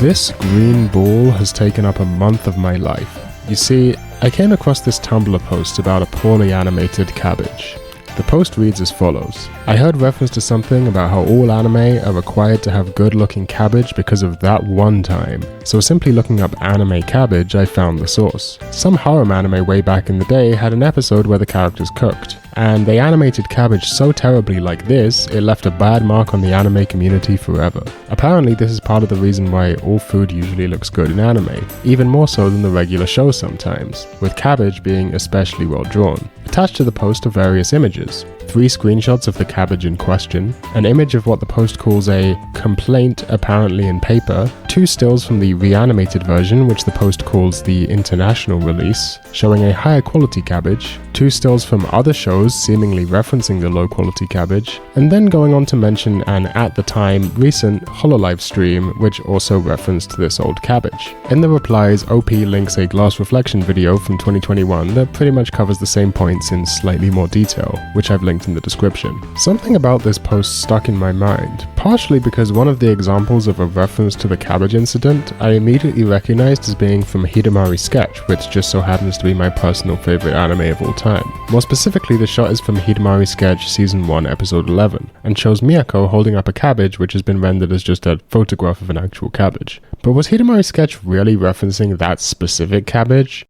This green ball has taken up a month of my life. You see, I came across this Tumblr post about a poorly animated cabbage. The post reads as follows. I heard reference to something about how all anime are required to have good-looking cabbage because of that one time. So simply looking up anime cabbage, I found the source. Some harem anime way back in the day had an episode where the characters cooked. And they animated cabbage so terribly like this, it left a bad mark on the anime community forever. Apparently this is part of the reason why all food usually looks good in anime, even more so than the regular show sometimes, with cabbage being especially well drawn. Attached to the post are various images. 3 screenshots of the cabbage in question, an image of what the post calls a complaint apparently in paper, 2 stills from the reanimated version which the post calls the international release, showing a higher quality cabbage, 2 stills from other shows seemingly referencing the low quality cabbage, and then going on to mention an at the time recent Hololive stream which also referenced this old cabbage. In the replies, OP links a glass reflection video from 2021 that pretty much covers the same points in slightly more detail, which I've linked in the description. Something about this post stuck in my mind, partially because one of the examples of a reference to the cabbage incident I immediately recognized as being from Hidamari sketch, which just so happens to be my personal favorite anime of all time. More specifically, the shot is from Hidamari sketch season 1 episode 11, and shows Miyako holding up a cabbage which has been rendered as just a photograph of an actual cabbage. But was Hidamari sketch really referencing that specific cabbage?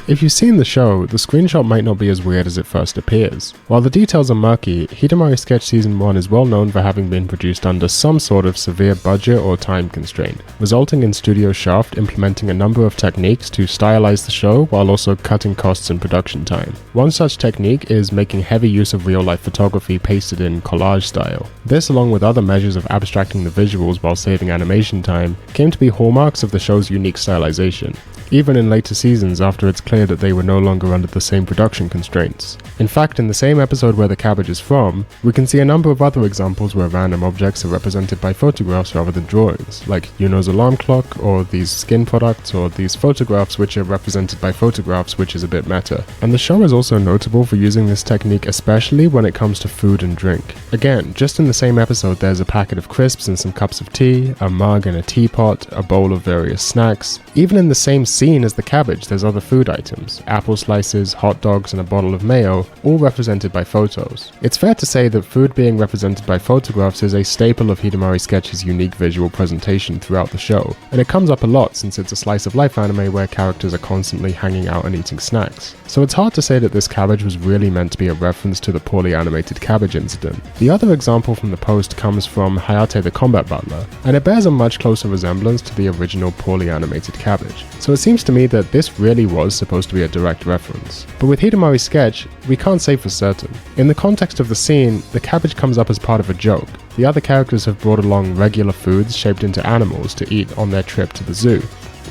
If you've seen the show, the screenshot might not be as weird as it first appears. While the details are murky, Hidamari Sketch Season 1 is well known for having been produced under some sort of severe budget or time constraint, resulting in Studio Shaft implementing a number of techniques to stylize the show while also cutting costs and production time. One such technique is making heavy use of real-life photography pasted in collage style. This, along with other measures of abstracting the visuals while saving animation time, came to be hallmarks of the show's unique stylization, even in later seasons after it's clear that they were no longer under the same production constraints. In fact, in the same episode where the cabbage is from, we can see a number of other examples where random objects are represented by photographs rather than drawings, like Yuno's alarm clock, or these skin products, or these photographs which are represented by photographs, which is a bit meta. And the show is also notable for using this technique especially when it comes to food and drink. Again, just in the same episode there's a packet of crisps and some cups of tea, a mug and a teapot, a bowl of various snacks. Even in the same scene as the cabbage there's other food items, apple slices, hot dogs and a bottle of mayo, all represented by photos. It's fair to say that food being represented by photographs is a staple of Hidamari Sketch's unique visual presentation throughout the show, and it comes up a lot since it's a slice of life anime where characters are constantly hanging out and eating snacks. So it's hard to say that this cabbage was really meant to be a reference to the poorly animated cabbage incident. The other example from the post comes from Hayate the Combat Butler, and it bears a much closer resemblance to the original poorly animated cabbage. So it seems to me that this really was supposed to be a direct reference. But with Hidamari Sketch, we can't say for certain. In the context of the scene, the cabbage comes up as part of a joke. The other characters have brought along regular foods shaped into animals to eat on their trip to the zoo.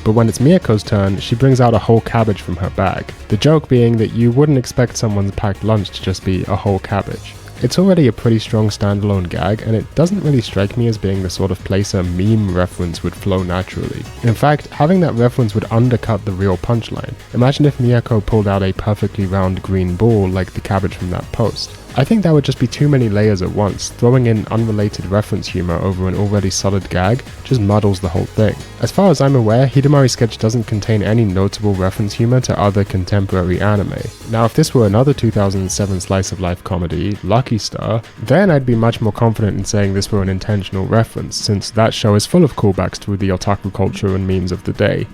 But when it's Miyako's turn, she brings out a whole cabbage from her bag. The joke being that you wouldn't expect someone's packed lunch to just be a whole cabbage. It's already a pretty strong standalone gag, and it doesn't really strike me as being the sort of place a meme reference would flow naturally. In fact, having that reference would undercut the real punchline. Imagine if Miyako pulled out a perfectly round green ball like the cabbage from that post. I think that would just be too many layers at once. Throwing in unrelated reference humor over an already solid gag just muddles the whole thing. As far as I'm aware, Hidamari Sketch doesn't contain any notable reference humor to other contemporary anime. Now if this were another 2007 slice of life comedy, Lucky Star, then I'd be much more confident in saying this were an intentional reference, since that show is full of callbacks to the otaku culture and memes of the day.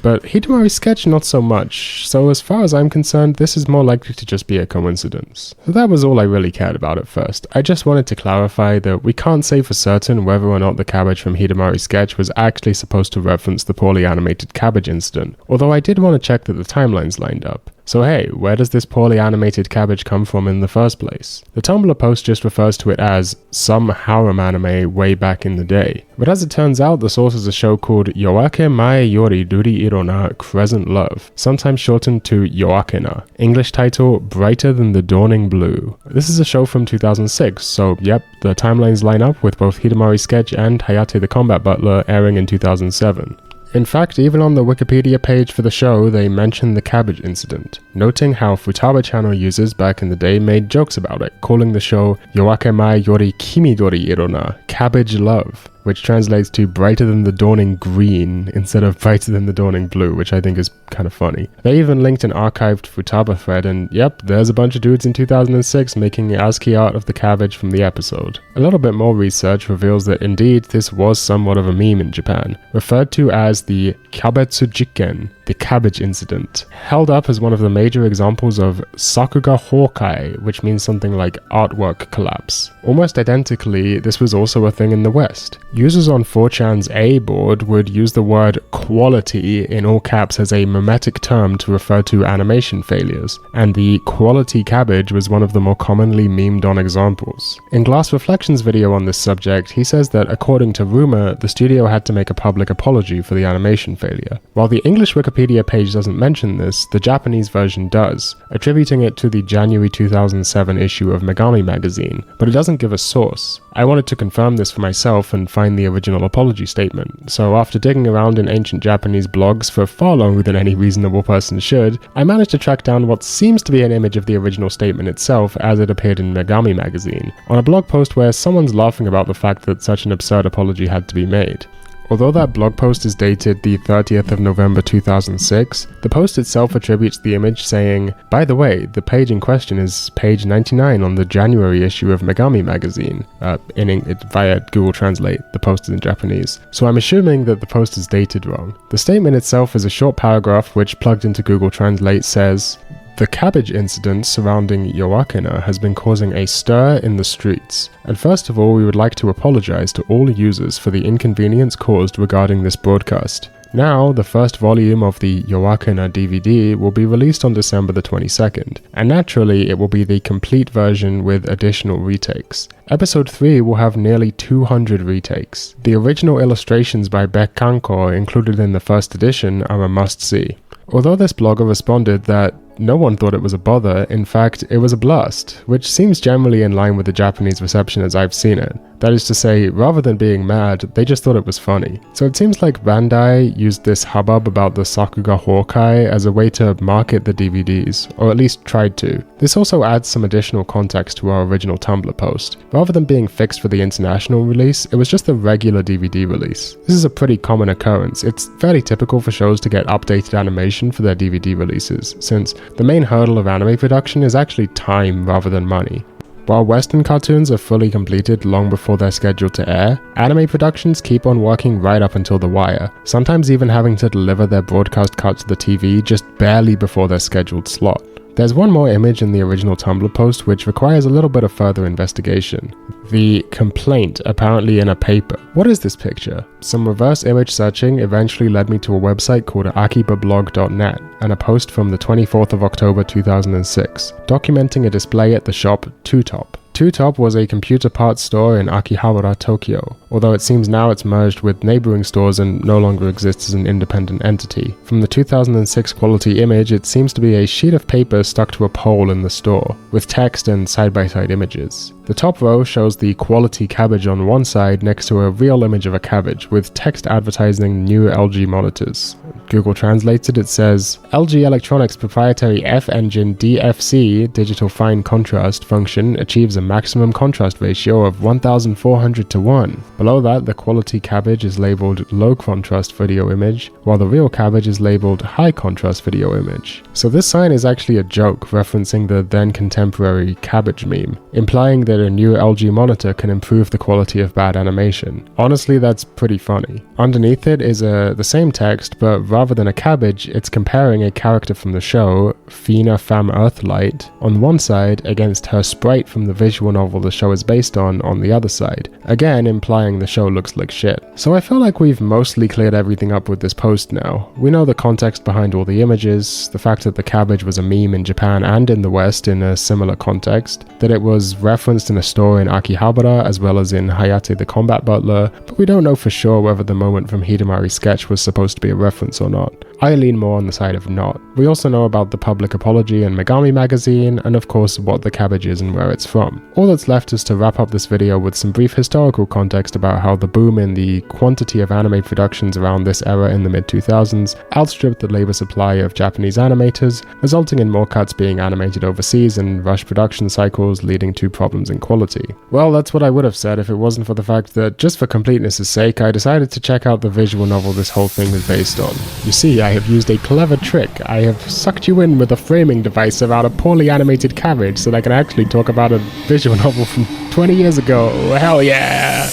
But Hidamari Sketch not so much, so as far as I'm concerned, this is more likely to just be a coincidence. So that was all I really cared about at first. I just wanted to clarify that we can't say for certain whether or not the cabbage from Hidamari Sketch was actually supposed to reference the poorly animated cabbage incident, although I did want to check that the timelines lined up. So hey, where does this poorly animated cabbage come from in the first place? The Tumblr post just refers to it as some harem anime way back in the day. But as it turns out, the source is a show called Yoake mae Yori Ruri Irona Crescent Love, sometimes shortened to yoakena. English title, Brighter Than the Dawning Blue. This is a show from 2006, so yep, the timelines line up with both Hidamari Sketch and Hayate the Combat Butler airing in 2007. In fact, even on the Wikipedia page for the show, they mention the Cabbage incident, noting how Futaba channel users back in the day made jokes about it, calling the show Yoake Yori Kimidori Irona, Cabbage Love, which translates to brighter than the dawning green instead of brighter than the dawning blue, which I think is kind of funny. They even linked an archived Futaba thread, and yep, there's a bunch of dudes in 2006 making ASCII art of the cabbage from the episode. A little bit more research reveals that indeed this was somewhat of a meme in Japan, referred to as the kyabetsu jiken, the cabbage incident, held up as one of the major examples of sakuga hokai, which means something like artwork collapse. Almost identically, this was also a thing in the West. Users on 4chan's A board would use the word quality in all caps as a mimetic term to refer to animation failures, and the quality cabbage was one of the more commonly memed on examples. In Glass Reflection's video on this subject, he says that according to rumor, the studio had to make a public apology for the animation failure. While the English Wikipedia page doesn't mention this, the Japanese version does, attributing it to the January 2007 issue of Megami magazine, but it doesn't give a source. I wanted to confirm this for myself and find the original apology statement, so after digging around in ancient Japanese blogs for far longer than any reasonable person should, I managed to track down what seems to be an image of the original statement itself as it appeared in Megami magazine, on a blog post where someone's laughing about the fact that such an absurd apology had to be made. Although that blog post is dated the 30th of November 2006, the post itself attributes the image saying, by the way, the page in question is page 99 on the January issue of Megami magazine. Via Google Translate, the post is in Japanese, so I'm assuming that the post is dated wrong. The statement itself is a short paragraph which, plugged into Google Translate, says, "The cabbage incident surrounding yoakena has been causing a stir in the streets, and first of all we would like to apologize to all users for the inconvenience caused regarding this broadcast. Now, the first volume of the Yoakena DVD will be released on December the 22nd, and naturally it will be the complete version with additional retakes. Episode 3 will have nearly 200 retakes. The original illustrations by Beck Kankor included in the first edition are a must-see." Although this blogger responded that no one thought it was a bother, in fact, it was a blast, which seems generally in line with the Japanese reception as I've seen it. That is to say, rather than being mad, they just thought it was funny. So it seems like Bandai used this hubbub about the Sakuga Hokai as a way to market the DVDs, or at least tried to. This also adds some additional context to our original Tumblr post. Rather than being fixed for the international release, it was just the regular DVD release. This is a pretty common occurrence. It's fairly typical for shows to get updated animation for their DVD releases, since the main hurdle of anime production is actually time rather than money. While Western cartoons are fully completed long before they're scheduled to air, anime productions keep on working right up until the wire, sometimes even having to deliver their broadcast cut to the TV just barely before their scheduled slot. There's one more image in the original Tumblr post which requires a little bit of further investigation. The complaint apparently in a paper. What is this picture? Some reverse image searching eventually led me to a website called akibablog.net and a post from the 24th of October 2006, documenting a display at the shop Two Top. Two Top was a computer parts store in Akihabara, Tokyo, although it seems now it's merged with neighboring stores and no longer exists as an independent entity. From the 2006 quality image, it seems to be a sheet of paper stuck to a pole in the store, with text and side-by-side images. The top row shows the quality cabbage on one side next to a real image of a cabbage, with text advertising new LG monitors. Google translates it, it says, LG Electronics proprietary F-Engine DFC digital fine contrast function achieves a maximum contrast ratio of 1400 to 1. Below that, the quality cabbage is labeled low contrast video image, while the real cabbage is labeled high contrast video image. So this sign is actually a joke referencing the then contemporary cabbage meme, implying that a new LG monitor can improve the quality of bad animation. Honestly, that's pretty funny. Underneath it is the same text, but rather than a cabbage, it's comparing a character from the show, Fina Fam Earthlight, on one side against her sprite from the visual novel the show is based on the other side, again implying the show looks like shit. So I feel like we've mostly cleared everything up with this post now. We know the context behind all the images, the fact that the cabbage was a meme in Japan and in the West in a similar context, that it was referenced dressed in a store in Akihabara as well as in Hayate the Combat Butler, but we don't know for sure whether the moment from Hidamari's sketch was supposed to be a reference or not. I lean more on the side of not. We also know about the Public Apology and Megami magazine, and of course what the Cabbage is and where it's from. All that's left is to wrap up this video with some brief historical context about how the boom in the quantity of anime productions around this era in the mid-2000s outstripped the labor supply of Japanese animators, resulting in more cuts being animated overseas and rushed production cycles leading to problems in quality. Well, that's what I would have said if it wasn't for the fact that, just for completeness' sake, I decided to check out the visual novel this whole thing was based on. You see, I have used a clever trick. I have sucked you in with a framing device about a poorly animated cabbage so that I can actually talk about a visual novel from 20 years ago. Hell yeah!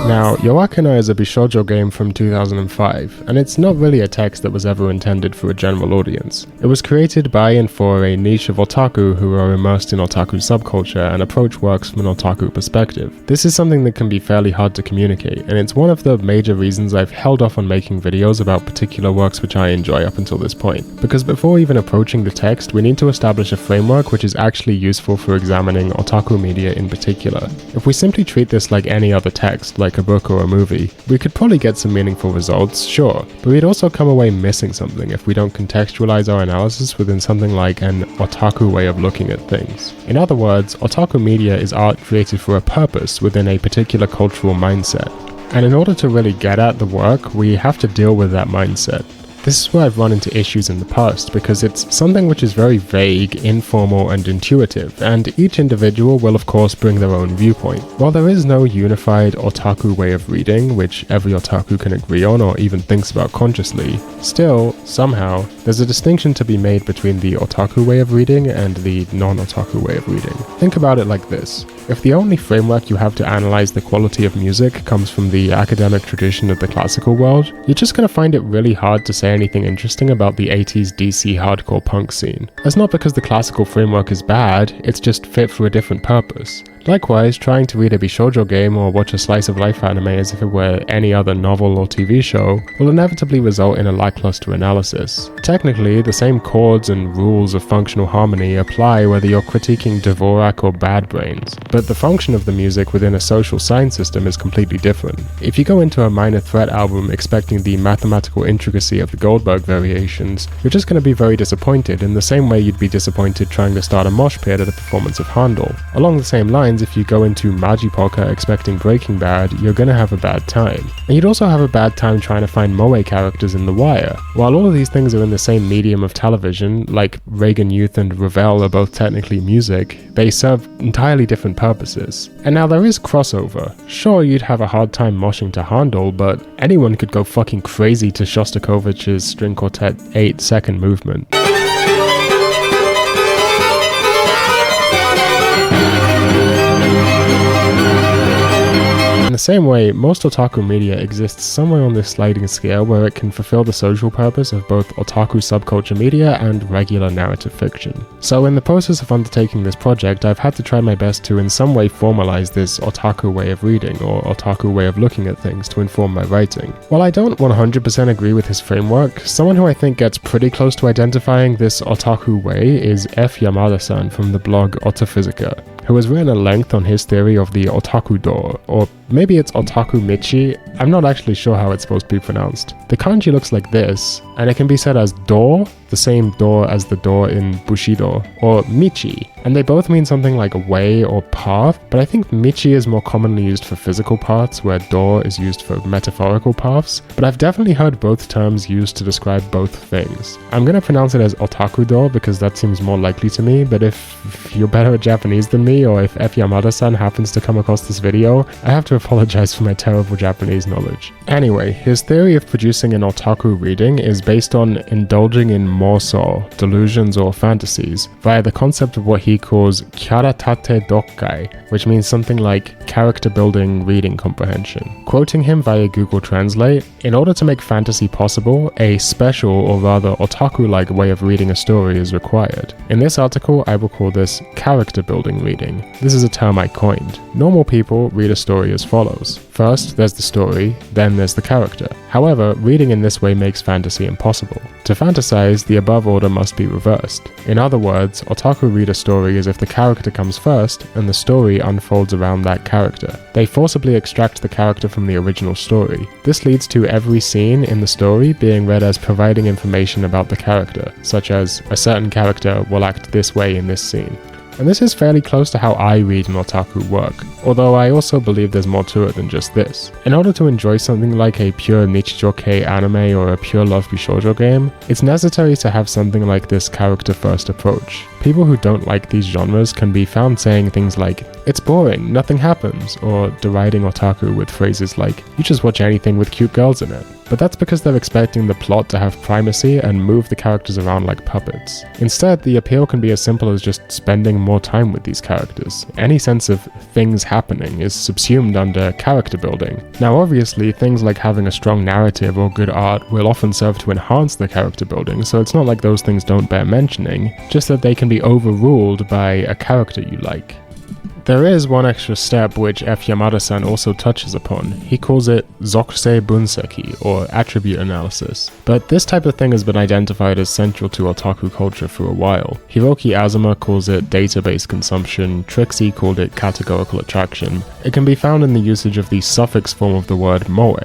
Now, Yoakena is a bishoujo game from 2005, and it's not really a text that was ever intended for a general audience. It was created by and for a niche of otaku who are immersed in otaku subculture and approach works from an otaku perspective. This is something that can be fairly hard to communicate, and it's one of the major reasons I've held off on making videos about particular works which I enjoy up until this point. Because before even approaching the text, we need to establish a framework which is actually useful for examining otaku media in particular. If we simply treat this like any other text, like a book or a movie, we could probably get some meaningful results, sure, but we'd also come away missing something if we don't contextualize our analysis within something like an otaku way of looking at things. In other words, otaku media is art created for a purpose within a particular cultural mindset. And in order to really get at the work, we have to deal with that mindset. This is where I've run into issues in the past, because it's something which is very vague, informal, and intuitive, and each individual will of course bring their own viewpoint. While there is no unified otaku way of reading, which every otaku can agree on or even thinks about consciously, still, somehow, there's a distinction to be made between the otaku way of reading and the non-otaku way of reading. Think about it like this. If the only framework you have to analyze the quality of music comes from the academic tradition of the classical world, you're just going to find it really hard to say anything interesting about the 80s DC hardcore punk scene. That's not because the classical framework is bad, it's just fit for a different purpose. Likewise, trying to read a bishoujo game or watch a slice of life anime as if it were any other novel or TV show will inevitably result in a lackluster analysis. Technically, the same chords and rules of functional harmony apply whether you're critiquing Dvorak or Bad Brains, but the function of the music within a social sign system is completely different. If you go into a Minor Threat album expecting the mathematical intricacy of the Goldberg variations, you're just going to be very disappointed in the same way you'd be disappointed trying to start a mosh pit at a performance of Handel. Along the same lines, if you go into Magipoka expecting Breaking Bad, you're gonna have a bad time. And you'd also have a bad time trying to find moe characters in The Wire. While all of these things are in the same medium of television, like Reagan Youth and Ravel are both technically music, they serve entirely different purposes. And now there is crossover. Sure, you'd have a hard time moshing to Handel, but anyone could go fucking crazy to Shostakovich's String Quartet 8-second movement. In the same way, most otaku media exists somewhere on this sliding scale where it can fulfill the social purpose of both otaku subculture media and regular narrative fiction. So in the process of undertaking this project, I've had to try my best to in some way formalize this otaku way of reading or otaku way of looking at things to inform my writing. While I don't 100% agree with his framework, someone who I think gets pretty close to identifying this otaku way is F. Yamada-san from the blog Otaphysica, who has written at length on his theory of the otaku door, or maybe it's otaku michi, I'm not actually sure how it's supposed to be pronounced. The kanji looks like this, and it can be said as door, the same door as the door in Bushido, or michi, and they both mean something like way or path, but I think michi is more commonly used for physical paths, where door is used for metaphorical paths, but I've definitely heard both terms used to describe both things. I'm gonna pronounce it as otaku door because that seems more likely to me, but if you're better at Japanese than me, or if F. Yamada-san happens to come across this video, I have to apologize for my terrible Japanese knowledge. Anyway, his theory of producing an otaku reading is based on indulging in morso, delusions or fantasies, via the concept of what he he calls kyaratate dokkai, which means something like character building reading comprehension. Quoting him via Google Translate, in order to make fantasy possible, a special or rather otaku-like way of reading a story is required. In this article, I will call this character building reading. This is a term I coined. Normal people read a story as follows. First, there's the story, then there's the character. However, reading in this way makes fantasy impossible. To fantasize, the above order must be reversed. In other words, otaku read a story as if the character comes first and the story unfolds around that character. They forcibly extract the character from the original story. This leads to every scene in the story being read as providing information about the character, such as a certain character will act this way in this scene. And this is fairly close to how I read an otaku work, although I also believe there's more to it than just this. In order to enjoy something like a pure nichijou anime or a pure love bishoujo game, it's necessary to have something like this character-first approach. People who don't like these genres can be found saying things like, "It's boring, nothing happens," or deriding otaku with phrases like, "You just watch anything with cute girls in it." But that's because they're expecting the plot to have primacy and move the characters around like puppets. Instead, the appeal can be as simple as just spending more time with these characters. Any sense of things happening is subsumed under character building. Now obviously, things like having a strong narrative or good art will often serve to enhance the character building, so it's not like those things don't bear mentioning, just that they can be overruled by a character you like. There is one extra step which F. Yamada-san also touches upon. He calls it zokusei bunseki, or attribute analysis. But this type of thing has been identified as central to otaku culture for a while. Hiroki Azuma calls it database consumption, Trixie called it categorical attraction. It can be found in the usage of the suffix form of the word moe.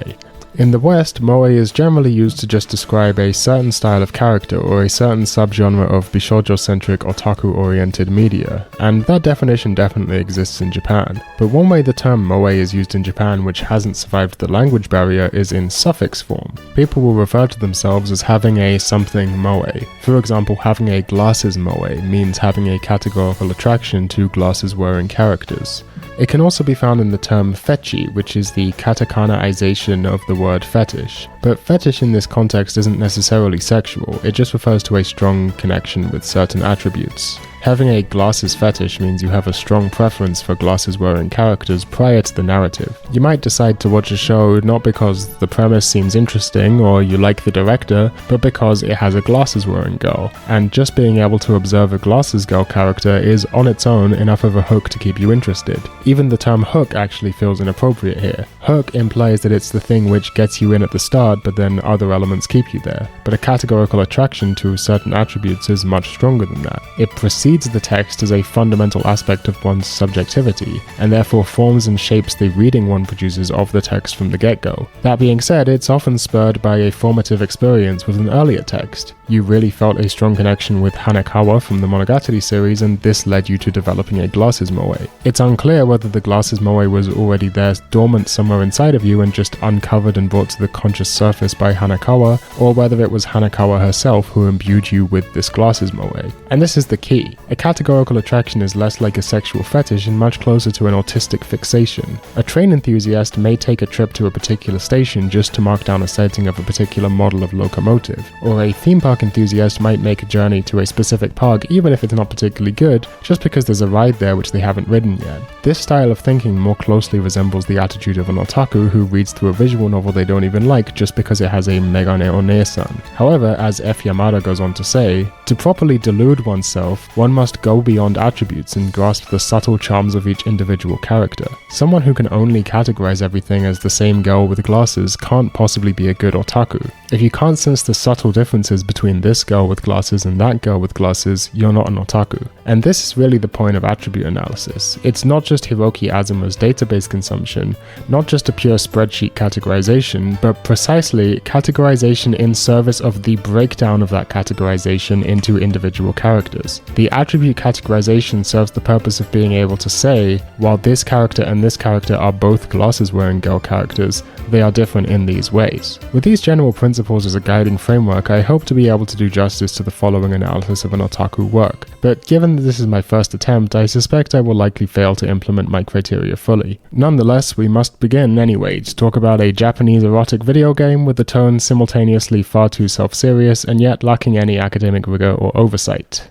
In the West, moe is generally used to just describe a certain style of character or a certain subgenre of bishoujo-centric otaku-oriented media, and that definition definitely exists in Japan. But one way the term moe is used in Japan which hasn't survived the language barrier is in suffix form. People will refer to themselves as having a something moe. For example, having a glasses moe means having a categorical attraction to glasses-wearing characters. It can also be found in the term fetchi, which is the katakanaization of the word fetish. But fetish in this context isn't necessarily sexual, it just refers to a strong connection with certain attributes. Having a glasses fetish means you have a strong preference for glasses-wearing characters prior to the narrative. You might decide to watch a show not because the premise seems interesting or you like the director, but because it has a glasses-wearing girl. And just being able to observe a glasses girl character is on its own enough of a hook to keep you interested. Even the term hook actually feels inappropriate here. Hook implies that it's the thing which gets you in at the start, but then other elements keep you there. But a categorical attraction to certain attributes is much stronger than that. It precedes the text as a fundamental aspect of one's subjectivity, and therefore forms and shapes the reading one produces of the text from the get-go. That being said, it's often spurred by a formative experience with an earlier text. You really felt a strong connection with Hanekawa from the Monogatari series, and this led you to developing a glasses moe. It's unclear whether the glasses moe was already there dormant somewhere inside of you and just uncovered and brought to the conscious surface by Hanekawa, or whether it was Hanekawa herself who imbued you with this glasses moe. And this is the key. A categorical attraction is less like a sexual fetish and much closer to an autistic fixation. A train enthusiast may take a trip to a particular station just to mark down a sighting of a particular model of locomotive, or a theme park enthusiast might make a journey to a specific park even if it's not particularly good, just because there's a ride there which they haven't ridden yet. This style of thinking more closely resembles the attitude of an otaku who reads through a visual novel they don't even like just because it has a megane one-san. However, as F. Yamada goes on to say, to properly delude oneself, one must go beyond attributes and grasp the subtle charms of each individual character. Someone who can only categorize everything as the same girl with glasses can't possibly be a good otaku. If you can't sense the subtle differences between this girl with glasses and that girl with glasses, you're not an otaku. And this is really the point of attribute analysis. It's not just Hiroki Azuma's database consumption, not just a pure spreadsheet categorization, but precisely categorization in service of the breakdown of that categorization into individual characters. The attribute categorization serves the purpose of being able to say, while this character and this character are both glasses-wearing girl characters, they are different in these ways. With these general principles as a guiding framework, I hope to be able to do justice to the following analysis of an otaku work, but given that this is my first attempt, I suspect I will likely fail to implement my criteria fully. Nonetheless, we must begin anyway to talk about a Japanese erotic video game with the tone simultaneously far too self-serious and yet lacking any academic rigor or oversight.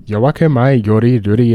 Yoake mai Yori Ruri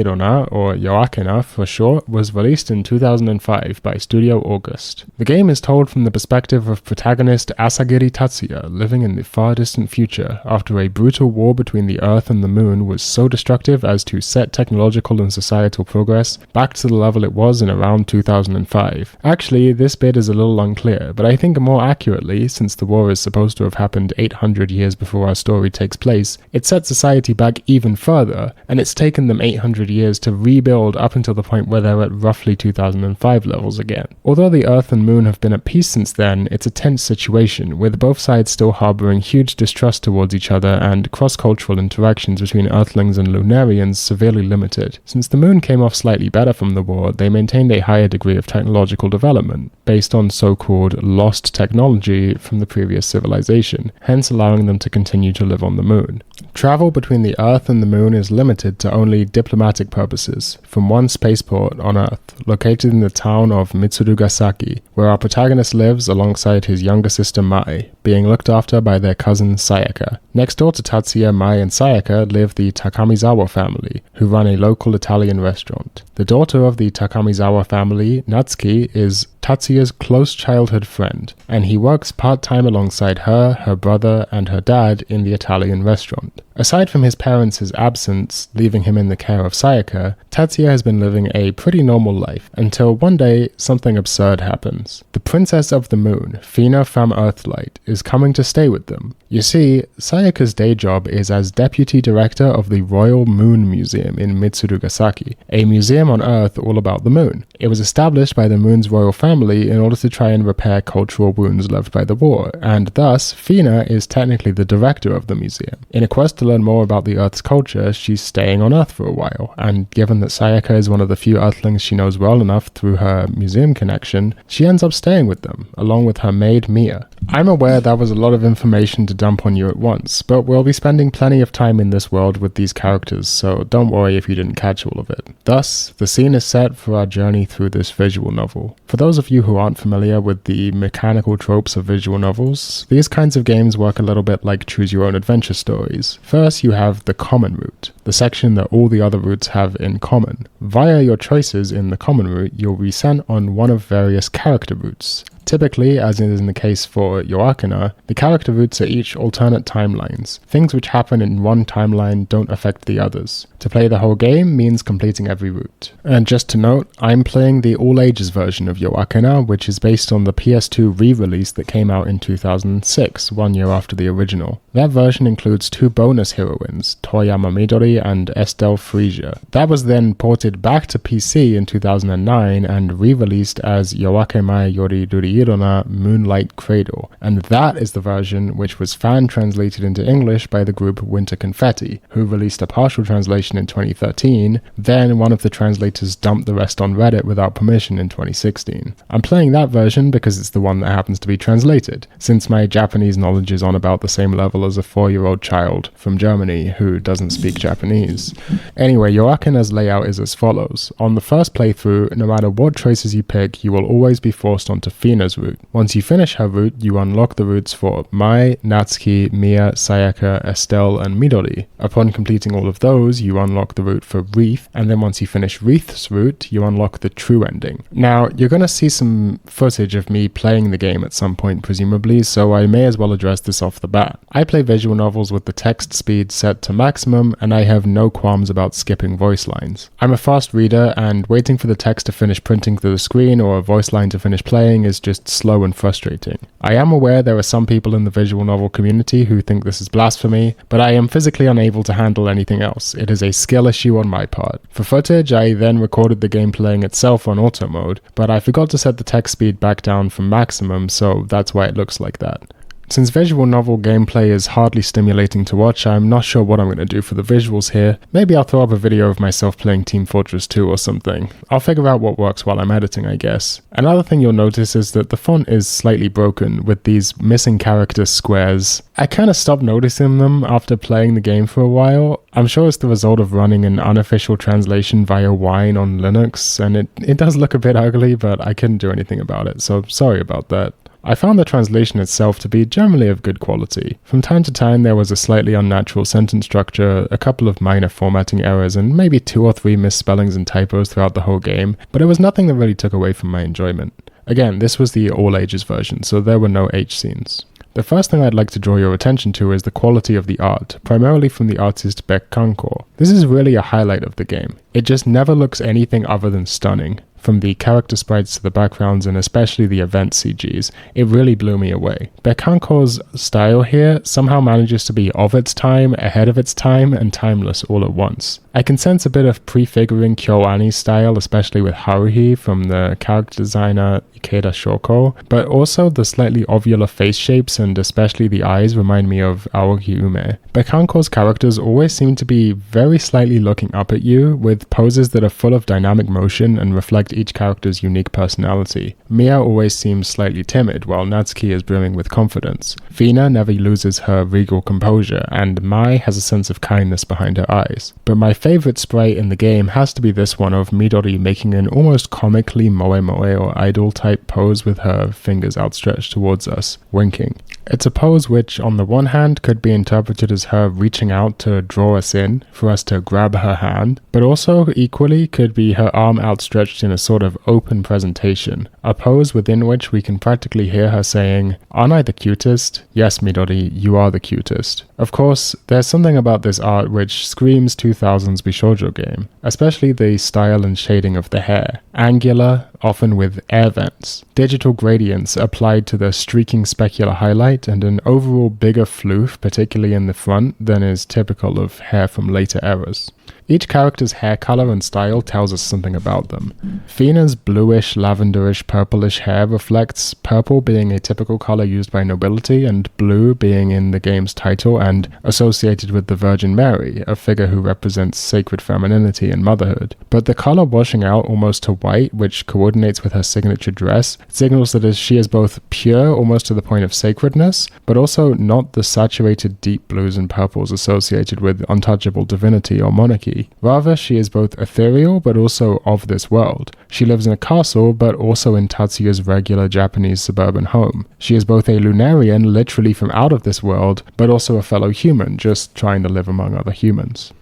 or yoakena for short, was released in 2005 by Studio August. The game is told from the perspective of protagonist Asagiri Tatsuya living in the far distant future after a brutal war between the Earth and the Moon was so destructive as to set technological and societal progress back to the level it was in around 2005. Actually, this bit is a little unclear, but I think more accurately, since the war is supposed to have happened 800 years before our story takes place, it sets society back even further, and it's taken them 800 years to rebuild up until the point where they're at roughly 2005 levels again. Although the Earth and Moon have been at peace since then, it's a tense situation, with both sides still harboring huge distrust towards each other and cross-cultural interactions between Earthlings and Lunarians severely limited. Since the Moon came off slightly better from the war, they maintained a higher degree of technological development, based on so-called lost technology from the previous civilization, hence allowing them to continue to live on the Moon. Travel between the Earth and the Moon is limited to only diplomatic purposes, from one spaceport on Earth, located in the town of Mitsurugasaki, where our protagonist lives alongside his younger sister Mai, being looked after by their cousin Sayaka. Next door to Tatsuya, Mai and Sayaka live the Takamizawa family, who run a local Italian restaurant. The daughter of the Takamizawa family, Natsuki, is Tatsuya's close childhood friend, and he works part-time alongside her, her brother, and her dad in the Italian restaurant. Aside from his parents' absence, leaving him in the care of Sayaka, Tatsuya has been living a pretty normal life, until one day something absurd happens. The Princess of the Moon, Fina from Earthlight, is coming to stay with them. You see, Sayaka's day job is as deputy director of the Royal Moon Museum in Mitsurugasaki, a museum on Earth all about the Moon. It was established by the Moon's royal family in order to try and repair cultural wounds left by the war, and thus, Fina is technically the director of the museum. In a quest to learn more about the Earth's culture, she's staying on Earth for a while, and given that Sayaka is one of the few Earthlings she knows well enough through her museum connection, she ends up staying with them, along with her maid Mia. I'm aware that was a lot of information to dump on you at once, but we'll be spending plenty of time in this world with these characters, so don't worry if you didn't catch all of it. Thus, the scene is set for our journey through this visual novel. For those of you who aren't familiar with the mechanical tropes of visual novels, these kinds of games work a little bit like choose-your-own-adventure stories. First, you have the common route, the section that all the other routes have in common. Via your choices in the common route, you'll be sent on one of various character routes. Typically, as is in the case for yoakena, the character routes are each alternate timelines. Things which happen in one timeline don't affect the others. To play the whole game means completing every route. And just to note, I'm playing the all-ages version of yoakena, which is based on the PS2 re-release that came out in 2006, 1 year after the original. That version includes 2 bonus heroines, Toyama Midori and Estelle Frisia. That was then ported back to PC in 2009 and re-released as Yoake mai Yori Ruri Moonlight Cradle, and that is the version which was fan-translated into English by the group Winter Confetti, who released a partial translation in 2013, then one of the translators dumped the rest on Reddit without permission in 2016. I'm playing that version because it's the one that happens to be translated, since my Japanese knowledge is on about the same level as a 4-year-old child from Germany who doesn't speak Japanese. Anyway, Yoakena's layout is as follows. On the first playthrough, no matter what choices you pick, you will always be forced onto Fina's route. Once you finish her route, you unlock the routes for Mai, Natsuki, Mia, Sayaka, Estelle, and Midori. Upon completing all of those, you unlock the route for Wreath, and then once you finish Wreath's route, you unlock the true ending. Now, you're going to see some footage of me playing the game at some point, presumably, so I may as well address this off the bat. I play visual novels with the text speed set to maximum, and I have no qualms about skipping voice lines. I'm a fast reader, and waiting for the text to finish printing through the screen or a voice line to finish playing is just slow and frustrating. I am aware there are some people in the visual novel community who think this is blasphemy, but I am physically unable to handle anything else. It is a skill issue on my part. For footage, I then recorded the game playing itself on auto mode, but I forgot to set the text speed back down from maximum, so that's why it looks like that. Since visual novel gameplay is hardly stimulating to watch, I'm not sure what I'm going to do for the visuals here. Maybe I'll throw up a video of myself playing Team Fortress 2 or something. I'll figure out what works while I'm editing, I guess. Another thing you'll notice is that the font is slightly broken, with these missing character squares. I kind of stopped noticing them after playing the game for a while. I'm sure it's the result of running an unofficial translation via Wine on Linux, and it does look a bit ugly, but I couldn't do anything about it, so sorry about that. I found the translation itself to be generally of good quality. From time to time there was a slightly unnatural sentence structure, a couple of minor formatting errors, and maybe 2 or 3 misspellings and typos throughout the whole game, but it was nothing that really took away from my enjoyment. Again, this was the all ages version, so there were no H scenes. The first thing I'd like to draw your attention to is the quality of the art, primarily from the artist Bekkanko. This is really a highlight of the game. It just never looks anything other than stunning. From the character sprites to the backgrounds and especially the event CGs, it really blew me away. Bekkanko's style here somehow manages to be of its time, ahead of its time, and timeless all at once. I can sense a bit of prefiguring KyoAni style, especially with Haruhi from the character designer Ikeda Shoko, but also the slightly ovular face shapes and especially the eyes remind me of Aoki Ume. Bekkanko's characters always seem to be very slightly looking up at you, with poses that are full of dynamic motion and reflect each character's unique personality. Mia always seems slightly timid, while Natsuki is brimming with confidence. Fina never loses her regal composure, and Mai has a sense of kindness behind her eyes. But my favorite sprite in the game has to be this one of Midori making an almost comically moe moe or idol type pose with her fingers outstretched towards us, winking. It's a pose which, on the one hand, could be interpreted as her reaching out to draw us in, for us to grab her hand, but also equally could be her arm outstretched in a sort of open presentation, a pose within which we can practically hear her saying, "Aren't I the cutest? Yes, Midori, you are the cutest." Of course, there's something about this art which screams 2000s bishoujo game, especially the style and shading of the hair. Angular, often with air vents, digital gradients applied to the streaking specular highlight, and an overall bigger floof, particularly in the front, than is typical of hair from later eras. Each character's hair color and style tells us something about them. Fina's bluish, lavenderish, purplish hair reflects purple being a typical color used by nobility, and blue being in the game's title and associated with the Virgin Mary, a figure who represents sacred femininity and motherhood. But the color washing out almost to white, which coordinates with her signature dress, signals that she is both pure, almost to the point of sacredness, but also not the saturated deep blues and purples associated with untouchable divinity or monarchy. Rather, she is both ethereal but also of this world. She lives in a castle but also in Tatsuya's regular Japanese suburban home. She is both a lunarian, literally from out of this world, but also a fellow human, just trying to live among other humans.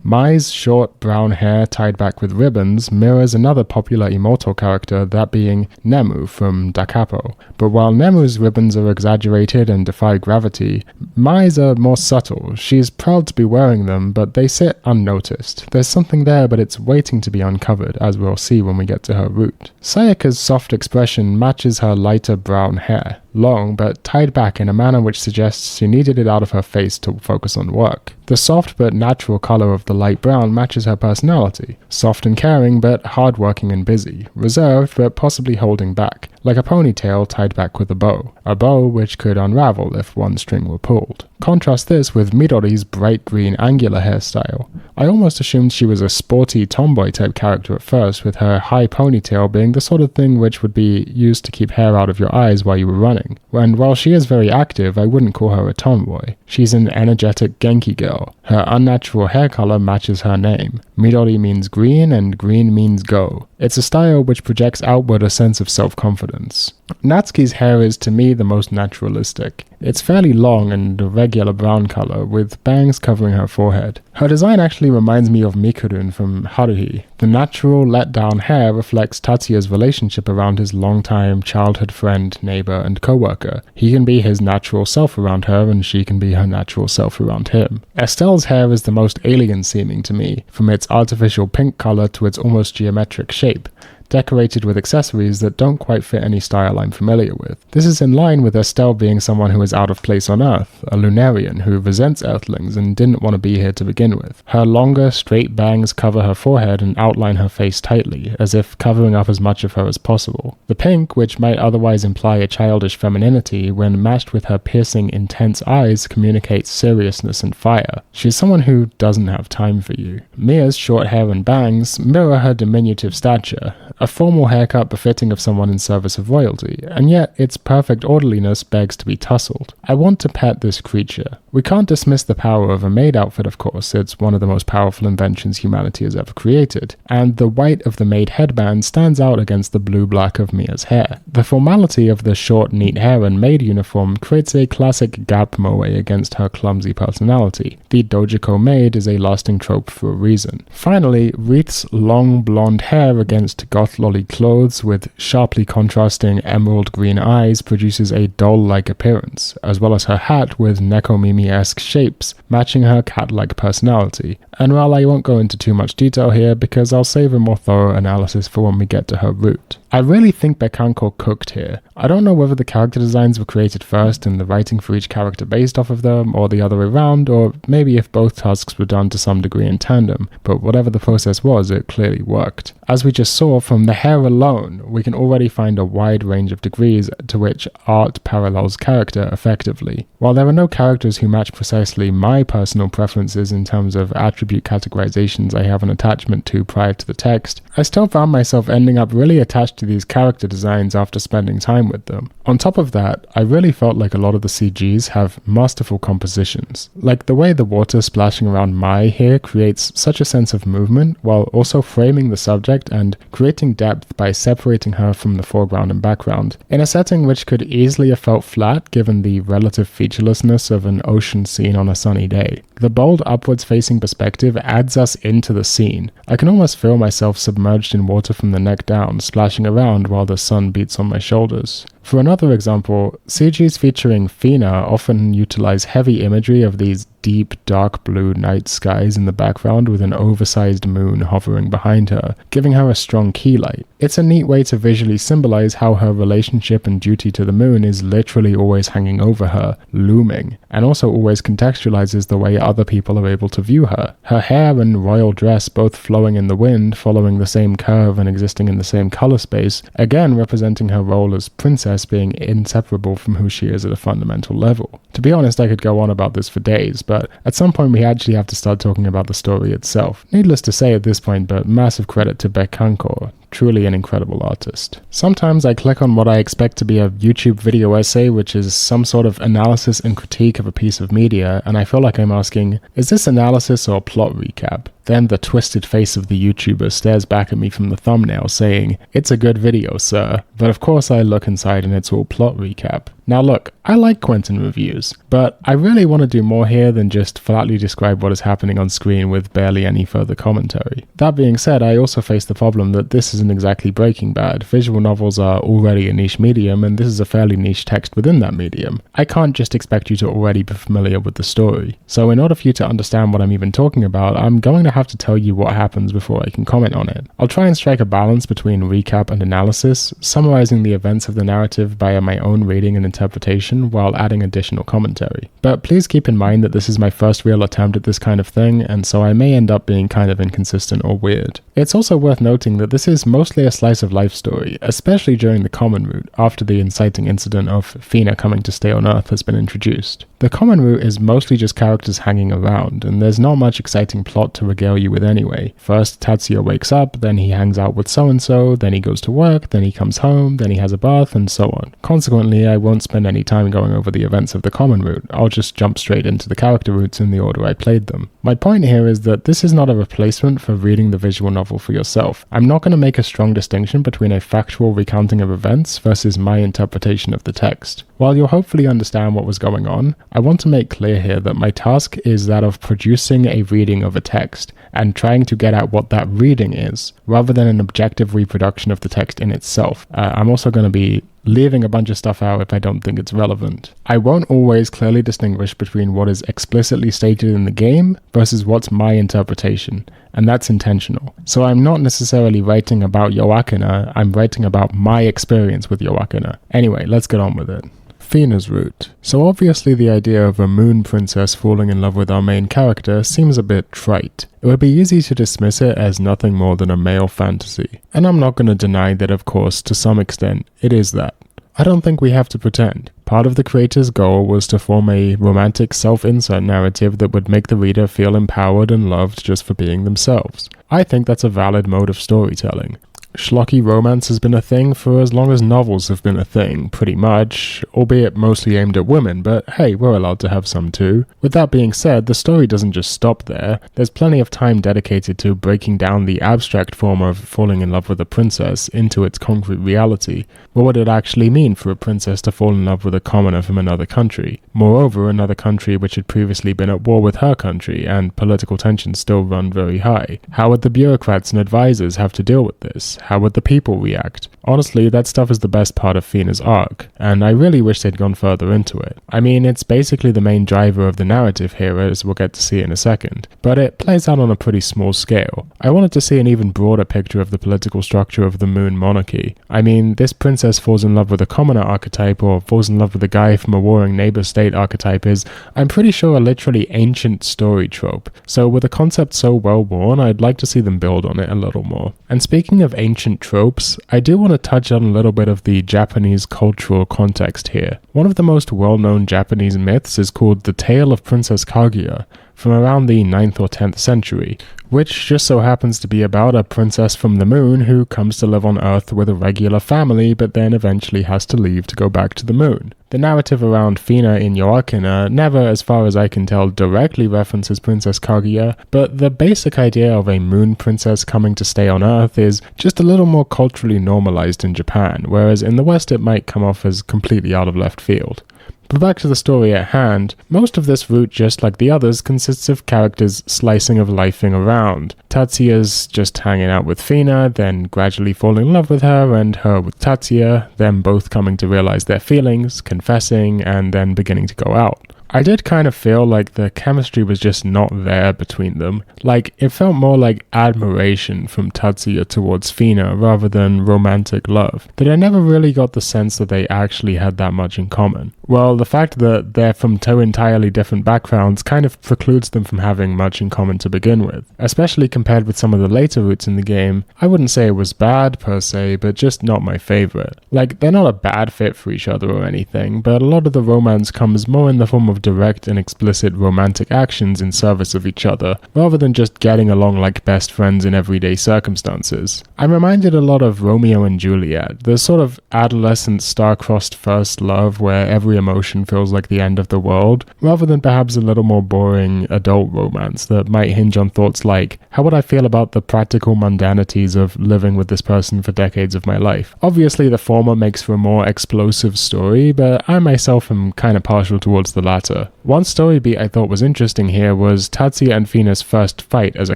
Mai's short brown hair tied back with ribbons mirrors another popular immortal character, that being Nemu from Da Capo. But while Nemu's ribbons are exaggerated and defy gravity, Mai's are more subtle. She's proud to be wearing them, but they sit unnoticed. There's something there, but it's waiting to be uncovered, as we'll see when we get to her root. Sayaka's soft expression matches her lighter brown hair. Long, but tied back in a manner which suggests she needed it out of her face to focus on work. The soft but natural color of the light brown matches her personality. Soft and caring, but hardworking and busy. Reserved, but possibly holding back. Like a ponytail tied back with a bow which could unravel if one string were pulled. Contrast this with Midori's bright green angular hairstyle. I almost assumed she was a sporty tomboy type character at first, with her high ponytail being the sort of thing which would be used to keep hair out of your eyes while you were running. And while she is very active, I wouldn't call her a tomboy. She's an energetic Genki girl. Her unnatural hair color matches her name. Midori means green, and green means go. It's a style which projects outward a sense of self-confidence. Natsuki's hair is, to me, the most naturalistic. It's fairly long and a regular brown color, with bangs covering her forehead. Her design actually reminds me of Mikurun from Haruhi. The natural, let-down hair reflects Tatsuya's relationship around his longtime childhood friend, neighbor, and co-worker. He can be his natural self around her, and she can be her natural self around him. Estelle's hair is the most alien-seeming to me, from its artificial pink color to its almost geometric shape, decorated with accessories that don't quite fit any style I'm familiar with. This is in line with Estelle being someone who is out of place on Earth, a lunarian who resents Earthlings and didn't want to be here to begin with. Her longer, straight bangs cover her forehead and outline her face tightly, as if covering up as much of her as possible. The pink, which might otherwise imply a childish femininity, when matched with her piercing, intense eyes, communicates seriousness and fire. She is someone who doesn't have time for you. Mia's short hair and bangs mirror her diminutive stature, a formal haircut befitting of someone in service of royalty, and yet its perfect orderliness begs to be tussled. I want to pet this creature. We can't dismiss the power of a maid outfit, of course. It's one of the most powerful inventions humanity has ever created, and the white of the maid headband stands out against the blue-black of Mia's hair. The formality of the short, neat hair and maid uniform creates a classic gap moe against her clumsy personality. The dojiko maid is a lasting trope for a reason. Finally, Wreath's long blonde hair against goth lolly clothes with sharply contrasting emerald green eyes produces a doll-like appearance, as well as her hat with Nekomimi-esque shapes, matching her cat-like personality. And while I won't go into too much detail here because I'll save a more thorough analysis for when we get to her root. I really think Bekanko cooked here. I don't know whether the character designs were created first and the writing for each character based off of them, or the other way around, or maybe if both tasks were done to some degree in tandem, but whatever the process was, it clearly worked. As we just saw, from the hair alone, we can already find a wide range of degrees to which art parallels character effectively. While there are no characters who match precisely my personal preferences in terms of attribute categorizations I have an attachment to prior to the text, I still found myself ending up really attached to these character designs after spending time with them. On top of that, I really felt like a lot of the CGs have masterful compositions. Like the way the water splashing around Mai here creates such a sense of movement while also framing the subject and creating depth by separating her from the foreground and background, in a setting which could easily have felt flat given the relative featurelessness of an ocean scene on a sunny day. The bold upwards facing perspective adds us into the scene. I can almost feel myself submerged in water from the neck down, splashing around while the sun beats on my shoulders. For another example, CGs featuring Fina often utilize heavy imagery of these deep dark blue night skies in the background with an oversized moon hovering behind her, giving her a strong key light. It's a neat way to visually symbolize how her relationship and duty to the moon is literally always hanging over her, looming, and also always contextualizes the way other people are able to view her. Her hair and royal dress both flowing in the wind, following the same curve and existing in the same color space, again representing her role as princess being inseparable from who she is at a fundamental level. To be honest, I could go on about this for days, but at some point we actually have to start talking about the story itself. Needless to say at this point, but massive credit to Bekanko. Truly an incredible artist. Sometimes I click on what I expect to be a YouTube video essay, which is some sort of analysis and critique of a piece of media, and I feel like I'm asking, is this analysis or plot recap? Then the twisted face of the YouTuber stares back at me from the thumbnail saying, "It's a good video, sir." But of course I look inside and it's all plot recap. Now look, I like Quentin reviews, but I really want to do more here than just flatly describe what is happening on screen with barely any further commentary. That being said, I also face the problem that this isn't exactly Breaking Bad. Visual novels are already a niche medium, and this is a fairly niche text within that medium. I can't just expect you to already be familiar with the story. So in order for you to understand what I'm even talking about, I'm going to have to tell you what happens before I can comment on it. I'll try and strike a balance between recap and analysis, summarizing the events of the narrative via my own reading and interpretation while adding additional commentary. But please keep in mind that this is my first real attempt at this kind of thing, and so I may end up being kind of inconsistent or weird. It's also worth noting that this is mostly a slice of life story, especially during the common route after the inciting incident of Fina coming to stay on Earth has been introduced. The common route is mostly just characters hanging around, and there's not much exciting plot to regale you with anyway. First, Tatsuya wakes up, then he hangs out with so-and-so, then he goes to work, then he comes home, then he has a bath, and so on. Consequently, I won't spend any time going over the events of the common route. I'll just jump straight into the character routes in the order I played them. My point here is that this is not a replacement for reading the visual novel for yourself. I'm not going to make a strong distinction between a factual recounting of events versus my interpretation of the text. While you'll hopefully understand what was going on, I want to make clear here that my task is that of producing a reading of a text and trying to get at what that reading is, rather than an objective reproduction of the text in itself. I'm also going to be leaving a bunch of stuff out if I don't think it's relevant. I won't always clearly distinguish between what is explicitly stated in the game versus what's my interpretation, and that's intentional. So I'm not necessarily writing about yoakena, I'm writing about my experience with yoakena. Anyway, let's get on with it. Fina's route. So obviously the idea of a moon princess falling in love with our main character seems a bit trite. It would be easy to dismiss it as nothing more than a male fantasy. And I'm not going to deny that, of course, to some extent, it is that. I don't think we have to pretend. Part of the creator's goal was to form a romantic self-insert narrative that would make the reader feel empowered and loved just for being themselves. I think that's a valid mode of storytelling. schlocky romance has been a thing for as long as novels have been a thing, pretty much, albeit mostly aimed at women, but hey, we're allowed to have some too. With that being said, the story doesn't just stop there. There's plenty of time dedicated to breaking down the abstract form of falling in love with a princess into its concrete reality. What would it actually mean for a princess to fall in love with a commoner from another country? Moreover, another country which had previously been at war with her country, and political tensions still run very high. How would the bureaucrats and advisors have to deal with this? How would the people react? Honestly, that stuff is the best part of Fina's arc, and I really wish they'd gone further into it. I mean, it's basically the main driver of the narrative here, as we'll get to see in a second, but it plays out on a pretty small scale. I wanted to see an even broader picture of the political structure of the Moon Monarchy. I mean, this princess falls in love with a commoner archetype, or falls in love with a guy from a warring neighbor state archetype is, I'm pretty sure, a literally ancient story trope. So with a concept so well worn, I'd like to see them build on it a little more. And speaking of ancient tropes, I do want to touch on a little bit of the Japanese cultural context here. One of the most well-known Japanese myths is called The Tale of Princess Kaguya, from around the 9th or 10th century, which just so happens to be about a princess from the moon who comes to live on Earth with a regular family but then eventually has to leave to go back to the moon. The narrative around Fina in Yoakena never, as far as I can tell, directly references Princess Kaguya, but the basic idea of a moon princess coming to stay on Earth is just a little more culturally normalized in Japan, whereas in the West it might come off as completely out of left field. But back to the story at hand, most of this route, just like the others, consists of characters slicing of lifing around. Tatsuya's just hanging out with Fina, then gradually falling in love with her, and her with Tatsuya, them both coming to realize their feelings, confessing, and then beginning to go out. I did kind of feel like the chemistry was just not there between them. Like, it felt more like admiration from Tatsuya towards Fina rather than romantic love. That I never really got the sense that they actually had that much in common. Well, the fact that they're from two entirely different backgrounds kind of precludes them from having much in common to begin with. Especially compared with some of the later routes in the game, I wouldn't say it was bad per se, but just not my favorite. Like, they're not a bad fit for each other or anything, but a lot of the romance comes more in the form of direct and explicit romantic actions in service of each other, rather than just getting along like best friends in everyday circumstances. I'm reminded a lot of Romeo and Juliet, the sort of adolescent star-crossed first love where every emotion feels like the end of the world, rather than perhaps a little more boring adult romance that might hinge on thoughts like, how would I feel about the practical mundanities of living with this person for decades of my life? Obviously the former makes for a more explosive story, but I myself am kind of partial towards the latter. One story beat I thought was interesting here was Tatsuya and Fina's first fight as a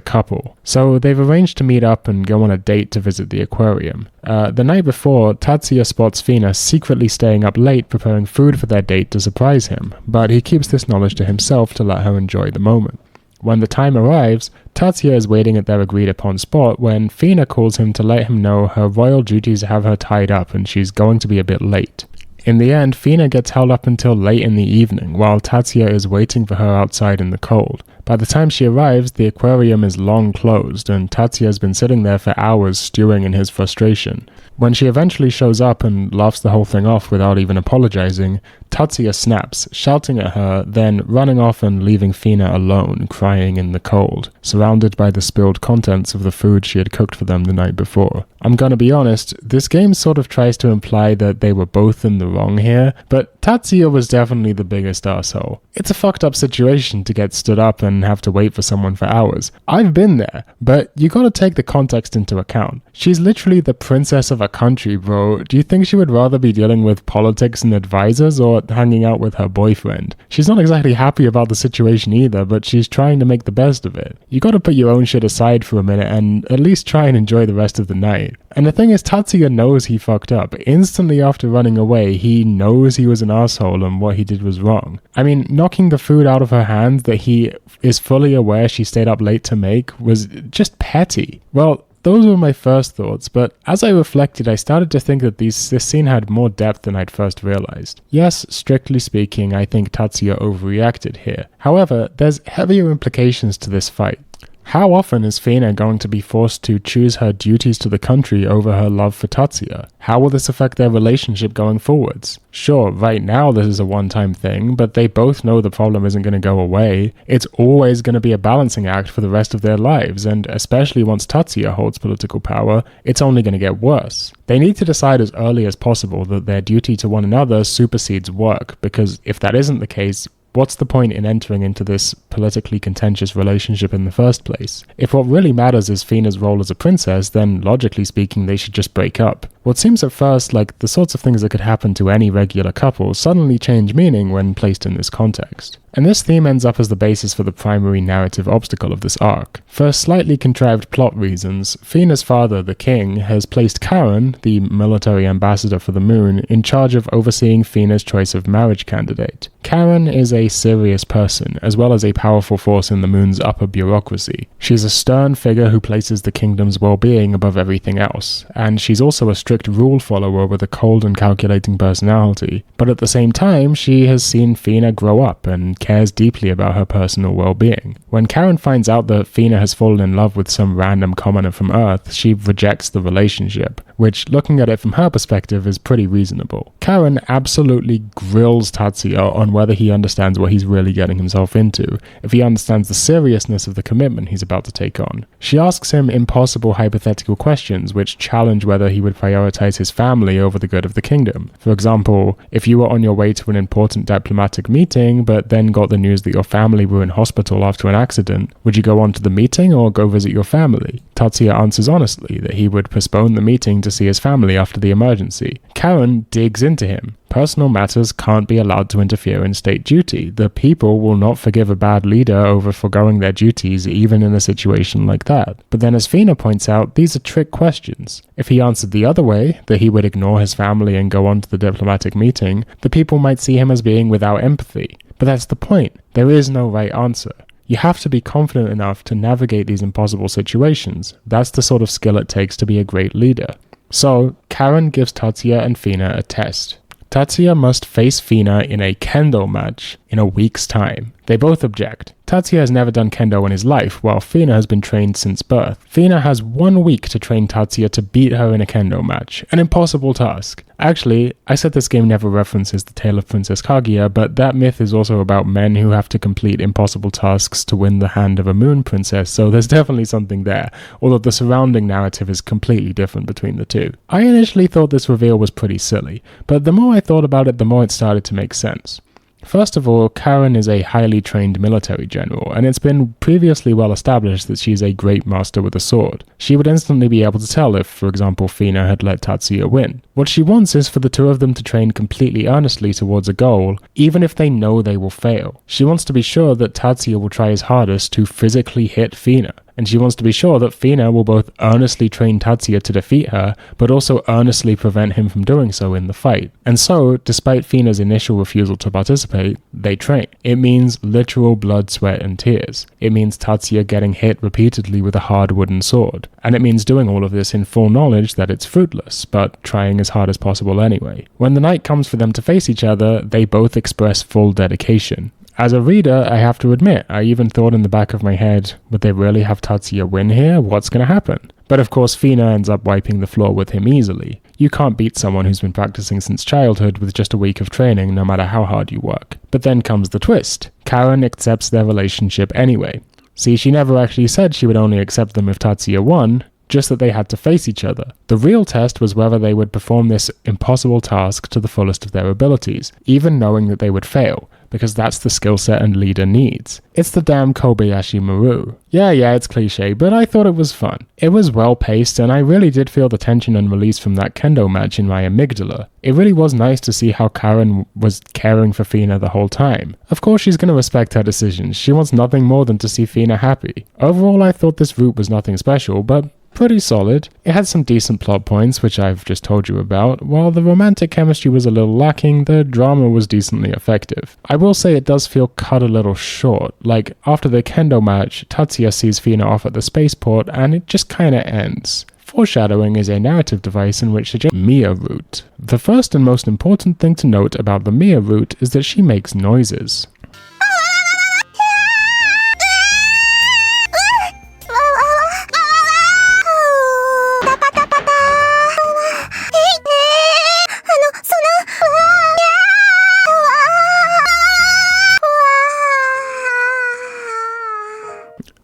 couple. So they've arranged to meet up and go on a date to visit the aquarium. The night before, Tatsuya spots Fina secretly staying up late preparing food for their date to surprise him, but he keeps this knowledge to himself to let her enjoy the moment. When the time arrives, Tatsuya is waiting at their agreed upon spot when Fina calls him to let him know her royal duties have her tied up and she's going to be a bit late. In the end, Fina gets held up until late in the evening, while Tatsuya is waiting for her outside in the cold. By the time she arrives, the aquarium is long closed, and Tatsuya has been sitting there for hours stewing in his frustration. When she eventually shows up and laughs the whole thing off without even apologizing, Tatsuya snaps, shouting at her, then running off and leaving Fina alone, crying in the cold, surrounded by the spilled contents of the food she had cooked for them the night before. I'm gonna be honest, this game sort of tries to imply that they were both in the wrong here, but Tatsuya was definitely the biggest arsehole. It's a fucked up situation to get stood up and have to wait for someone for hours. I've been there, but you gotta take the context into account. She's literally the princess of a country, bro. Do you think she would rather be dealing with politics and advisors or hanging out with her boyfriend? She's not exactly happy about the situation either, but she's trying to make the best of it. You gotta put your own shit aside for a minute and at least try and enjoy the rest of the night. And the thing is, Tatsuya knows he fucked up. Instantly after running away, he knows he was an asshole and what he did was wrong. I mean, knocking the food out of her hands that he is fully aware she stayed up late to make was just petty. Well, those were my first thoughts, but as I reflected, I started to think that this scene had more depth than I'd first realized. Yes, strictly speaking, I think Tatsuya overreacted here. However, there's heavier implications to this fight. How often is Fina going to be forced to choose her duties to the country over her love for Tatsuya? How will this affect their relationship going forwards? Sure, right now this is a one-time thing, but they both know the problem isn't going to go away. It's always going to be a balancing act for the rest of their lives, and especially once Tatsuya holds political power, it's only going to get worse. They need to decide as early as possible that their duty to one another supersedes work, because if that isn't the case, what's the point in entering into this politically contentious relationship in the first place? If what really matters is Fina's role as a princess, then logically speaking they should just break up. What seems at first like the sorts of things that could happen to any regular couple suddenly change meaning when placed in this context. And this theme ends up as the basis for the primary narrative obstacle of this arc. For slightly contrived plot reasons, Fina's father, the king, has placed Karen, the military ambassador for the moon, in charge of overseeing Fina's choice of marriage candidate. Karen is a serious person, as well as a powerful force in the moon's upper bureaucracy. She's a stern figure who places the kingdom's well-being above everything else, and she's also a strict rule follower with a cold and calculating personality. But at the same time, she has seen Fina grow up and cares deeply about her personal well-being. When Karen finds out that Fina has fallen in love with some random commoner from Earth, she rejects the relationship, which, looking at it from her perspective, is pretty reasonable. Karen absolutely grills Tatsuya on whether he understands what he's really getting himself into, if he understands the seriousness of the commitment he's about to take on. She asks him impossible hypothetical questions which challenge whether he would prioritize his family over the good of the kingdom. For example, if you were on your way to an important diplomatic meeting, but then got the news that your family were in hospital after an accident, would you go on to the meeting or go visit your family? Tatsuya answers honestly that he would postpone the meeting to see his family after the emergency. Karen digs into him. Personal matters can't be allowed to interfere in state duty. The people will not forgive a bad leader over foregoing their duties, even in a situation like that. But then, as Fina points out, these are trick questions. If he answered the other way, that he would ignore his family and go on to the diplomatic meeting, the people might see him as being without empathy. But that's the point. There is no right answer. You have to be confident enough to navigate these impossible situations. That's the sort of skill it takes to be a great leader. So, Karen gives Tatsuya and Fina a test. Tatsuya must face Fina in a kendo match in a week's time. They both object. Tatsuya has never done kendo in his life, while Fina has been trained since birth. Fina has 1 week to train Tatsuya to beat her in a kendo match, an impossible task. Actually, I said this game never references the tale of Princess Kaguya, but that myth is also about men who have to complete impossible tasks to win the hand of a moon princess, so there's definitely something there, although the surrounding narrative is completely different between the two. I initially thought this reveal was pretty silly, but the more I thought about it, the more it started to make sense. First of all, Karen is a highly trained military general, and it's been previously well established that she's a great master with a sword. She would instantly be able to tell if, for example, Fina had let Tatsuya win. What she wants is for the two of them to train completely earnestly towards a goal, even if they know they will fail. She wants to be sure that Tatsuya will try his hardest to physically hit Fina. And she wants to be sure that Fina will both earnestly train Tatsuya to defeat her, but also earnestly prevent him from doing so in the fight. And so, despite Fina's initial refusal to participate, they train. It means literal blood, sweat, and tears. It means Tatsuya getting hit repeatedly with a hard wooden sword. And it means doing all of this in full knowledge that it's fruitless, but trying as hard as possible anyway. When the night comes for them to face each other, they both express full dedication. As a reader, I have to admit, I even thought in the back of my head, would they really have Tatsuya win here? What's going to happen? But of course, Fina ends up wiping the floor with him easily. You can't beat someone who's been practicing since childhood with just a week of training, no matter how hard you work. But then comes the twist. Karen accepts their relationship anyway. See, she never actually said she would only accept them if Tatsuya won, just that they had to face each other. The real test was whether they would perform this impossible task to the fullest of their abilities, even knowing that they would fail, because that's the skill set a leader needs. It's the damn Kobayashi Maru. Yeah, it's cliche, but I thought it was fun. It was well paced, and I really did feel the tension and release from that kendo match in my amygdala. It really was nice to see how Karen was caring for Fina the whole time. Of course she's going to respect her decisions. She wants nothing more than to see Fina happy. Overall, I thought this route was nothing special, but pretty solid. It had some decent plot points, which I've just told you about. While the romantic chemistry was a little lacking, the drama was decently effective. I will say it does feel cut a little short. Like, after the kendo match, Tatsuya sees Fina off at the spaceport, and it just kinda ends. Foreshadowing is a narrative device in which the Mia route. The first and most important thing to note about the Mia route is that she makes noises.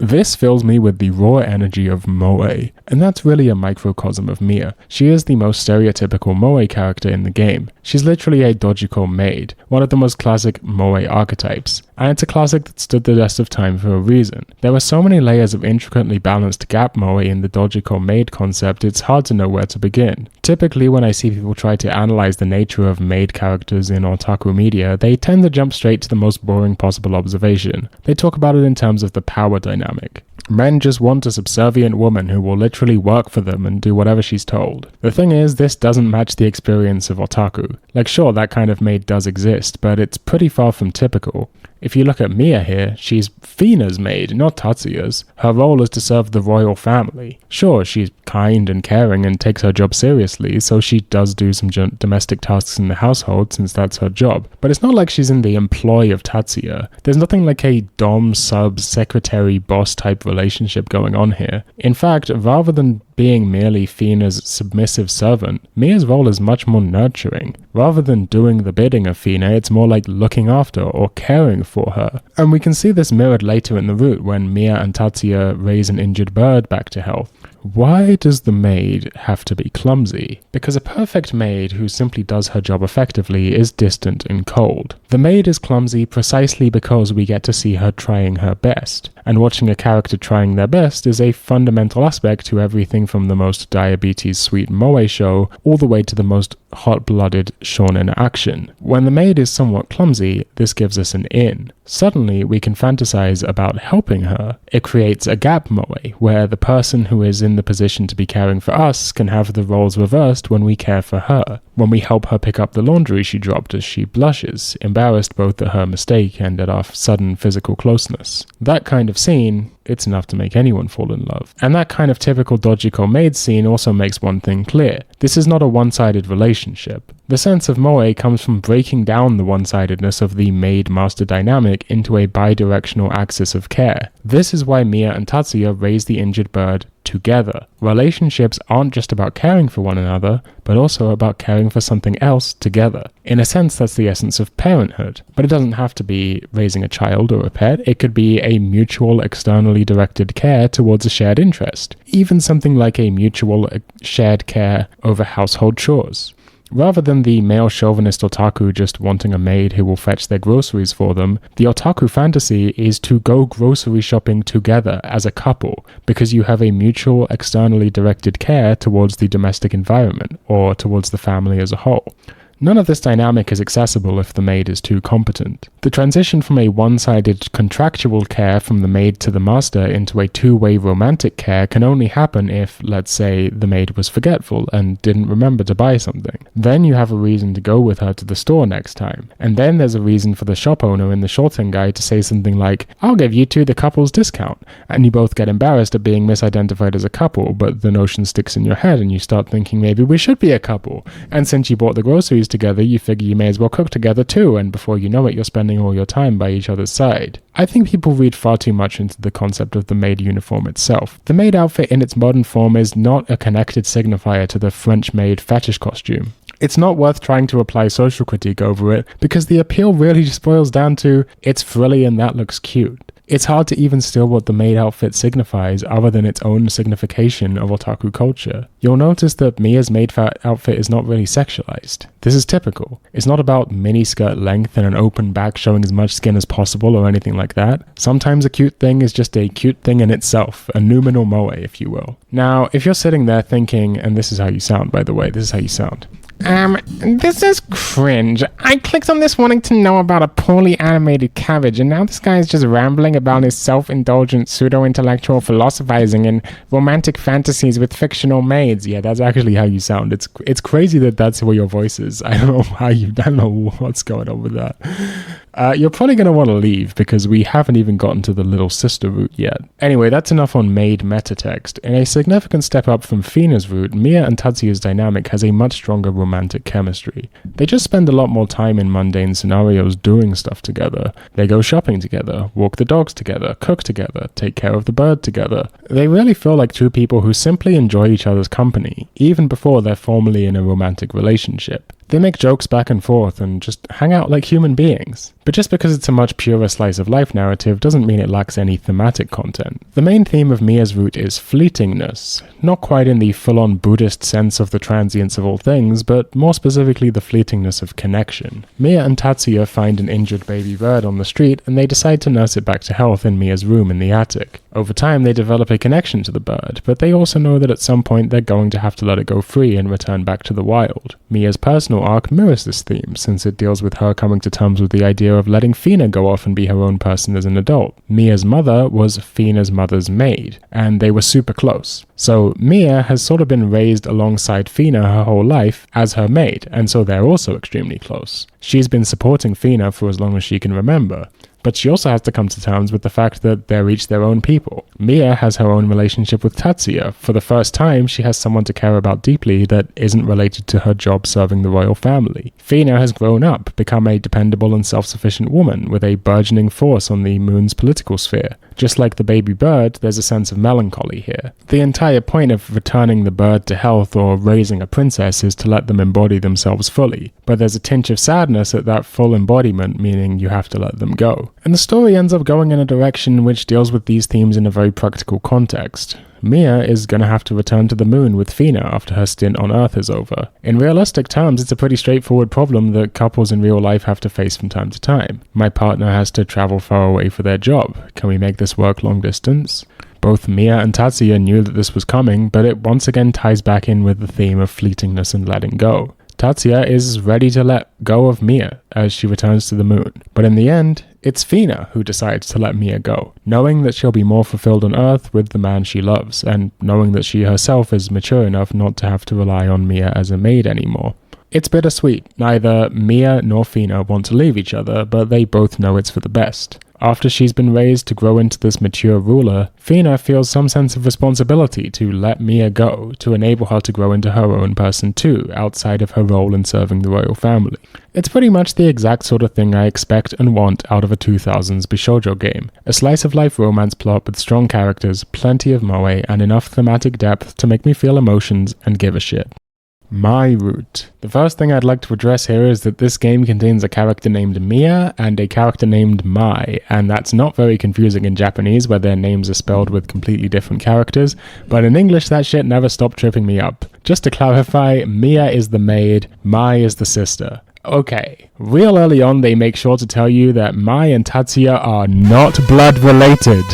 This fills me with the raw energy of moe, and that's really a microcosm of Mia. She is the most stereotypical moe character in the game. She's literally a dojiko maid, one of the most classic moe archetypes, and it's a classic that stood the test of time for a reason. There are so many layers of intricately balanced gap moe in the dojiko maid concept, it's hard to know where to begin. Typically, when I see people try to analyze the nature of maid characters in otaku media, they tend to jump straight to the most boring possible observation. They talk about it in terms of the power dynamic. Men just want a subservient woman who will literally work for them and do whatever she's told. The thing is, this doesn't match the experience of otaku. Like, sure, that kind of maid does exist, but it's pretty far from typical. If you look at Mia here, she's Fina's maid, not Tatsuya's. Her role is to serve the royal family. Sure, she's kind and caring and takes her job seriously, so she does do some domestic tasks in the household since that's her job. But it's not like she's in the employ of Tatsuya. There's nothing like a dom, sub, secretary, boss type relationship going on here. In fact, rather than being merely Fina's submissive servant, Mia's role is much more nurturing. Rather than doing the bidding of Fina, it's more like looking after or caring for her. And we can see this mirrored later in the route when Mia and Tatsuya raise an injured bird back to health. Why does the maid have to be clumsy? Because a perfect maid who simply does her job effectively is distant and cold. The maid is clumsy precisely because we get to see her trying her best. And watching a character trying their best is a fundamental aspect to everything from the most diabetes sweet moe show all the way to the most hot-blooded shonen action. When the maid is somewhat clumsy, this gives us an in. Suddenly, we can fantasize about helping her. It creates a gap moe, where the person who is in the position to be caring for us can have the roles reversed when we care for her. When we help her pick up the laundry she dropped as she blushes, embarrassed both at her mistake and at our sudden physical closeness. That kind of scene, it's enough to make anyone fall in love. And that kind of typical dojiko maid scene also makes one thing clear. This is not a one-sided relationship. The sense of moe comes from breaking down the one-sidedness of the maid-master dynamic into a bidirectional axis of care. This is why Mia and Tatsuya raise the injured bird together. Relationships aren't just about caring for one another, but also about caring for something else together. In a sense, that's the essence of parenthood. But it doesn't have to be raising a child or a pet. It could be a mutual, externally directed care towards a shared interest. Even something like a mutual shared care over household chores. Rather than the male chauvinist otaku just wanting a maid who will fetch their groceries for them, the otaku fantasy is to go grocery shopping together as a couple, because you have a mutual, externally directed care towards the domestic environment, or towards the family as a whole. None of this dynamic is accessible if the maid is too competent. The transition from a one-sided contractual care from the maid to the master into a two-way romantic care can only happen if, let's say, the maid was forgetful and didn't remember to buy something. Then you have a reason to go with her to the store next time. And then there's a reason for the shop owner in the Shoten to say something like, "I'll give you two the couple's discount." And you both get embarrassed at being misidentified as a couple, but the notion sticks in your head and you start thinking maybe we should be a couple. And since you bought the groceries together, you figure you may as well cook together too, and before you know it, you're spending all your time by each other's side. I think people read far too much into the concept of the maid uniform itself. The maid outfit in its modern form is not a connected signifier to the French maid fetish costume. It's not worth trying to apply social critique over it, because the appeal really just boils down to, it's frilly and that looks cute. It's hard to even steal what the maid outfit signifies other than its own signification of otaku culture. You'll notice that Mia's maid outfit is not really sexualized. This is typical. It's not about miniskirt length and an open back showing as much skin as possible or anything like that. Sometimes a cute thing is just a cute thing in itself, a noumenal moe, if you will. Now, if you're sitting there thinking, and this is how you sound, by the way, this is how you sound. This is cringe. I clicked on this wanting to know about a poorly animated Cabbage, and now this guy is just rambling about his self-indulgent pseudo-intellectual philosophizing and romantic fantasies with fictional maids. Yeah, that's actually how you sound. It's crazy that that's where your voice is. I don't know what's going on with that. You're probably going to want to leave because we haven't even gotten to the little sister route yet. Anyway, that's enough on maid meta text. In a significant step up from Fina's route, Mia and Tatsuya's dynamic has a much stronger romantic chemistry. They just spend a lot more time in mundane scenarios doing stuff together. They go shopping together, walk the dogs together, cook together, take care of the bird together. They really feel like two people who simply enjoy each other's company, even before they're formally in a romantic relationship. They make jokes back and forth and just hang out like human beings. But just because it's a much purer slice of life narrative doesn't mean it lacks any thematic content. The main theme of Mia's route is fleetingness, not quite in the full-on Buddhist sense of the transience of all things, but more specifically the fleetingness of connection. Mia and Tatsuya find an injured baby bird on the street and they decide to nurse it back to health in Mia's room in the attic. Over time they develop a connection to the bird, but they also know that at some point they're going to have to let it go free and return back to the wild. Mia's personal arc mirrors this theme, since it deals with her coming to terms with the idea of letting Fina go off and be her own person as an adult. Mia's mother was Fina's mother's maid, and they were super close. So Mia has sort of been raised alongside Fina her whole life as her maid, and so they're also extremely close. She's been supporting Fina for as long as she can remember. But she also has to come to terms with the fact that they're each their own people. Mia has her own relationship with Tatsuya. For the first time, she has someone to care about deeply that isn't related to her job serving the royal family. Fina has grown up, become a dependable and self-sufficient woman with a burgeoning force on the moon's political sphere. Just like the baby bird, there's a sense of melancholy here. The entire point of returning the bird to health or raising a princess is to let them embody themselves fully. But there's a tinge of sadness at that full embodiment, meaning you have to let them go. And the story ends up going in a direction which deals with these themes in a very practical context. Mia is going to have to return to the moon with Fina after her stint on Earth is over. In realistic terms, it's a pretty straightforward problem that couples in real life have to face from time to time. My partner has to travel far away for their job. Can we make this work long distance? Both Mia and Tatsuya knew that this was coming, but it once again ties back in with the theme of fleetingness and letting go. Tatsuya is ready to let go of Mia as she returns to the moon, but in the end, it's Fina who decides to let Mia go, knowing that she'll be more fulfilled on Earth with the man she loves, and knowing that she herself is mature enough not to have to rely on Mia as a maid anymore. It's bittersweet. Neither Mia nor Fina want to leave each other, but they both know it's for the best. After she's been raised to grow into this mature ruler, Fina feels some sense of responsibility to let Mia go, to enable her to grow into her own person too, outside of her role in serving the royal family. It's pretty much the exact sort of thing I expect and want out of a 2000s bishoujo game. A slice-of-life romance plot with strong characters, plenty of moe, and enough thematic depth to make me feel emotions and give a shit. My route. The first thing I'd like to address here is that this game contains a character named Mia and a character named Mai, and that's not very confusing in Japanese where their names are spelled with completely different characters, but in English that shit never stopped tripping me up. Just to clarify, Mia is the maid, Mai is the sister. Okay, real early on they make sure to tell you that Mai and Tatsuya are not blood related.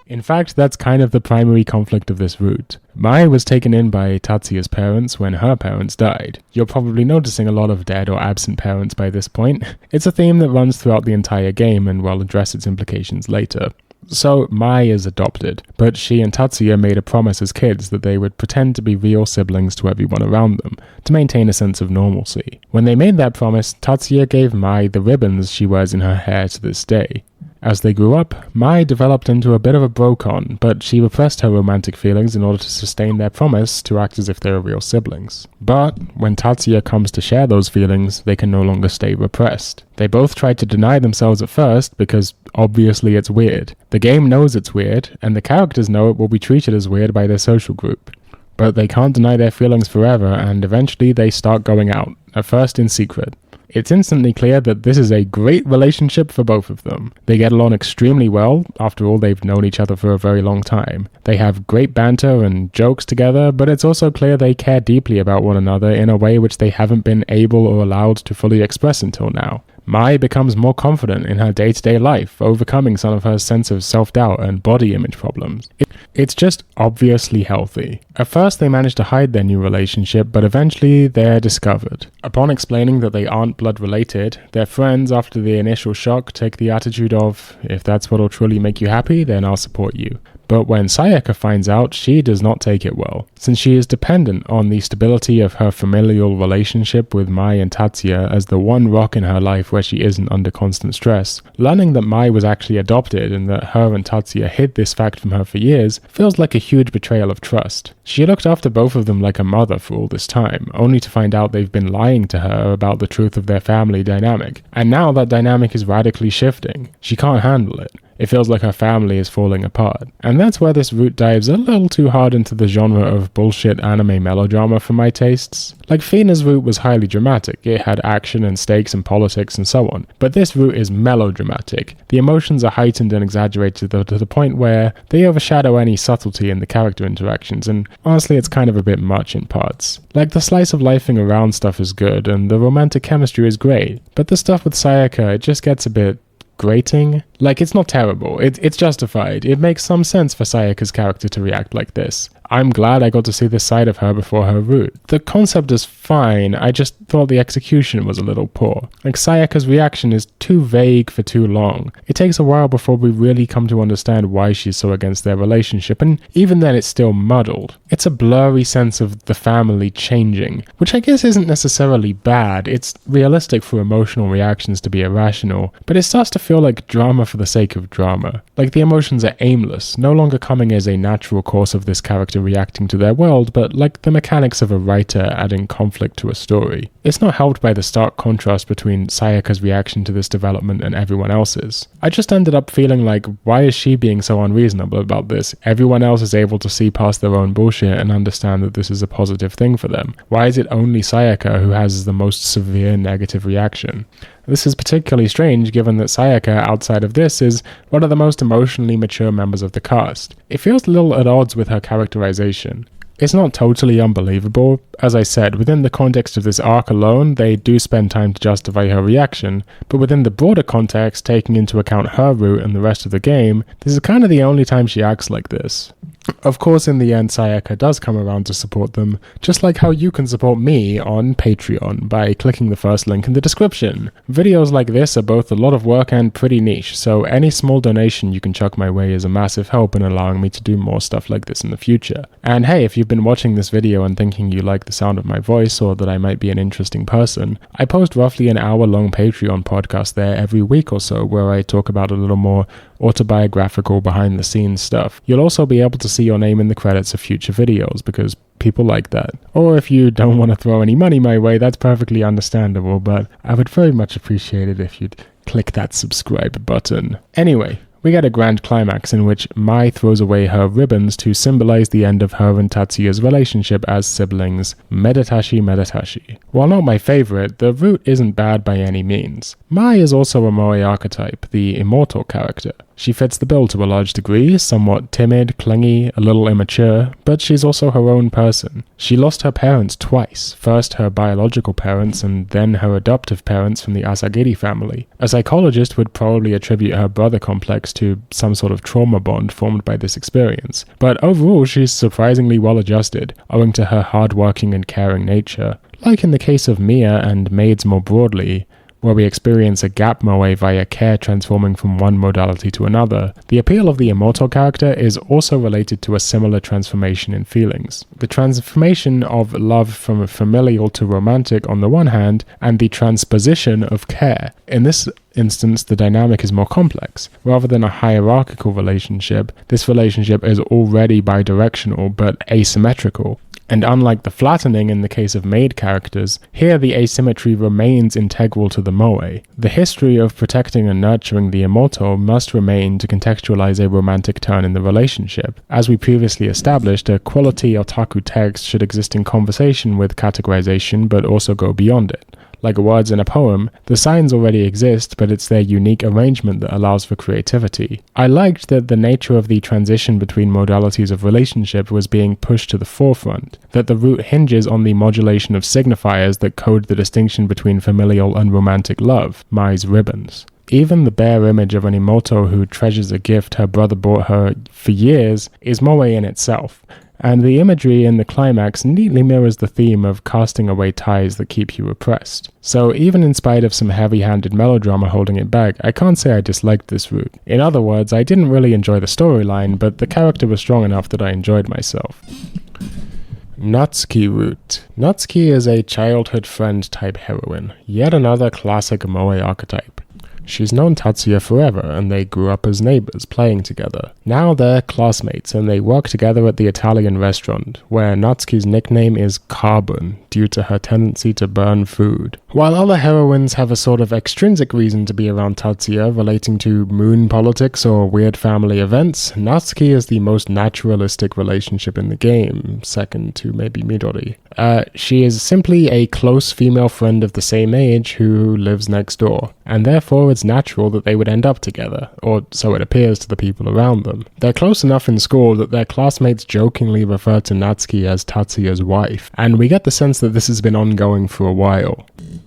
In fact, that's kind of the primary conflict of this route. Mai was taken in by Tatsuya's parents when her parents died. You're probably noticing a lot of dead or absent parents by this point. It's a theme that runs throughout the entire game and we'll address its implications later. So Mai is adopted, but she and Tatsuya made a promise as kids that they would pretend to be real siblings to everyone around them, to maintain a sense of normalcy. When they made that promise, Tatsuya gave Mai the ribbons she wears in her hair to this day. As they grew up, Mai developed into a bit of a brocon, but she repressed her romantic feelings in order to sustain their promise to act as if they were real siblings. But when Tatsuya comes to share those feelings, they can no longer stay repressed. They both try to deny themselves at first because obviously it's weird. The game knows it's weird, and the characters know it will be treated as weird by their social group. But they can't deny their feelings forever, and eventually they start going out, at first in secret. It's instantly clear that this is a great relationship for both of them. They get along extremely well, after all they've known each other for a very long time. They have great banter and jokes together, but it's also clear they care deeply about one another in a way which they haven't been able or allowed to fully express until now. Mai becomes more confident in her day-to-day life, overcoming some of her sense of self-doubt and body image problems. It's just obviously healthy. At first they manage to hide their new relationship, but eventually they're discovered. Upon explaining that they aren't blood related, their friends, after the initial shock, take the attitude of, if that's what'll truly make you happy, then I'll support you. But when Sayaka finds out, she does not take it well, since she is dependent on the stability of her familial relationship with Mai and Tatsuya as the one rock in her life where she isn't under constant stress. Learning that Mai was actually adopted and that her and Tatsuya hid this fact from her for years feels like a huge betrayal of trust. She looked after both of them like a mother for all this time, only to find out they've been lying to her about the truth of their family dynamic. And now that dynamic is radically shifting. She can't handle it. It feels like her family is falling apart. And that's where this route dives a little too hard into the genre of bullshit anime melodrama for my tastes. Like Fina's route was highly dramatic, it had action and stakes and politics and so on, but this route is melodramatic. The emotions are heightened and exaggerated to the point where they overshadow any subtlety in the character interactions, and honestly it's kind of a bit much in parts. Like the slice of lifing around stuff is good, and the romantic chemistry is great, but the stuff with Sayaka, it just gets a bit grating. Like, it's not terrible, it's justified. It makes some sense for Sayaka's character to react like this. I'm glad I got to see this side of her before her route. The concept is fine, I just thought the execution was a little poor. Like, Sayaka's reaction is too vague for too long. It takes a while before we really come to understand why she's so against their relationship, and even then it's still muddled. It's a blurry sense of the family changing, which I guess isn't necessarily bad. It's realistic for emotional reactions to be irrational, but it starts to feel like drama for the sake of drama. Like, the emotions are aimless, no longer coming as a natural course of this character reacting to their world, but like the mechanics of a writer adding conflict to a story. It's not helped by the stark contrast between Sayaka's reaction to this development and everyone else's. I just ended up feeling like, why is she being so unreasonable about this? Everyone else is able to see past their own bullshit and understand that this is a positive thing for them. Why is it only Sayaka who has the most severe negative reaction? This is particularly strange given that Sayaka, outside of this, is one of the most emotionally mature members of the cast. It feels a little at odds with her characterization. It's not totally unbelievable. As I said, within the context of this arc alone, they do spend time to justify her reaction, but within the broader context, taking into account her route and the rest of the game, this is kind of the only time she acts like this. Of course, in the end, Sayaka does come around to support them, just like how you can support me on Patreon by clicking the first link in the description. Videos like this are both a lot of work and pretty niche, so any small donation you can chuck my way is a massive help in allowing me to do more stuff like this in the future. And hey, if you've been watching this video and thinking you like the sound of my voice or that I might be an interesting person, I post roughly an hour-long Patreon podcast there every week or so where I talk about a little more autobiographical behind-the-scenes stuff. You'll also be able to see your name in the credits of future videos because people like that. Or if you don't want to throw any money my way, that's perfectly understandable, but I would very much appreciate it if you'd click that subscribe button. Anyway, we get a grand climax in which Mai throws away her ribbons to symbolize the end of her and Tatsuya's relationship as siblings. Meditashi meditashi. While not my favorite, the route isn't bad by any means. Mai is also a moe archetype, the immortal character. She fits the bill to a large degree, somewhat timid, clingy, a little immature, but she's also her own person. She lost her parents twice, first her biological parents and then her adoptive parents from the Asagiri family. A psychologist would probably attribute her brother complex to some sort of trauma bond formed by this experience, but overall she's surprisingly well adjusted, owing to her hardworking and caring nature. Like in the case of Mia and maids more broadly, where we experience a gap moe via care transforming from one modality to another, the appeal of the immortal character is also related to a similar transformation in feelings. The transformation of love from familial to romantic on the one hand, and the transposition of care. In this instance, the dynamic is more complex. Rather than a hierarchical relationship, this relationship is already bidirectional but asymmetrical. And unlike the flattening in the case of maid characters, here the asymmetry remains integral to the moe. The history of protecting and nurturing the immortal must remain to contextualize a romantic turn in the relationship. As we previously established, a quality otaku text should exist in conversation with categorization but also go beyond it. Like words in a poem, the signs already exist, but it's their unique arrangement that allows for creativity. I liked that the nature of the transition between modalities of relationship was being pushed to the forefront, that the root hinges on the modulation of signifiers that code the distinction between familial and romantic love, Mai's ribbons. Even the bare image of an immortal who treasures a gift her brother bought her for years is moe in itself. And the imagery in the climax neatly mirrors the theme of casting away ties that keep you oppressed. So even in spite of some heavy-handed melodrama holding it back, I can't say I disliked this route. In other words, I didn't really enjoy the storyline, but the character was strong enough that I enjoyed myself. Natsuki route. Natsuki is a childhood friend type heroine, yet another classic moe archetype. She's known Tatsuya forever, and they grew up as neighbors, playing together. Now they're classmates, and they work together at the Italian restaurant, where Natsuki's nickname is Carbon, due to her tendency to burn food. While other heroines have a sort of extrinsic reason to be around Tatsuya relating to moon politics or weird family events, Natsuki is the most naturalistic relationship in the game, second to maybe Midori. She is simply a close female friend of the same age who lives next door, and therefore it's natural that they would end up together, or so it appears to the people around them. They're close enough in school that their classmates jokingly refer to Natsuki as Tatsuya's wife, and we get the sense that this has been ongoing for a while.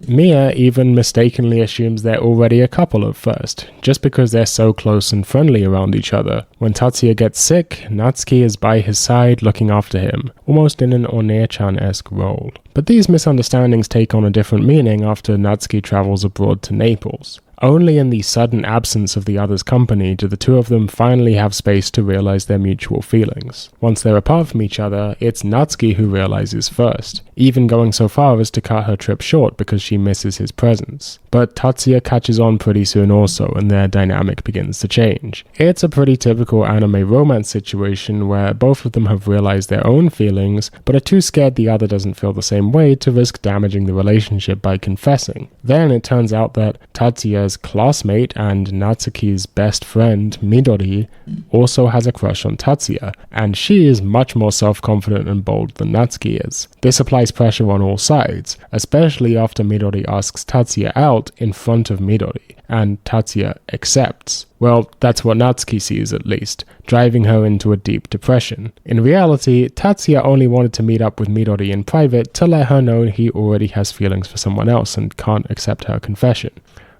Mia even mistakenly assumes they're already a couple at first, just because they're so close and friendly around each other. When Tatsuya gets sick, Natsuki is by his side looking after him, almost in an Onee-chan-esque role. But these misunderstandings take on a different meaning after Natsuki travels abroad to Naples. Only in the sudden absence of the other's company do the two of them finally have space to realize their mutual feelings. Once they're apart from each other, it's Natsuki who realizes first, even going so far as to cut her trip short because she misses his presence. But Tatsuya catches on pretty soon also, and their dynamic begins to change. It's a pretty typical anime romance situation where both of them have realized their own feelings, but are too scared the other doesn't feel the same way to risk damaging the relationship by confessing. Then it turns out that Tatsuya's classmate and Natsuki's best friend, Midori, also has a crush on Tatsuya, and she is much more self-confident and bold than Natsuki is. This applies pressure on all sides, especially after Midori asks Tatsuya out in front of Midori, and Tatsuya accepts. Well, that's what Natsuki sees at least, driving her into a deep depression. In reality, Tatsuya only wanted to meet up with Midori in private to let her know he already has feelings for someone else and can't accept her confession.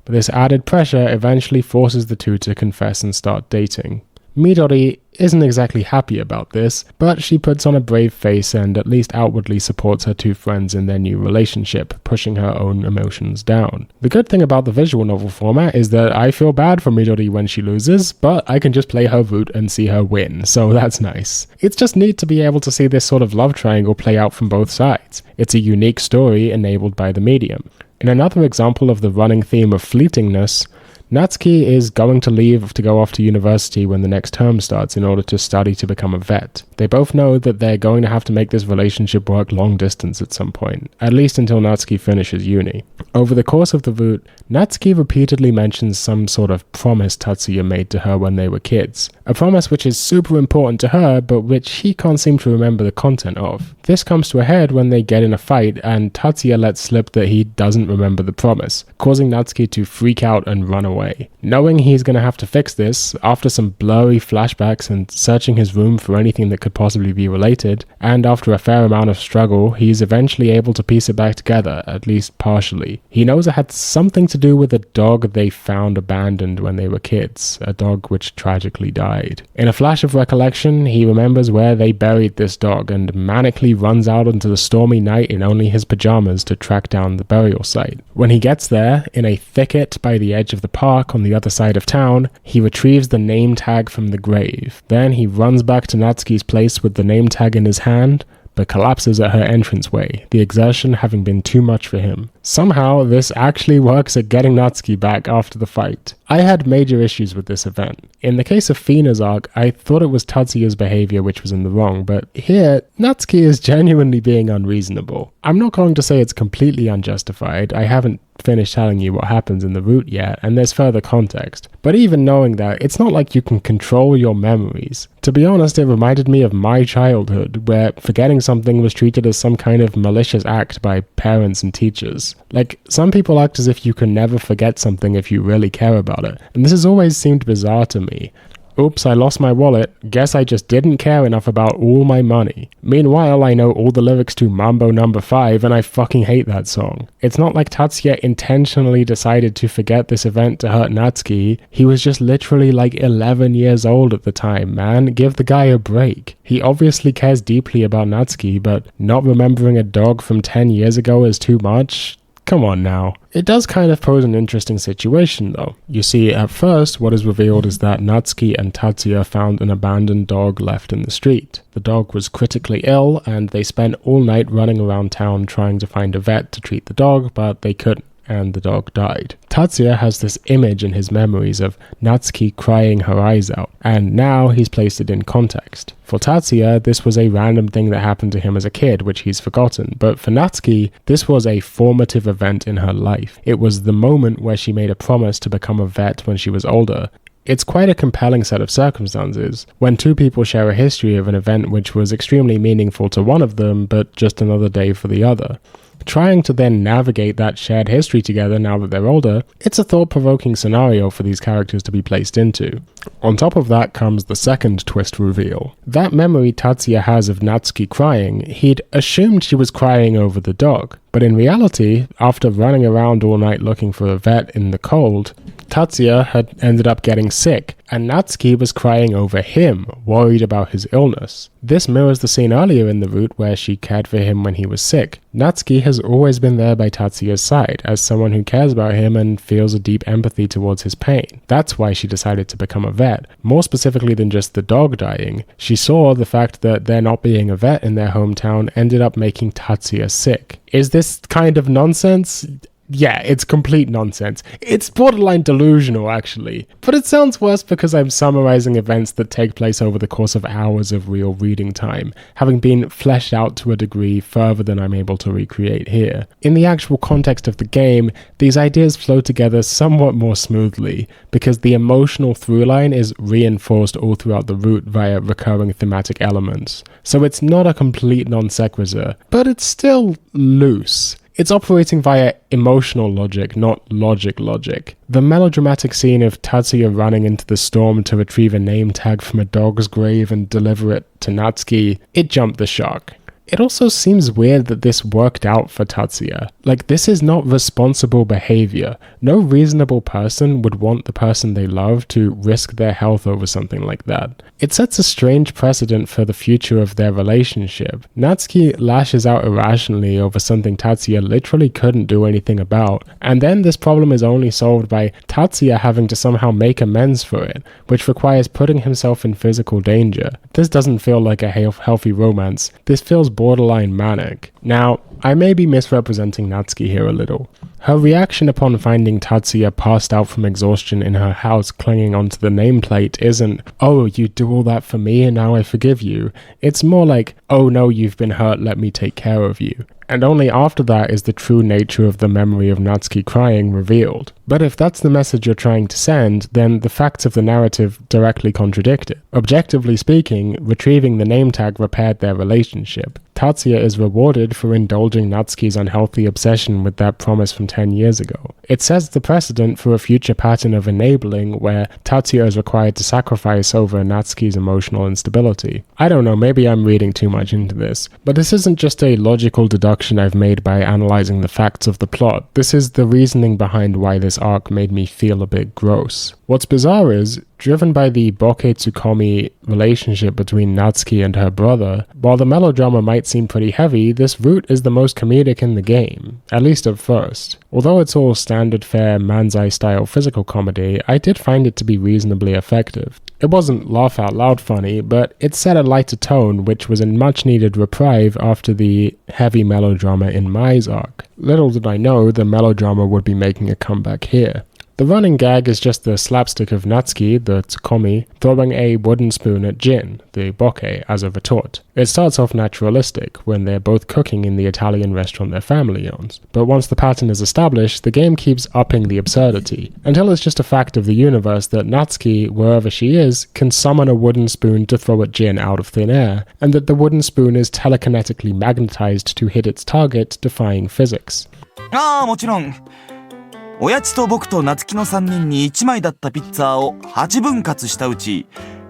But this added pressure eventually forces the two to confess and start dating. Midori isn't exactly happy about this, but she puts on a brave face and at least outwardly supports her two friends in their new relationship, pushing her own emotions down. The good thing about the visual novel format is that I feel bad for Midori when she loses, but I can just play her root and see her win, so that's nice. It's just neat to be able to see this sort of love triangle play out from both sides. It's a unique story enabled by the medium. In another example of the running theme of fleetingness, Natsuki is going to leave to go off to university when the next term starts in order to study to become a vet. They both know that they're going to have to make this relationship work long distance at some point, at least until Natsuki finishes uni. Over the course of the route, Natsuki repeatedly mentions some sort of promise Tatsuya made to her when they were kids. A promise which is super important to her, but which he can't seem to remember the content of. This comes to a head when they get in a fight, and Tatsuya lets slip that he doesn't remember the promise, causing Natsuki to freak out and run away. Knowing he's going to have to fix this, after some blurry flashbacks and searching his room for anything that could possibly be related, and after a fair amount of struggle, he's eventually able to piece it back together, at least partially. He knows it had something to do with a dog they found abandoned when they were kids, a dog which tragically died. In a flash of recollection, he remembers where they buried this dog and manically runs out into the stormy night in only his pajamas to track down the burial site. When he gets there, in a thicket by the edge of the park on the other side of town, he retrieves the name tag from the grave. Then he runs back to Natsuki's place with the name tag in his hand, but collapses at her entranceway, the exertion having been too much for him. Somehow, this actually works at getting Natsuki back after the fight. I had major issues with this event. In the case of Fina's arc, I thought it was Tatsuya's behavior which was in the wrong, but here, Natsuki is genuinely being unreasonable. I'm not going to say it's completely unjustified. I haven't finished telling you what happens in the route yet, and there's further context. But even knowing that, it's not like you can control your memories. To be honest, it reminded me of my childhood, where forgetting something was treated as some kind of malicious act by parents and teachers. Like, some people act as if you can never forget something if you really care about it, and this has always seemed bizarre to me. Oops, I lost my wallet. Guess I just didn't care enough about all my money. Meanwhile, I know all the lyrics to Mambo No. 5 and I fucking hate that song. It's not like Tatsuya intentionally decided to forget this event to hurt Natsuki. He was just literally like 11 years old at the time, man. Give the guy a break. He obviously cares deeply about Natsuki, but not remembering a dog from 10 years ago is too much? Come on now. It does kind of pose an interesting situation though. You see, at first, what is revealed is that Natsuki and Tatsuya found an abandoned dog left in the street. The dog was critically ill, and they spent all night running around town trying to find a vet to treat the dog, but they couldn't. and the dog died. Tatsuya has this image in his memories of Natsuki crying her eyes out, and now he's placed it in context. For Tatsuya, this was a random thing that happened to him as a kid, which he's forgotten, but for Natsuki, this was a formative event in her life. It was the moment where she made a promise to become a vet when she was older. It's quite a compelling set of circumstances, when two people share a history of an event which was extremely meaningful to one of them, but just another day for the other. Trying to then navigate that shared history together now that they're older, it's a thought-provoking scenario for these characters to be placed into. On top of that comes the second twist reveal. That memory Tatsuya has of Natsuki crying, he'd assumed she was crying over the dog, but in reality, after running around all night looking for a vet in the cold, Tatsuya had ended up getting sick, and Natsuki was crying over him, worried about his illness. This mirrors the scene earlier in the route where she cared for him when he was sick. Natsuki has always been there by Tatsuya's side, as someone who cares about him and feels a deep empathy towards his pain. That's why she decided to become a vet. More specifically than just the dog dying, she saw the fact that there not being a vet in their hometown ended up making Tatsuya sick. Is this kind of nonsense? Yeah, it's complete nonsense. It's borderline delusional, actually. But it sounds worse because I'm summarizing events that take place over the course of hours of real reading time, having been fleshed out to a degree further than I'm able to recreate here. In the actual context of the game, these ideas flow together somewhat more smoothly, because the emotional through line is reinforced all throughout the route via recurring thematic elements. So it's not a complete non sequitur, but it's still loose. It's operating via emotional logic, not logic. The melodramatic scene of Tatsuya running into the storm to retrieve a name tag from a dog's grave and deliver it to Natsuki, it jumped the shark. It also seems weird that this worked out for Tatsuya. Like, this is not responsible behavior. No reasonable person would want the person they love to risk their health over something like that. It sets a strange precedent for the future of their relationship. Natsuki lashes out irrationally over something Tatsuya literally couldn't do anything about, and then this problem is only solved by Tatsuya having to somehow make amends for it, which requires putting himself in physical danger. This doesn't feel like a healthy romance. This feels borderline manic. Now, I may be misrepresenting Natsuki here a little. Her reaction upon finding Tatsuya passed out from exhaustion in her house clinging onto the nameplate isn't, "Oh, you do all that for me and now I forgive you." It's more like, "Oh no, you've been hurt, let me take care of you." And only after that is the true nature of the memory of Natsuki crying revealed. But if that's the message you're trying to send, then the facts of the narrative directly contradict it. Objectively speaking, retrieving the name tag repaired their relationship. Tatsuya is rewarded for indulging Natsuki's unhealthy obsession with that promise from 10 years ago. It sets the precedent for a future pattern of enabling where Tatsuya is required to sacrifice over Natsuki's emotional instability. I don't know, maybe I'm reading too much into this, but this isn't just a logical deduction I've made by analyzing the facts of the plot. This is the reasoning behind why this arc made me feel a bit gross. What's bizarre is, driven by the Boke-Tsukomi relationship between Natsuki and her brother, while the melodrama might seem pretty heavy, this route is the most comedic in the game, at least at first. Although it's all standard fare manzai-style physical comedy, I did find it to be reasonably effective. It wasn't laugh-out-loud funny, but it set a lighter tone, which was a much-needed reprieve after the heavy melodrama in Mai's arc. Little did I know the melodrama would be making a comeback here. The running gag is just the slapstick of Natsuki, the Tsukomi, throwing a wooden spoon at Jin, the Boke, as a retort. It starts off naturalistic, when they're both cooking in the Italian restaurant their family owns. But once the pattern is established, the game keeps upping the absurdity, until it's just a fact of the universe that Natsuki, wherever she is, can summon a wooden spoon to throw at Jin out of thin air, and that the wooden spoon is telekinetically magnetized to hit its target, defying physics. もちろん。おやつと僕と夏希の3人に1枚だったピッツァを8分割したうち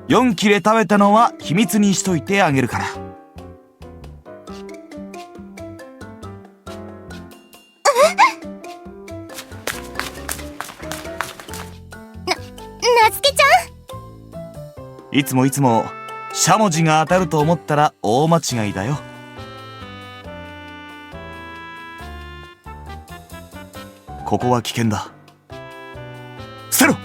4切れ食べたのは秘密にしといてあげるから。夏希ちゃん、いつもしゃもじが当たると思ったら大間違いだよ。ここは危険だ。捨てろ。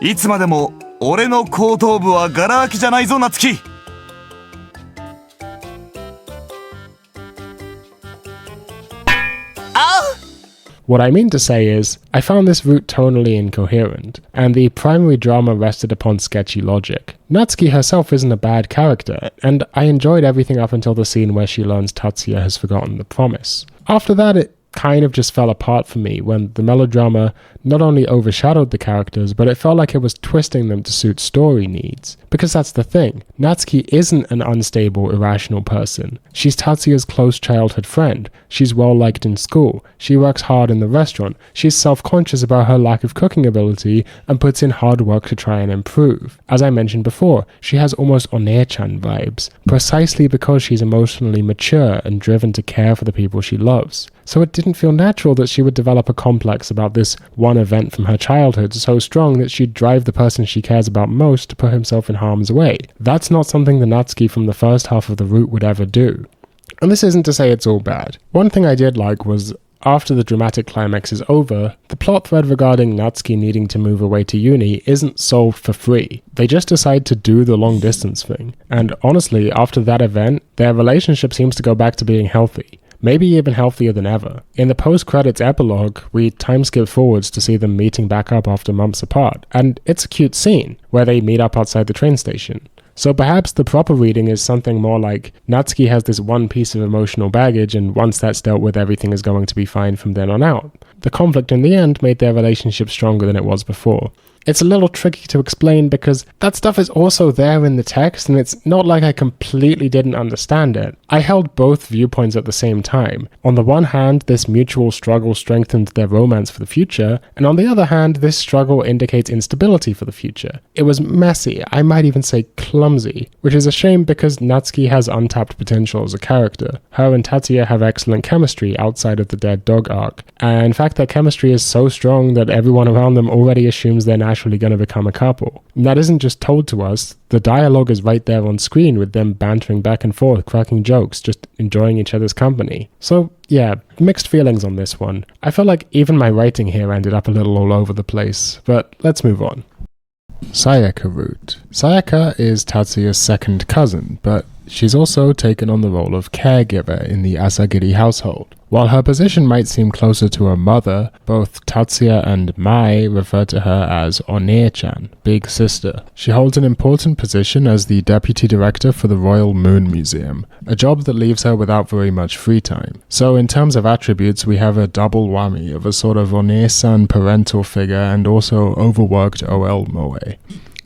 いつまでも俺の後頭部はガラ空きじゃないぞ、夏希。What I mean to say is, I found this route tonally incoherent, and the primary drama rested upon sketchy logic. Natsuki herself isn't a bad character, and I enjoyed everything up until the scene where she learns Tatsuya has forgotten the promise. After that, it kind of just fell apart for me when the melodrama not only overshadowed the characters, but it felt like it was twisting them to suit story needs. Because that's the thing, Natsuki isn't an unstable, irrational person. She's Tatsuya's close childhood friend. She's well liked in school. She works hard in the restaurant. She's self-conscious about her lack of cooking ability and puts in hard work to try and improve. As I mentioned before, she has almost One-chan vibes, precisely because she's emotionally mature and driven to care for the people she loves. So it didn't feel natural that she would develop a complex about this one event from her childhood so strong that she'd drive the person she cares about most to put himself in harm's way. That's not something the Natsuki from the first half of the route would ever do. And this isn't to say it's all bad. One thing I did like was, after the dramatic climax is over, the plot thread regarding Natsuki needing to move away to uni isn't solved for free. They just decide to do the long distance thing. And honestly, after that event, their relationship seems to go back to being healthy. Maybe even healthier than ever. In the post-credits epilogue, we time-skip forwards to see them meeting back up after months apart, and it's a cute scene, where they meet up outside the train station. So perhaps the proper reading is something more like, Natsuki has this one piece of emotional baggage, and once that's dealt with, everything is going to be fine from then on out. The conflict in the end made their relationship stronger than it was before. It's a little tricky to explain because that stuff is also there in the text, and it's not like I completely didn't understand it. I held both viewpoints at the same time. On the one hand, this mutual struggle strengthened their romance for the future, and on the other hand, this struggle indicates instability for the future. It was messy, I might even say clumsy, which is a shame because Natsuki has untapped potential as a character. Her and Tatsuya have excellent chemistry outside of the dead dog arc, and in fact their chemistry is so strong that everyone around them already assumes they're naturally going to become a couple. And that isn't just told to us, the dialogue is right there on screen with them bantering back and forth, cracking jokes, just enjoying each other's company. So yeah, mixed feelings on this one. I feel like even my writing here ended up a little all over the place, but let's move on. Sayaka route. Sayaka is Tatsuya's second cousin, but she's also taken on the role of caregiver in the Asagiri household. While her position might seem closer to her mother, both Tatsuya and Mai refer to her as One-chan, big sister. She holds an important position as the deputy director for the Royal Moon Museum, a job that leaves her without very much free time. So in terms of attributes, we have a double whammy of a sort of One-san parental figure and also overworked OL moe.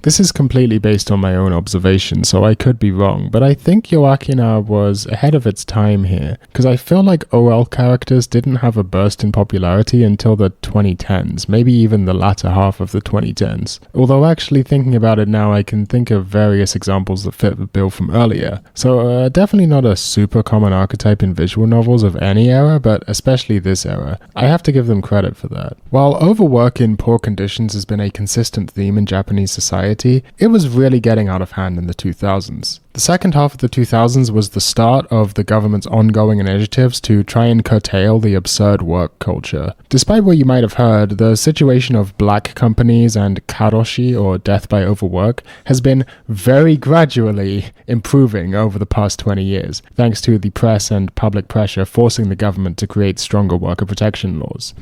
This is completely based on my own observation, so I could be wrong, but I think yoakena was ahead of its time here, because I feel like OL characters didn't have a burst in popularity until the 2010s, maybe even the latter half of the 2010s. Although actually thinking about it now, I can think of various examples that fit the bill from earlier. So definitely not a super common archetype in visual novels of any era, but especially this era. I have to give them credit for that. While overwork in poor conditions has been a consistent theme in Japanese society, it was really getting out of hand in the 2000s. The second half of the 2000s was the start of the government's ongoing initiatives to try and curtail the absurd work culture. Despite what you might have heard, the situation of black companies and karoshi, or death by overwork, has been very gradually improving over the past 20 years, thanks to the press and public pressure forcing the government to create stronger worker protection laws.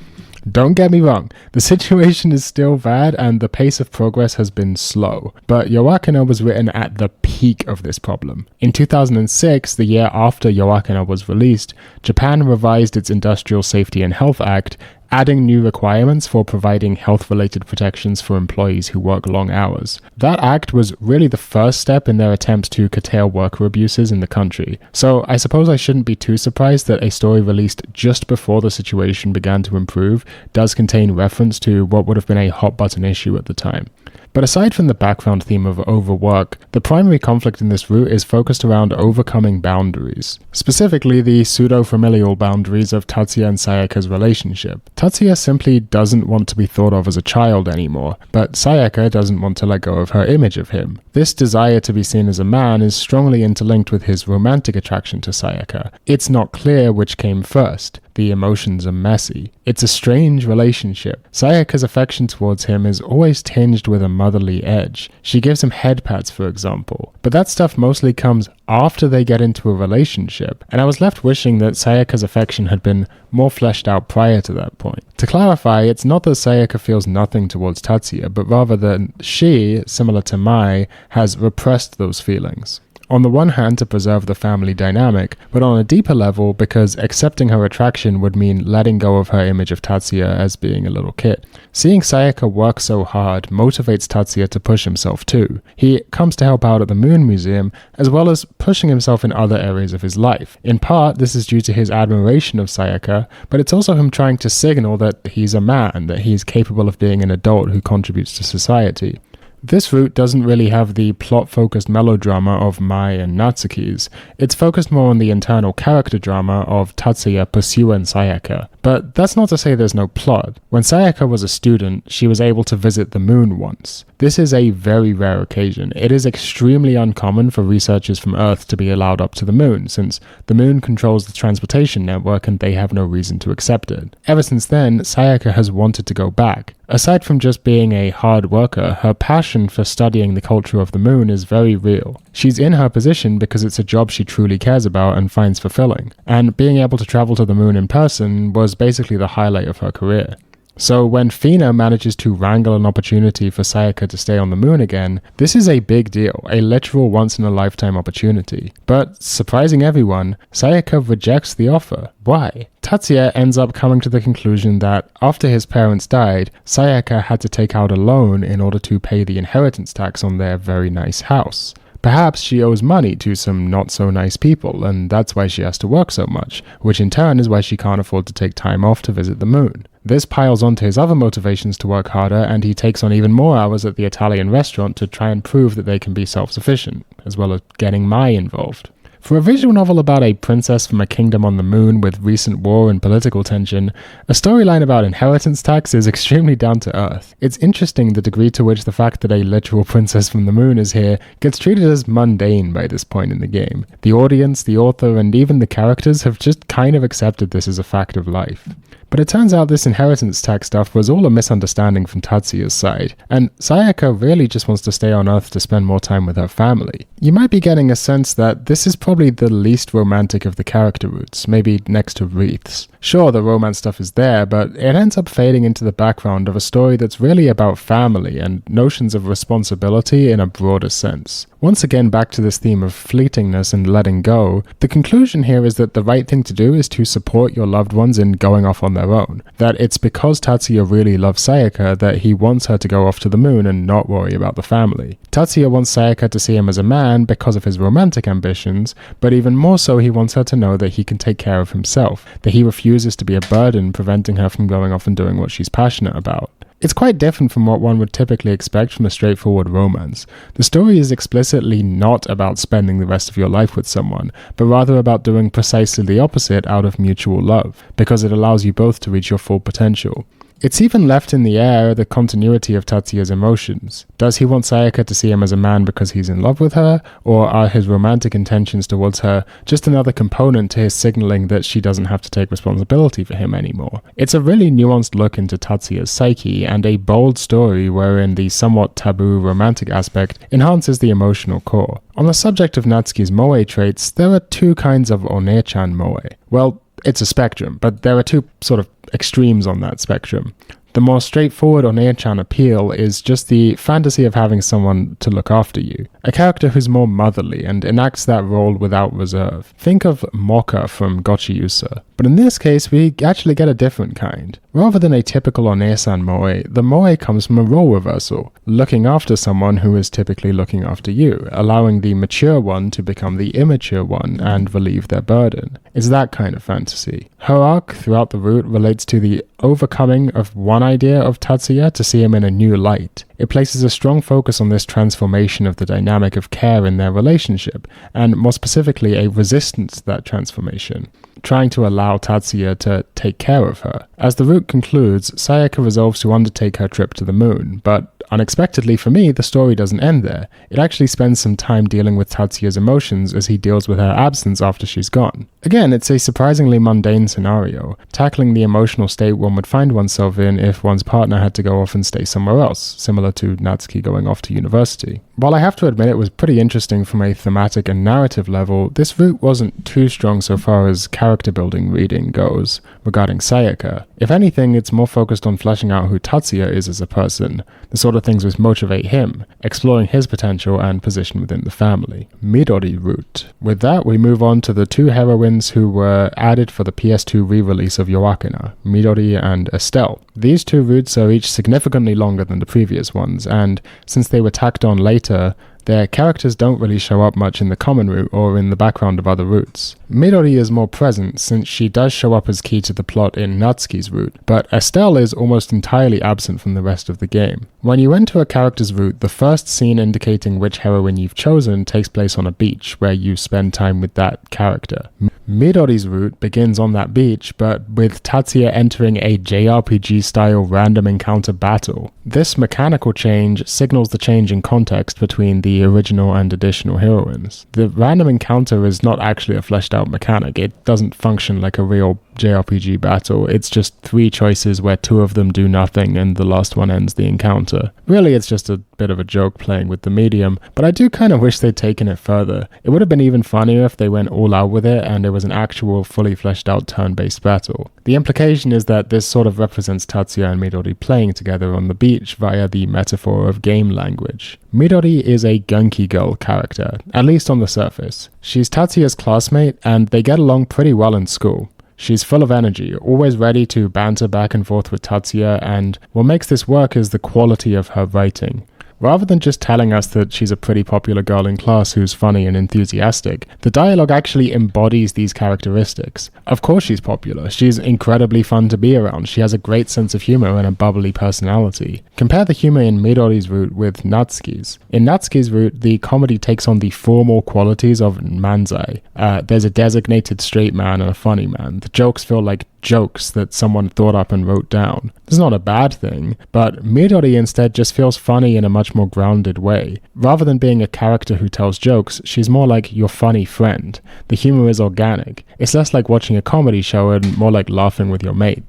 Don't get me wrong, the situation is still bad and the pace of progress has been slow, but Yoakena was written at the peak of this problem. In 2006, the year after Yoakena was released, Japan revised its Industrial Safety and Health Act, adding new requirements for providing health-related protections for employees who work long hours. That act was really the first step in their attempt to curtail worker abuses in the country. So I suppose I shouldn't be too surprised that a story released just before the situation began to improve does contain reference to what would have been a hot-button issue at the time. But aside from the background theme of overwork, the primary conflict in this route is focused around overcoming boundaries. Specifically, the pseudo-familial boundaries of Tatsuya and Sayaka's relationship. Tatsuya simply doesn't want to be thought of as a child anymore, but Sayaka doesn't want to let go of her image of him. This desire to be seen as a man is strongly interlinked with his romantic attraction to Sayaka. It's not clear which came first. the emotions are messy. It's a strange relationship. Sayaka's affection towards him is always tinged with a motherly edge. She gives him head pats, for example. But that stuff mostly comes after they get into a relationship, and I was left wishing that Sayaka's affection had been more fleshed out prior to that point. To clarify, it's not that Sayaka feels nothing towards Tatsuya, but rather that she, similar to Mai, has repressed those feelings. On the one hand, to preserve the family dynamic, but on a deeper level because accepting her attraction would mean letting go of her image of Tatsuya as being a little kid. Seeing Sayaka work so hard motivates Tatsuya to push himself too. He comes to help out at the Moon Museum, as well as pushing himself in other areas of his life. In part, this is due to his admiration of Sayaka, but it's also him trying to signal that he's a man, that he's capable of being an adult who contributes to society. This route doesn't really have the plot-focused melodrama of Mai and Natsuki's. It's focused more on the internal character drama of Tatsuya pursuing Sayaka. But that's not to say there's no plot. When Sayaka was a student, she was able to visit the moon once. This is a very rare occasion. It is extremely uncommon for researchers from Earth to be allowed up to the moon, since the moon controls the transportation network and they have no reason to accept it. Ever since then, Sayaka has wanted to go back. Aside from just being a hard worker, her passion for studying the culture of the moon is very real. She's in her position because it's a job she truly cares about and finds fulfilling, and being able to travel to the moon in person was basically the highlight of her career. So when Fina manages to wrangle an opportunity for Sayaka to stay on the moon again, this is a big deal, a literal once-in-a-lifetime opportunity. But, surprising everyone, Sayaka rejects the offer. Why? Tatsuya ends up coming to the conclusion that after his parents died, Sayaka had to take out a loan in order to pay the inheritance tax on their very nice house. Perhaps she owes money to some not-so-nice people, and that's why she has to work so much, which in turn is why she can't afford to take time off to visit the moon. This piles onto his other motivations to work harder, and he takes on even more hours at the Italian restaurant to try and prove that they can be self-sufficient, as well as getting Mai involved. For a visual novel about a princess from a kingdom on the moon with recent war and political tension, a storyline about inheritance tax is extremely down to earth. It's interesting the degree to which the fact that a literal princess from the moon is here gets treated as mundane by this point in the game. The audience, the author, and even the characters have just kind of accepted this as a fact of life. But it turns out this inheritance tax stuff was all a misunderstanding from Tatsuya's side, and Sayaka really just wants to stay on Earth to spend more time with her family. You might be getting a sense that this is probably the least romantic of the character routes, maybe next to Wreath's. Sure, the romance stuff is there, but it ends up fading into the background of a story that's really about family and notions of responsibility in a broader sense. Once again, back to this theme of fleetingness and letting go, the conclusion here is that the right thing to do is to support your loved ones in going off on their own. That it's because Tatsuya really loves Sayaka that he wants her to go off to the moon and not worry about the family. Tatsuya wants Sayaka to see him as a man because of his romantic ambitions, but even more so he wants her to know that he can take care of himself, that he refuses to be a burden preventing her from going off and doing what she's passionate about. It's quite different from what one would typically expect from a straightforward romance. The story is explicitly not about spending the rest of your life with someone, but rather about doing precisely the opposite out of mutual love, because it allows you both to reach your full potential. It's even left in the air the continuity of Tatsuya's emotions. Does he want Sayaka to see him as a man because he's in love with her, or are his romantic intentions towards her just another component to his signaling that she doesn't have to take responsibility for him anymore? It's a really nuanced look into Tatsuya's psyche, and a bold story wherein the somewhat taboo romantic aspect enhances the emotional core. On the subject of Natsuki's moe traits, there are two kinds of One-chan moe. Well, it's a spectrum, but there are two sort of extremes on that spectrum. The more straightforward One-chan appeal is just the fantasy of having someone to look after you. A character who's more motherly and enacts that role without reserve. Think of Mocha from Gochi Yusa. But in this case, we actually get a different kind. Rather than a typical One-san moe, the moe comes from a role reversal, looking after someone who is typically looking after you, allowing the mature one to become the immature one and relieve their burden. It's that kind of fantasy. Her arc throughout the route relates to the overcoming of one idea of Tatsuya to see him in a new light. It places a strong focus on this transformation of the dynamic of care in their relationship, and more specifically a resistance to that transformation, trying to allow Tatsuya to take care of her. As the route concludes, Sayaka resolves to undertake her trip to the moon, but unexpectedly for me, the story doesn't end there. It actually spends some time dealing with Tatsuya's emotions as he deals with her absence after she's gone. Again, it's a surprisingly mundane scenario, tackling the emotional state one would find oneself in if one's partner had to go off and stay somewhere else, similar to Natsuki going off to university. While I have to admit it was pretty interesting from a thematic and narrative level, this route wasn't too strong so far as character building reading goes regarding Sayaka. If anything, it's more focused on fleshing out who Tatsuya is as a person, the sort of things which motivate him, exploring his potential and position within the family. Midori route. With that, we move on to the two heroines who were added for the PS2 re-release of Yoakena, Midori and Estelle. These two routes are each significantly longer than the previous ones, and since they were tacked on later, their characters don't really show up much in the common route or in the background of other routes. Midori is more present since she does show up as key to the plot in Natsuki's route, but Estelle is almost entirely absent from the rest of the game. When you enter a character's route, the first scene indicating which heroine you've chosen takes place on a beach where you spend time with that character. Midori's route begins on that beach, but with Tatsuya entering a JRPG-style random encounter battle. This mechanical change signals the change in context between the original and additional heroines. The random encounter is not actually a fleshed out mechanic. It doesn't function like a real JRPG battle. It's just 3 choices where 2 of them do nothing and the last one ends the encounter. Really, it's just a bit of a joke playing with the medium, but I do kind of wish they'd taken it further. It would have been even funnier if they went all out with it and it was an actual fully fleshed out turn-based battle. The implication is that this sort of represents Tatsuya and Midori playing together on the beach via the metaphor of game language. Midori is a gunky girl character, at least on the surface. She's Tatsuya's classmate and they get along pretty well in school. She's full of energy, always ready to banter back and forth with Tatsuya, and what makes this work is the quality of her writing. Rather than just telling us that she's a pretty popular girl in class who's funny and enthusiastic, the dialogue actually embodies these characteristics. Of course she's popular, she's incredibly fun to be around, she has a great sense of humor and a bubbly personality. Compare the humor in Midori's route with Natsuki's. In Natsuki's route, the comedy takes on the formal qualities of manzai. There's a designated straight man and a funny man. The jokes feel like jokes that someone thought up and wrote down. It's not a bad thing, but Midori instead just feels funny in a much more grounded way. Rather than being a character who tells jokes, she's more like your funny friend. The humor is organic. It's less like watching a comedy show and more like laughing with your mate.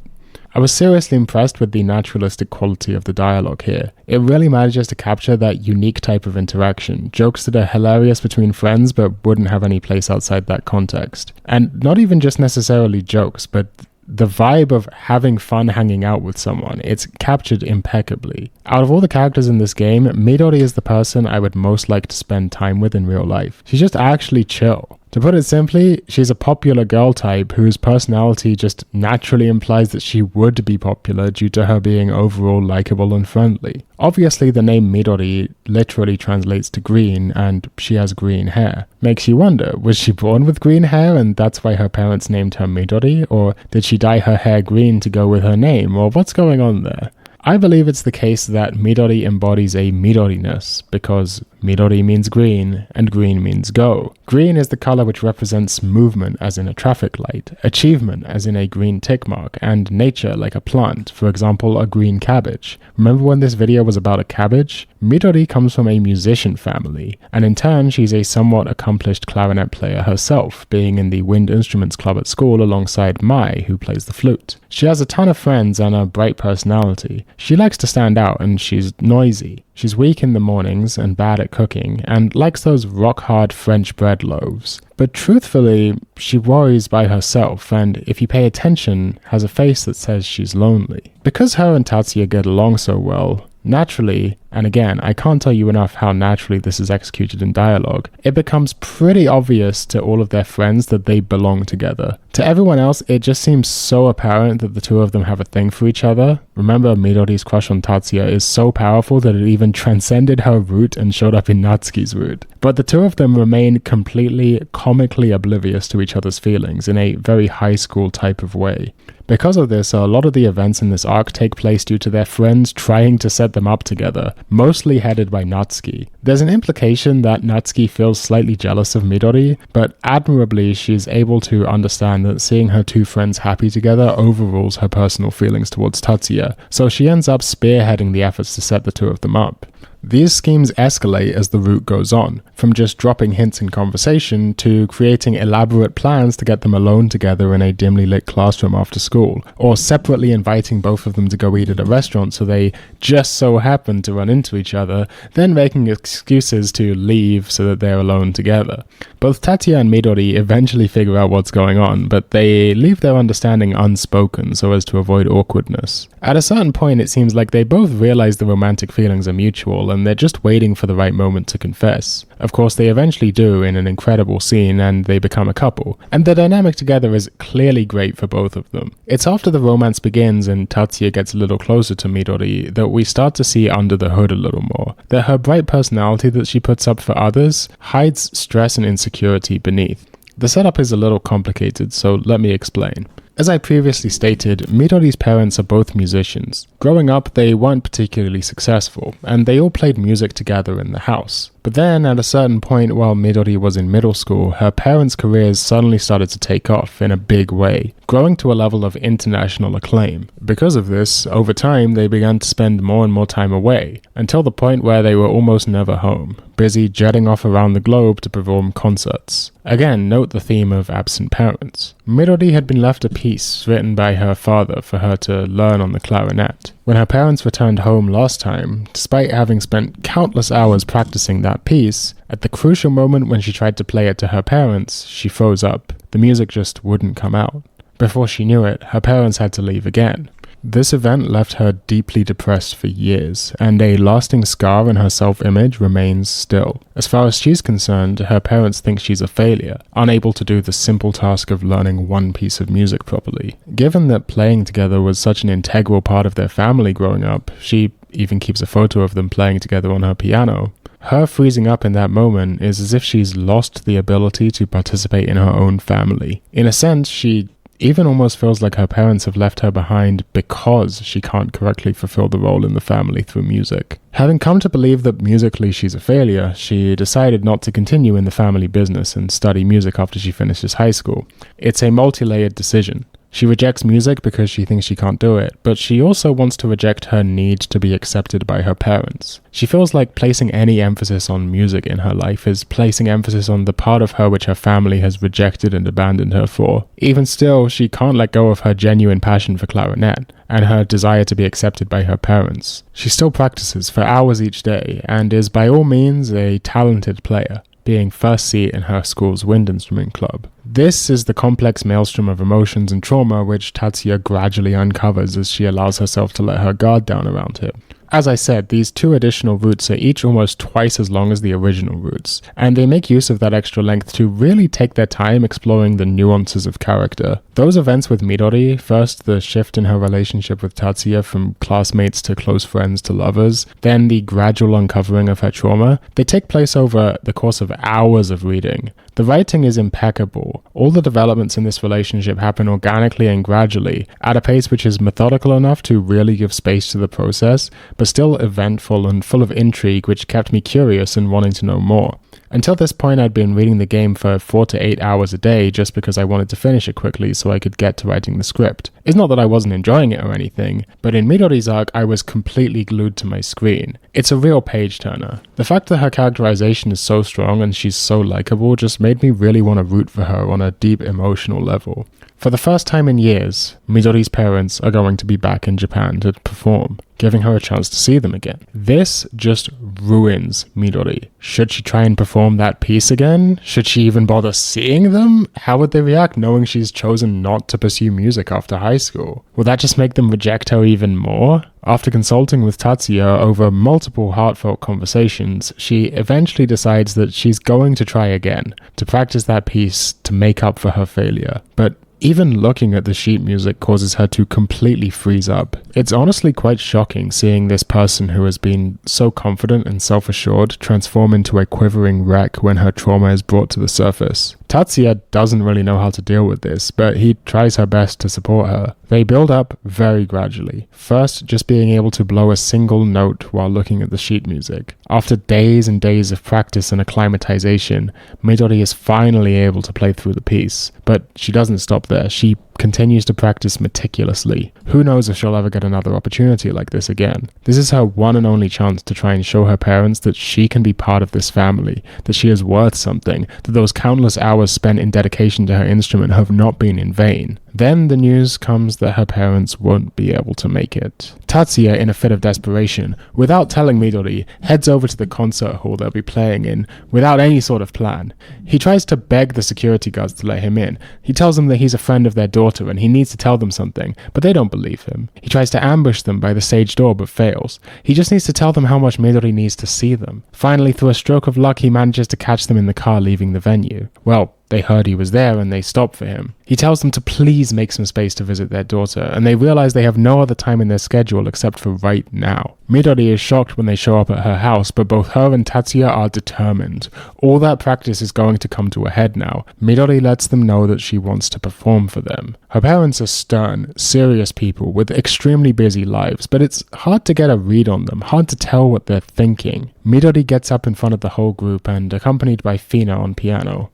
I was seriously impressed with the naturalistic quality of the dialogue here. It really manages to capture that unique type of interaction, jokes that are hilarious between friends but wouldn't have any place outside that context. And not even just necessarily jokes, but the vibe of having fun hanging out with someone, it's captured impeccably. Out of all the characters in this game, Midori is the person I would most like to spend time with in real life. She's just actually chill. To put it simply, she's a popular girl type whose personality just naturally implies that she would be popular due to her being overall likable and friendly. Obviously, the name Midori literally translates to green, and she has green hair. Makes you wonder, was she born with green hair and that's why her parents named her Midori? Or did she dye her hair green to go with her name? Or what's going on there? I believe it's the case that Midori embodies a Midori-ness, because Midori means green, and green means go. Green is the color which represents movement, as in a traffic light, achievement, as in a green tick mark, and nature, like a plant, for example, a green cabbage. Remember when this video was about a cabbage? Midori comes from a musician family, and in turn she's a somewhat accomplished clarinet player herself, being in the wind instruments club at school alongside Mai, who plays the flute. She has a ton of friends and a bright personality. She likes to stand out and she's noisy. She's weak in the mornings and bad at cooking, and likes those rock-hard French bread loaves. But truthfully, she worries by herself, and if you pay attention, has a face that says she's lonely. Because her and Tatsuya get along so well, naturally, and again, I can't tell you enough how naturally this is executed in dialogue, it becomes pretty obvious to all of their friends that they belong together. To everyone else, it just seems so apparent that the two of them have a thing for each other. Remember, Midori's crush on Tatsuya is so powerful that it even transcended her route and showed up in Natsuki's route. But the two of them remain completely comically oblivious to each other's feelings in a very high school type of way. Because of this, a lot of the events in this arc take place due to their friends trying to set them up together, mostly headed by Natsuki. There's an implication that Natsuki feels slightly jealous of Midori, but admirably she's able to understand that seeing her two friends happy together overrules her personal feelings towards Tatsuya, so she ends up spearheading the efforts to set the two of them up. These schemes escalate as the route goes on, from just dropping hints in conversation to creating elaborate plans to get them alone together in a dimly lit classroom after school, or separately inviting both of them to go eat at a restaurant so they just so happen to run into each other, then making excuses to leave so that they're alone together. Both Tatsuya and Midori eventually figure out what's going on, but they leave their understanding unspoken so as to avoid awkwardness. At a certain point, it seems like they both realize the romantic feelings are mutual and they're just waiting for the right moment to confess. Of course, they eventually do in an incredible scene and they become a couple, and the dynamic together is clearly great for both of them. It's after the romance begins and Tatsuya gets a little closer to Midori that we start to see under the hood a little more, that her bright personality that she puts up for others hides stress and insecurity beneath. The setup is a little complicated, so let me explain. As I previously stated, Midori's parents are both musicians. Growing up, they weren't particularly successful, and they all played music together in the house. But then, at a certain point while Midori was in middle school, her parents' careers suddenly started to take off in a big way, growing to a level of international acclaim. Because of this, over time, they began to spend more and more time away, until the point where they were almost never home, busy jetting off around the globe to perform concerts. Again, note the theme of absent parents. Midori had been left a piece written by her father for her to learn on the clarinet. When her parents returned home last time, despite having spent countless hours practicing that piece, at the crucial moment when she tried to play it to her parents, she froze up. The music just wouldn't come out. Before she knew it, her parents had to leave again. This event left her deeply depressed for years, and a lasting scar in her self-image remains still. As far as she's concerned, her parents think she's a failure, unable to do the simple task of learning one piece of music properly. Given that playing together was such an integral part of their family growing up, she even keeps a photo of them playing together on her piano. Her freezing up in that moment is as if she's lost the ability to participate in her own family. In a sense, she even almost feels like her parents have left her behind because she can't correctly fulfill the role in the family through music. Having come to believe that musically she's a failure, she decided not to continue in the family business and study music after she finishes high school. It's a multi-layered decision. She rejects music because she thinks she can't do it, but she also wants to reject her need to be accepted by her parents. She feels like placing any emphasis on music in her life is placing emphasis on the part of her which her family has rejected and abandoned her for. Even still, she can't let go of her genuine passion for clarinet and her desire to be accepted by her parents. She still practices for hours each day and is by all means a talented player, being first seat in her school's wind instrument club. This is the complex maelstrom of emotions and trauma which Tatsuya gradually uncovers as she allows herself to let her guard down around him. As I said, these two additional routes are each almost twice as long as the original routes, and they make use of that extra length to really take their time exploring the nuances of character. Those events with Midori, first the shift in her relationship with Tatsuya from classmates to close friends to lovers, then the gradual uncovering of her trauma, they take place over the course of hours of reading. The writing is impeccable. All the developments in this relationship happen organically and gradually, at a pace which is methodical enough to really give space to the process, but still eventful and full of intrigue which kept me curious and wanting to know more. Until this point, I'd been reading the game for 4 to 8 hours a day just because I wanted to finish it quickly so I could get to writing the script. It's not that I wasn't enjoying it or anything, but in Midori's arc, I was completely glued to my screen. It's a real page-turner. The fact that her characterization is so strong and she's so likable just made me really want to root for her on a deep emotional level. For the first time in years, Midori's parents are going to be back in Japan to perform, giving her a chance to see them again. This just ruins Midori. Should she try and perform that piece again? Should she even bother seeing them? How would they react knowing she's chosen not to pursue music after high school? Will that just make them reject her even more? After consulting with Tatsuya over multiple heartfelt conversations, she eventually decides that she's going to try again, to practice that piece to make up for her failure. But even looking at the sheet music causes her to completely freeze up. It's honestly quite shocking seeing this person who has been so confident and self-assured transform into a quivering wreck when her trauma is brought to the surface. Tatsuya doesn't really know how to deal with this, but he tries her best to support her. They build up very gradually. First, just being able to blow a single note while looking at the sheet music. After days and days of practice and acclimatization, Midori is finally able to play through the piece. But she doesn't stop there. She continues to practice meticulously. Who knows if she'll ever get another opportunity like this again. This is her one and only chance to try and show her parents that she can be part of this family, that she is worth something, that those countless hours spent in dedication to her instrument have not been in vain. Then the news comes that her parents won't be able to make it. Tatsuya, in a fit of desperation, without telling Midori, heads over to the concert hall they'll be playing in, without any sort of plan. He tries to beg the security guards to let him in. He tells them that he's a friend of their daughter and he needs to tell them something, but they don't believe him. He tries to ambush them by the stage door but fails. He just needs to tell them how much Midori needs to see them. Finally, through a stroke of luck, he manages to catch them in the car leaving the venue. Well, they heard he was there and they stop for him. He tells them to please make some space to visit their daughter, and they realize they have no other time in their schedule except for right now. Midori is shocked when they show up at her house, but both her and Tatsuya are determined. All that practice is going to come to a head now. Midori lets them know that she wants to perform for them. Her parents are stern, serious people with extremely busy lives, but it's hard to get a read on them, hard to tell what they're thinking. Midori gets up in front of the whole group and accompanied by Fina on piano.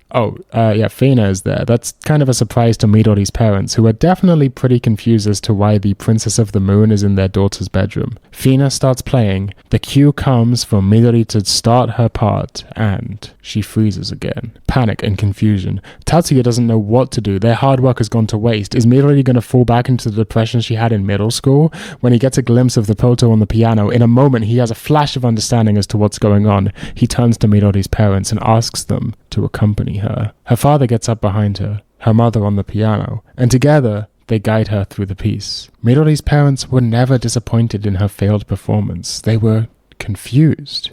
Fina is there. That's kind of a surprise to Midori's parents, who are definitely pretty confused as to why the Princess of the Moon is in their daughter's bedroom. Fina starts playing. The cue comes for Midori to start her part, and she freezes again. Panic and confusion. Tatsuya doesn't know what to do. Their hard work has gone to waste. Is Midori going to fall back into the depression she had in middle school? When he gets a glimpse of the proto on the piano, in a moment he has a flash of understanding as to what's going on. He turns to Midori's parents and asks them to accompany her. Her father gets up behind her, her mother on the piano, and together they guide her through the piece. Midori's parents were never disappointed in her failed performance. They were confused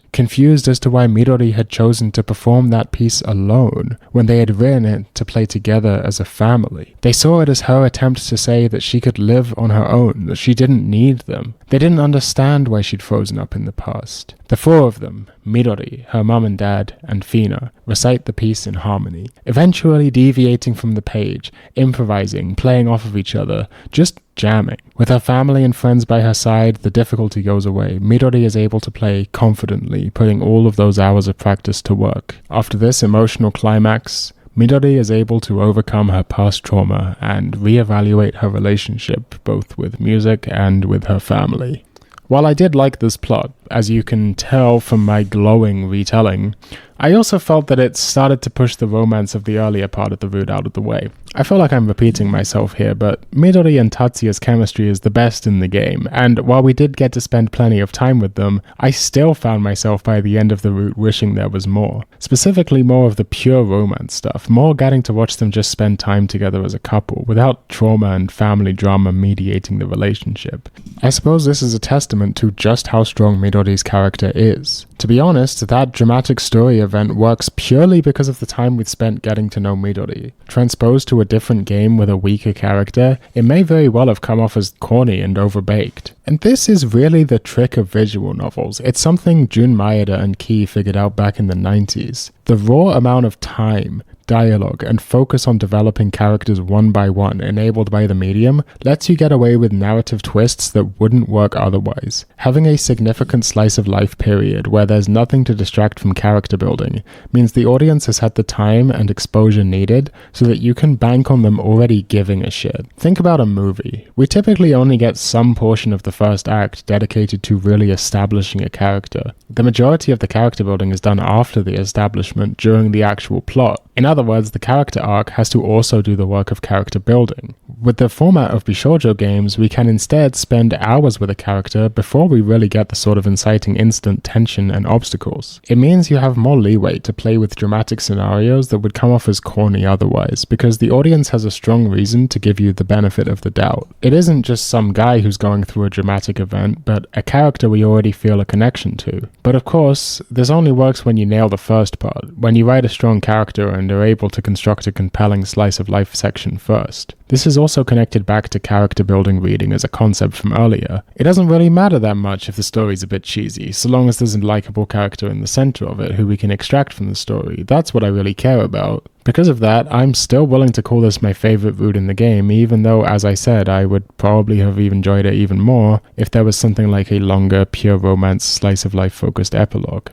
as to why Midori had chosen to perform that piece alone when they had written it to play together as a family. They saw it as her attempt to say that she could live on her own, that she didn't need them. They didn't understand why she'd frozen up in the past. The four of them, Midori, her mum and dad, and Fina, recite the piece in harmony, eventually deviating from the page, improvising, playing off of each other, just jamming. With her family and friends by her side, the difficulty goes away. Midori is able to play confidently, putting all of those hours of practice to work. After this emotional climax, Midori is able to overcome her past trauma and reevaluate her relationship, both with music and with her family. While I did like this plot, as you can tell from my glowing retelling, I also felt that it started to push the romance of the earlier part of the route out of the way. I feel like I'm repeating myself here, but Midori and Tatsuya's chemistry is the best in the game, and while we did get to spend plenty of time with them, I still found myself by the end of the route wishing there was more. Specifically more of the pure romance stuff, more getting to watch them just spend time together as a couple, without trauma and family drama mediating the relationship. I suppose this is a testament to just how strong Midori's character is. To be honest, that dramatic story event works purely because of the time we've spent getting to know Midori. Transposed to a different game with a weaker character, it may very well have come off as corny and overbaked. And this is really the trick of visual novels. It's something Jun Maeda and Key figured out back in the 90s. The raw amount of time, dialogue, and focus on developing characters one by one enabled by the medium lets you get away with narrative twists that wouldn't work otherwise. Having a significant slice of life period where there's nothing to distract from character building means the audience has had the time and exposure needed so that you can bank on them already giving a shit. Think about a movie. We typically only get some portion of the first act dedicated to really establishing a character. The majority of the character building is done after the establishment during the actual plot. In other words, the character arc has to also do the work of character building. With the format of bishoujo games, we can instead spend hours with a character before we really get the sort of inciting instant tension and obstacles. It means you have more leeway to play with dramatic scenarios that would come off as corny otherwise, because the audience has a strong reason to give you the benefit of the doubt. It isn't just some guy who's going through a dramatic event, but a character we already feel a connection to. But of course, this only works when you nail the first part. When you write a strong character and and are able to construct a compelling slice of life section first. This is also connected back to character building reading as a concept from earlier. It doesn't really matter that much if the story's a bit cheesy, so long as there's a likable character in the center of it who we can extract from the story. That's what I really care about. Because of that, I'm still willing to call this my favorite route in the game, even though, as I said, I would probably have enjoyed it even more if there was something like a longer, pure romance, slice-of-life focused epilogue.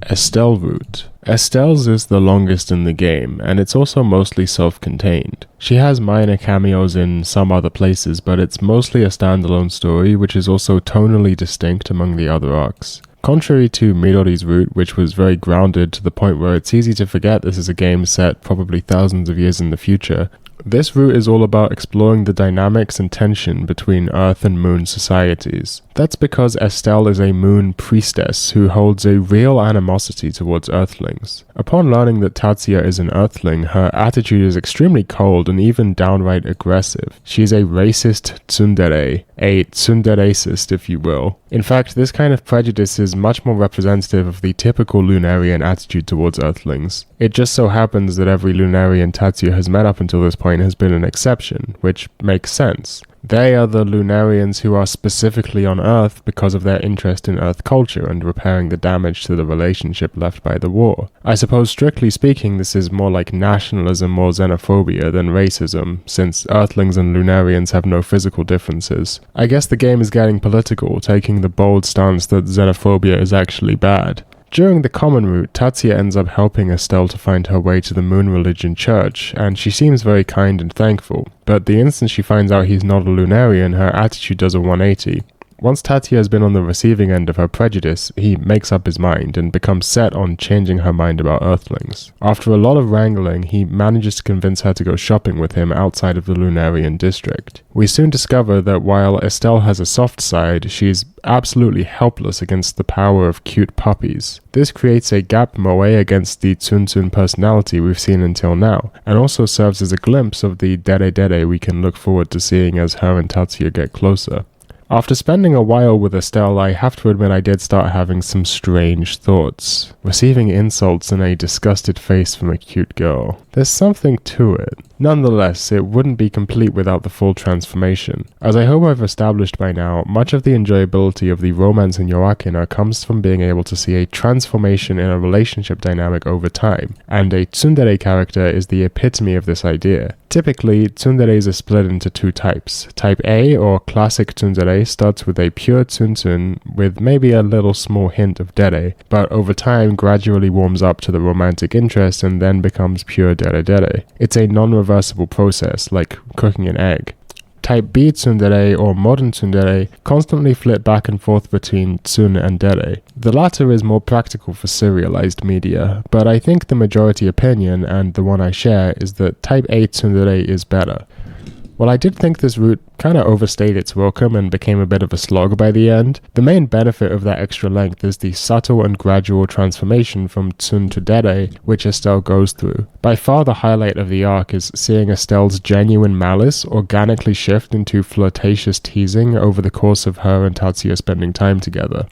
Estelle route. Estelle's is the longest in the game, and it's also mostly self-contained. She has minor cameos in some other places, but it's mostly a standalone story, which is also tonally distinct among the other arcs. Contrary to Midori's route, which was very grounded to the point where it's easy to forget this is a game set probably thousands of years in the future, this route is all about exploring the dynamics and tension between Earth and Moon societies. That's because Estelle is a Moon priestess who holds a real animosity towards Earthlings. Upon learning that Tatsuya is an Earthling, her attitude is extremely cold and even downright aggressive. She is a racist tsundere, a tsundereist if you will. In fact, this kind of prejudice is much more representative of the typical Lunarian attitude towards Earthlings. It just so happens that every Lunarian Tatsuya has met up until this point has been an exception, which makes sense. They are the Lunarians who are specifically on Earth because of their interest in Earth culture and repairing the damage to the relationship left by the war. I suppose strictly speaking this is more like nationalism or xenophobia than racism, since Earthlings and Lunarians have no physical differences. I guess the game is getting political, taking the bold stance that xenophobia is actually bad. During the common route, Tatsuya ends up helping Estelle to find her way to the Moon Religion Church, and she seems very kind and thankful, but the instant she finds out he's not a Lunarian, her attitude does a 180. Once Tatsuya has been on the receiving end of her prejudice, he makes up his mind and becomes set on changing her mind about Earthlings. After a lot of wrangling, he manages to convince her to go shopping with him outside of the Lunarian district. We soon discover that while Estelle has a soft side, she's absolutely helpless against the power of cute puppies. This creates a gap moe against the Tsuntsun personality we've seen until now, and also serves as a glimpse of the dere we can look forward to seeing as her and Tatsuya get closer. After spending a while with Estelle, I have to admit I did start having some strange thoughts. Receiving insults and a disgusted face from a cute girl. There's something to it. Nonetheless, it wouldn't be complete without the full transformation. As I hope I've established by now, much of the enjoyability of the romance in yoakena comes from being able to see a transformation in a relationship dynamic over time, and a tsundere character is the epitome of this idea. Typically, tsunderes are split into two types. Type A, or classic tsundere, starts with a pure tsuntsun with maybe a little small hint of dere, but over time gradually warms up to the romantic interest and then becomes pure dere. It's a non-reversible process, like cooking an egg. Type B tsundere or modern tsundere constantly flip back and forth between tsun and dere. The latter is more practical for serialized media, but I think the majority opinion, and the one I share, is that Type A tsundere is better. While I did think this route kinda overstayed its welcome and became a bit of a slog by the end, the main benefit of that extra length is the subtle and gradual transformation from tsun to dere which Estelle goes through. By far the highlight of the arc is seeing Estelle's genuine malice organically shift into flirtatious teasing over the course of her and Tatsuya spending time together.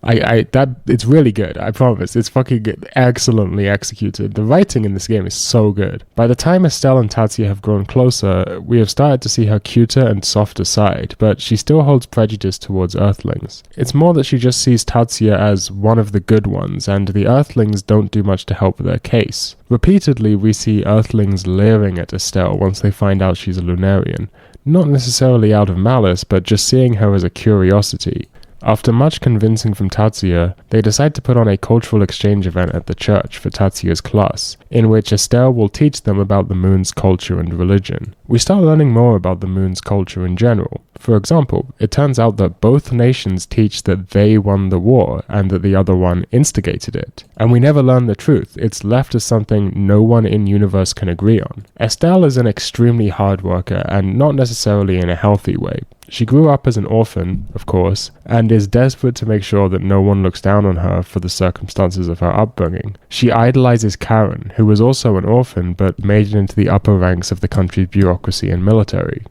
It's really good, I promise. It's fucking good. Excellently executed. The writing in this game is so good. By the time Estelle and Tatsuya have grown closer, we have started to see her cuter and softer side, but she still holds prejudice towards Earthlings. It's more that she just sees Tatsuya as one of the good ones, and the Earthlings don't do much to help their case. Repeatedly, we see Earthlings leering at Estelle once they find out she's a Lunarian. Not necessarily out of malice, but just seeing her as a curiosity. After much convincing from Tatsuya, they decide to put on a cultural exchange event at the church for Tatsuya's class, in which Estelle will teach them about the moon's culture and religion. We start learning more about the moon's culture in general. For example, it turns out that both nations teach that they won the war and that the other one instigated it. And we never learn the truth. It's left as something no one in universe can agree on. Estelle is an extremely hard worker, and not necessarily in a healthy way. She grew up as an orphan, of course, and is desperate to make sure that no one looks down on her for the circumstances of her upbringing. She idolizes Karen, who was also an orphan but made it into the upper ranks of the country's bureaucracy and military.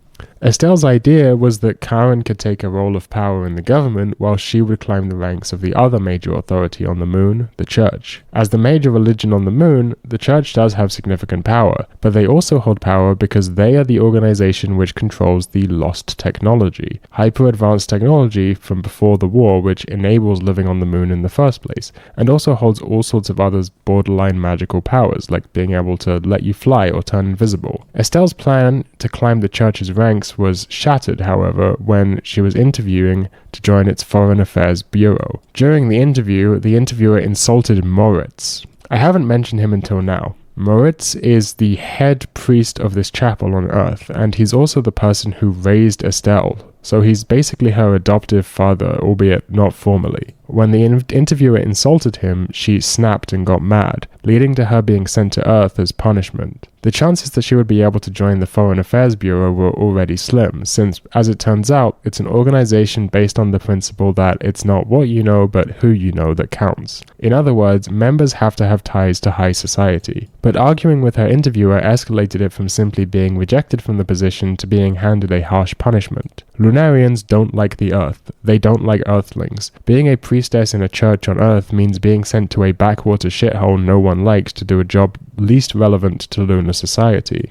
Estelle's idea was that Karen could take a role of power in the government while she would climb the ranks of the other major authority on the moon, the church. As the major religion on the moon, the church does have significant power, but they also hold power because they are the organization which controls the lost technology, hyper-advanced technology from before the war which enables living on the moon in the first place, and also holds all sorts of other borderline magical powers, like being able to let you fly or turn invisible. Estelle's plan to climb the church's ranks was shattered, however, when she was interviewing to join its Foreign Affairs Bureau. During the interview, the interviewer insulted Moritz. I haven't mentioned him until now. Moritz is the head priest of this chapel on Earth, and he's also the person who raised Estelle, so he's basically her adoptive father, albeit not formally. When the interviewer insulted him, she snapped and got mad, leading to her being sent to Earth as punishment. The chances that she would be able to join the Foreign Affairs Bureau were already slim, since, as it turns out, it's an organization based on the principle that it's not what you know, but who you know that counts. In other words, members have to have ties to high society. But arguing with her interviewer escalated it from simply being rejected from the position to being handed a harsh punishment. Lunarians don't like the Earth. They don't like Earthlings. Being a priestess in a church on Earth means being sent to a backwater shithole no one likes to do a job least relevant to lunar society.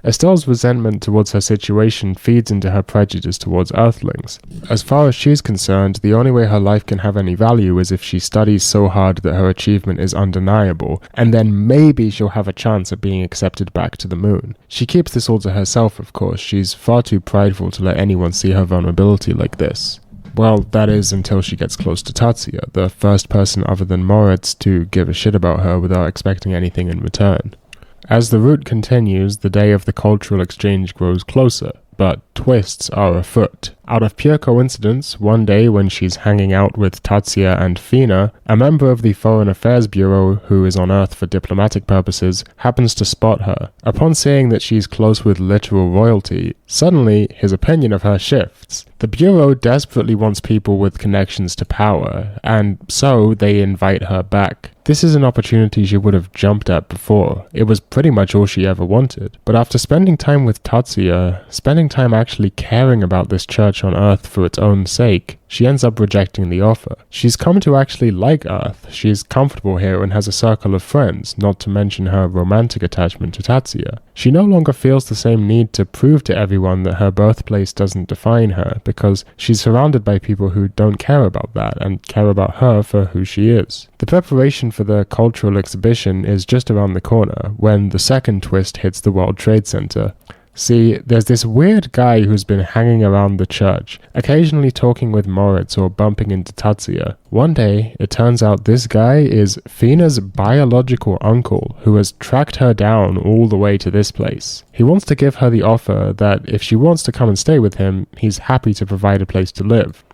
Estelle's resentment towards her situation feeds into her prejudice towards Earthlings. As far as she's concerned, the only way her life can have any value is if she studies so hard that her achievement is undeniable, and then maybe she'll have a chance at being accepted back to the moon. She keeps this all to herself, of course. She's far too prideful to let anyone see her vulnerability like this. Well, that is until she gets close to Tatsuya, the first person other than Moritz to give a shit about her without expecting anything in return. As the route continues, the day of the cultural exchange grows closer, but twists are afoot. Out of pure coincidence, one day when she's hanging out with Tatsuya and Fina, a member of the Foreign Affairs Bureau, who is on Earth for diplomatic purposes, happens to spot her. Upon seeing that she's close with literal royalty, suddenly his opinion of her shifts. The Bureau desperately wants people with connections to power, and so they invite her back. This is an opportunity she would have jumped at before. It was pretty much all she ever wanted. But after spending time with Tatsuya, spending time actually caring about this church on Earth for its own sake, she ends up rejecting the offer. She's come to actually like Earth. She's comfortable here and has a circle of friends, not to mention her romantic attachment to Tatsuya. She no longer feels the same need to prove to everyone that her birthplace doesn't define her, because she's surrounded by people who don't care about that and care about her for who she is. The preparation for the cultural exhibition is just around the corner when the second twist hits the World Trade Center. See, there's this weird guy who's been hanging around the church, occasionally talking with Moritz or bumping into Tatsuya. One day, it turns out this guy is Fina's biological uncle, who has tracked her down all the way to this place. He wants to give her the offer that if she wants to come and stay with him, he's happy to provide a place to live.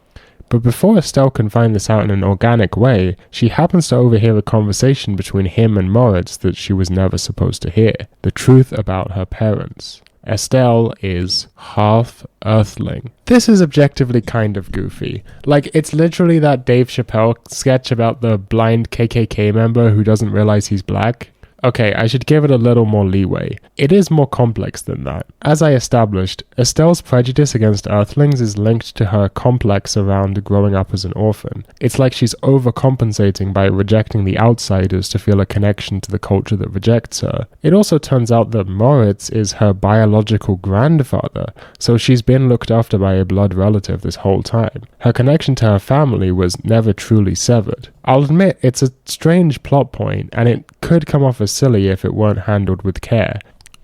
But before Estelle can find this out in an organic way, she happens to overhear a conversation between him and Moritz that she was never supposed to hear. The truth about her parents. Estelle is half Earthling. This is objectively kind of goofy. Like, it's literally that Dave Chappelle sketch about the blind KKK member who doesn't realize he's black. Okay, I should give it a little more leeway. It is more complex than that. As I established, Estelle's prejudice against Earthlings is linked to her complex around growing up as an orphan. It's like she's overcompensating by rejecting the outsiders to feel a connection to the culture that rejects her. It also turns out that Moritz is her biological grandfather, so she's been looked after by a blood relative this whole time. Her connection to her family was never truly severed. I'll admit it's a strange plot point, and it could come off as silly if it weren't handled with care.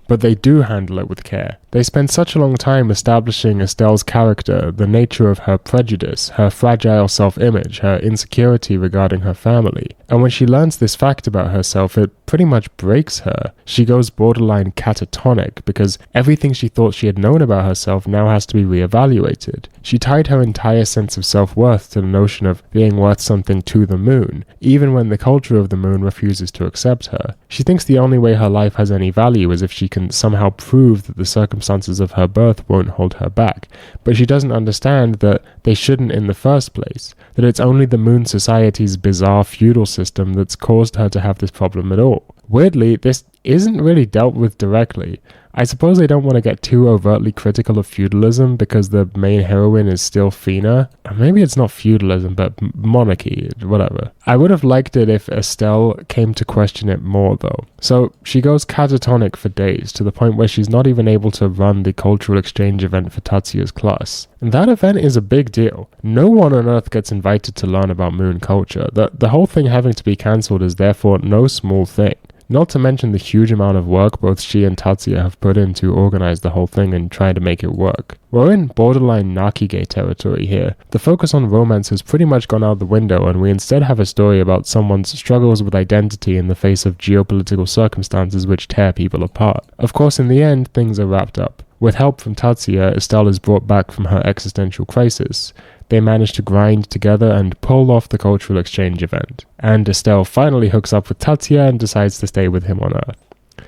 But they do handle it with care. They spend such a long time establishing Estelle's character, the nature of her prejudice, her fragile self-image, her insecurity regarding her family. And when she learns this fact about herself, it pretty much breaks her. She goes borderline catatonic because everything she thought she had known about herself now has to be reevaluated. She tied her entire sense of self-worth to the notion of being worth something to the moon, even when the culture of the moon refuses to accept her. She thinks the only way her life has any value is if she can somehow prove that the circumstances of her birth won't hold her back, but she doesn't understand that they shouldn't in the first place, that it's only the moon society's bizarre feudal system that's caused her to have this problem at all. Weirdly, this isn't really dealt with directly. I suppose they don't want to get too overtly critical of feudalism because the main heroine is still Fina. Maybe it's not feudalism, but monarchy, whatever. I would have liked it if Estelle came to question it more though. So she goes catatonic for days, to the point where she's not even able to run the cultural exchange event for Tatsuya's class. And that event is a big deal. No one on Earth gets invited to learn about moon culture. The whole thing having to be cancelled is therefore no small thing. Not to mention the huge amount of work both she and Tatsuya have put in to organize the whole thing and try to make it work. We're in borderline Nakige territory here. The focus on romance has pretty much gone out the window, and we instead have a story about someone's struggles with identity in the face of geopolitical circumstances which tear people apart. Of course, in the end, things are wrapped up. With help from Tatsuya, Estelle is brought back from her existential crisis. They manage to grind together and pull off the cultural exchange event. And Estelle finally hooks up with Tatsuya and decides to stay with him on Earth.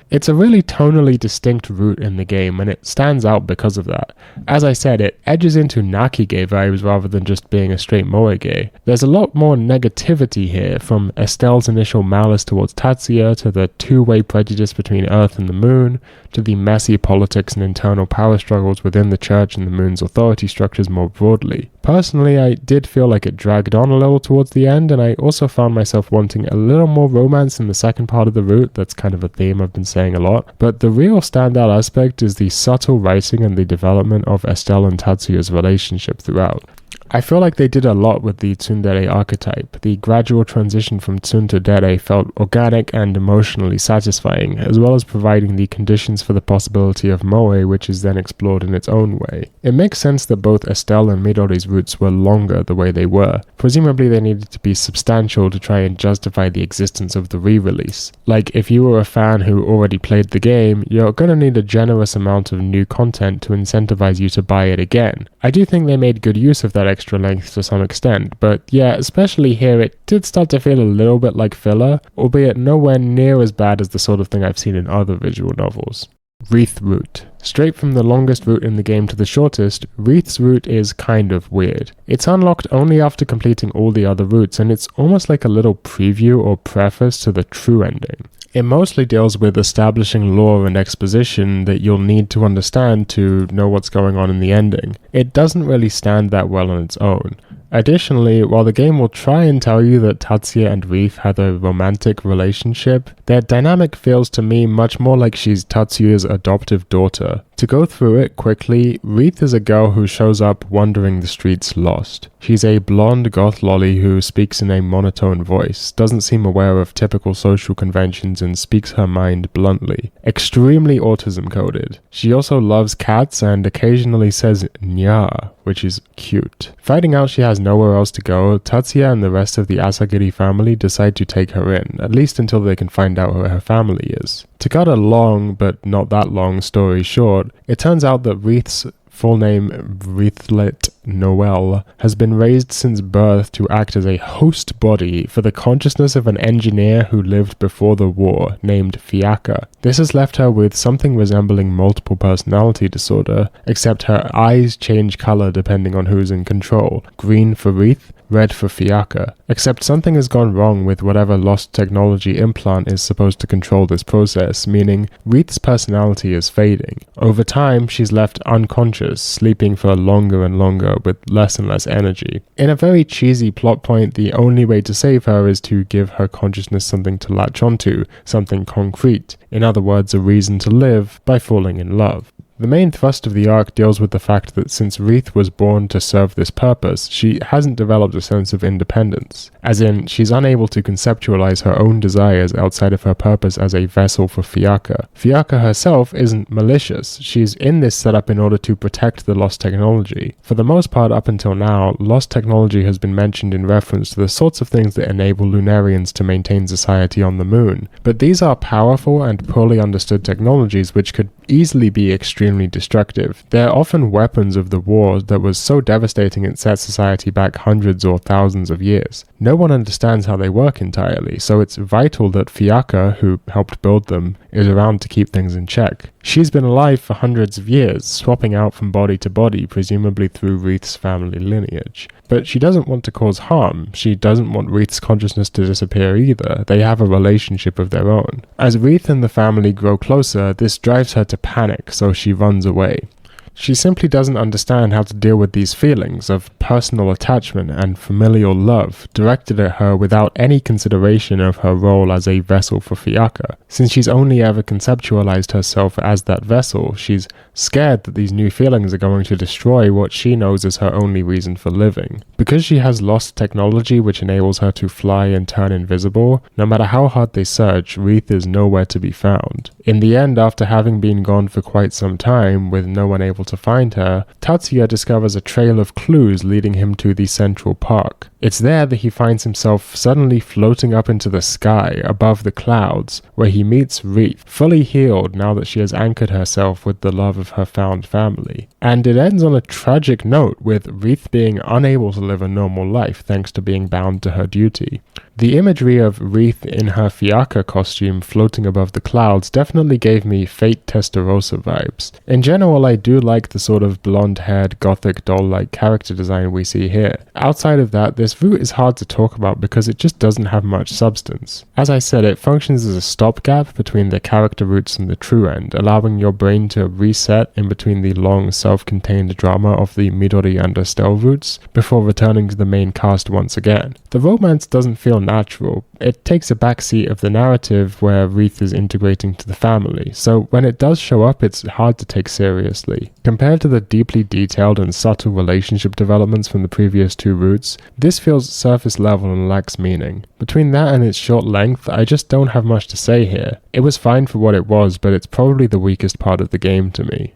It's a really tonally distinct route in the game, and it stands out because of that. As I said, it edges into Nakige vibes rather than just being a straight moege. There's a lot more negativity here, from Estelle's initial malice towards Tatsuya, to the two-way prejudice between Earth and the Moon, to the messy politics and internal power struggles within the Church and the Moon's authority structures more broadly. Personally, I did feel like it dragged on a little towards the end, and I also found myself wanting a little more romance in the second part of the route. That's kind of a theme I've been saying a lot. But the real standout aspect is the subtle writing and the development of Estelle and Tatsuya's relationship throughout. I feel like they did a lot with the tsundere archetype. The gradual transition from tsun to dere felt organic and emotionally satisfying, as well as providing the conditions for the possibility of moe, which is then explored in its own way. It makes sense that both Estelle and Midori's routes were longer the way they were. Presumably they needed to be substantial to try and justify the existence of the re-release. Like, if you were a fan who already played the game, you're gonna need a generous amount of new content to incentivize you to buy it again. I do think they made good use of that extra length to some extent, but yeah, especially here it did start to feel a little bit like filler, albeit nowhere near as bad as the sort of thing I've seen in other visual novels. Wreath route. Straight from the longest route in the game to the shortest, Wreath's route is kind of weird. It's unlocked only after completing all the other routes, and it's almost like a little preview or preface to the true ending. It mostly deals with establishing lore and exposition that you'll need to understand to know what's going on in the ending. It doesn't really stand that well on its own. Additionally, while the game will try and tell you that Tatsuya and Wreath had a romantic relationship, their dynamic feels to me much more like she's Tatsuya's adoptive daughter. To go through it quickly, Wreath is a girl who shows up wandering the streets lost. She's a blonde goth lolly who speaks in a monotone voice, doesn't seem aware of typical social conventions, and speaks her mind bluntly. Extremely autism coded. She also loves cats and occasionally says nya, which is cute. Finding out she has nowhere else to go, Tatsuya and the rest of the Asagiri family decide to take her in, at least until they can find out where her family is. To cut a long, but not that long story short, it turns out that Wreath's full name, Wreathlet Noel, has been raised since birth to act as a host body for the consciousness of an engineer who lived before the war, named Fiaka. This has left her with something resembling multiple personality disorder, except her eyes change color depending on who's in control. Green for Wreath, red for Fiaka. Except something has gone wrong with whatever lost technology implant is supposed to control this process, meaning Wreath's personality is fading. Over time, she's left unconscious, sleeping for longer and longer with less and less energy. In a very cheesy plot point, the only way to save her is to give her consciousness something to latch onto, something concrete. In other words, a reason to live by falling in love. The main thrust of the arc deals with the fact that since Wreath was born to serve this purpose, she hasn't developed a sense of independence. As in, she's unable to conceptualize her own desires outside of her purpose as a vessel for Fiaka. Fiaka herself isn't malicious. She's in this setup in order to protect the lost technology. For the most part up until now, lost technology has been mentioned in reference to the sorts of things that enable Lunarians to maintain society on the moon. But these are powerful and poorly understood technologies which could easily be extremely destructive. They're often weapons of the war that was so devastating it set society back hundreds or thousands of years. No one understands how they work entirely, so it's vital that Fiaka, who helped build them, is around to keep things in check. She's been alive for hundreds of years, swapping out from body to body, presumably through Wreath's family lineage. But she doesn't want to cause harm. She doesn't want Wreath's consciousness to disappear either. They have a relationship of their own. As Wreath and the family grow closer, this drives her to panic, so she runs away. She simply doesn't understand how to deal with these feelings of personal attachment and familial love directed at her without any consideration of her role as a vessel for Fiaka. Since she's only ever conceptualized herself as that vessel, she's scared that these new feelings are going to destroy what she knows is her only reason for living. Because she has lost technology which enables her to fly and turn invisible, no matter how hard they search, Wreath is nowhere to be found. In the end, after having been gone for quite some time, with no one able to find her, Tatsuya discovers a trail of clues leading him to the central park. It's there that he finds himself suddenly floating up into the sky above the clouds, where he meets Wreath, fully healed now that she has anchored herself with the love of her found family. And it ends on a tragic note, with Wreath being unable to live a normal life thanks to being bound to her duty. The imagery of Wreath in her Fiaka costume floating above the clouds definitely gave me Fate Testarossa vibes. In general, I do like the sort of blonde-haired gothic doll-like character design we see here. Outside of that, this route is hard to talk about because it just doesn't have much substance. As I said, it functions as a stopgap between the character routes and the true end, allowing your brain to reset in between the long self-contained drama of the Midori and Estelle routes before returning to the main cast once again. The romance doesn't feel natural. It takes a backseat of the narrative where Wreath is integrating to the family, so when it does show up, it's hard to take seriously. Compared to the deeply detailed and subtle relationship developments from the previous two routes, this feels surface level and lacks meaning. Between that and its short length, I just don't have much to say here. It was fine for what it was, but it's probably the weakest part of the game to me.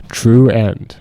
True End.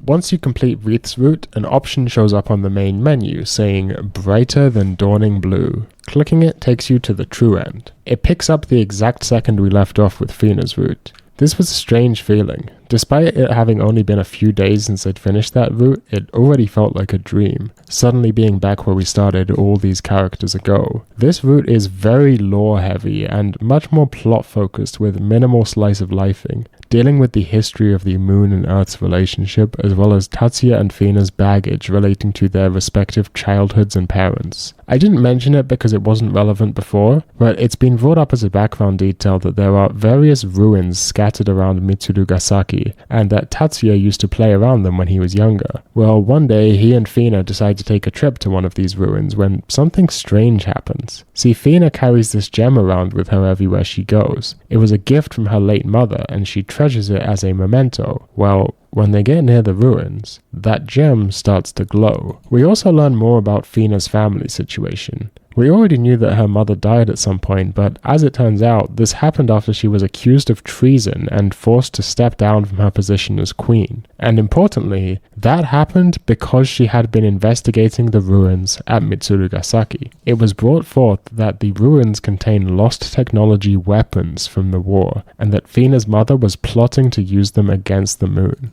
Once you complete Wreath's route, an option shows up on the main menu saying Brighter Than Dawning Blue. Clicking it takes you to the true end. It picks up the exact second we left off with Fina's route. This was a strange feeling. Despite it having only been a few days since I'd finished that route, it already felt like a dream, suddenly being back where we started all these characters ago. This route is very lore heavy and much more plot focused with minimal slice of lifing, dealing with the history of the moon and earth's relationship as well as Tatsuya and Fina's baggage relating to their respective childhoods and parents. I didn't mention it because it wasn't relevant before, but it's been brought up as a background detail that there are various ruins scattered around Mitsurugasaki and that Tatsuya used to play around them when he was younger. Well, one day he and Fina decide to take a trip to one of these ruins when something strange happens. See, Fina carries this gem around with her everywhere she goes. It was a gift from her late mother and she treasures it as a memento. Well, when they get near the ruins, that gem starts to glow. We also learn more about Fina's family situation. We already knew that her mother died at some point, but as it turns out, this happened after she was accused of treason and forced to step down from her position as queen. And importantly, that happened because she had been investigating the ruins at Mitsurugasaki. It was brought forth that the ruins contain lost technology weapons from the war, and that Fina's mother was plotting to use them against the moon.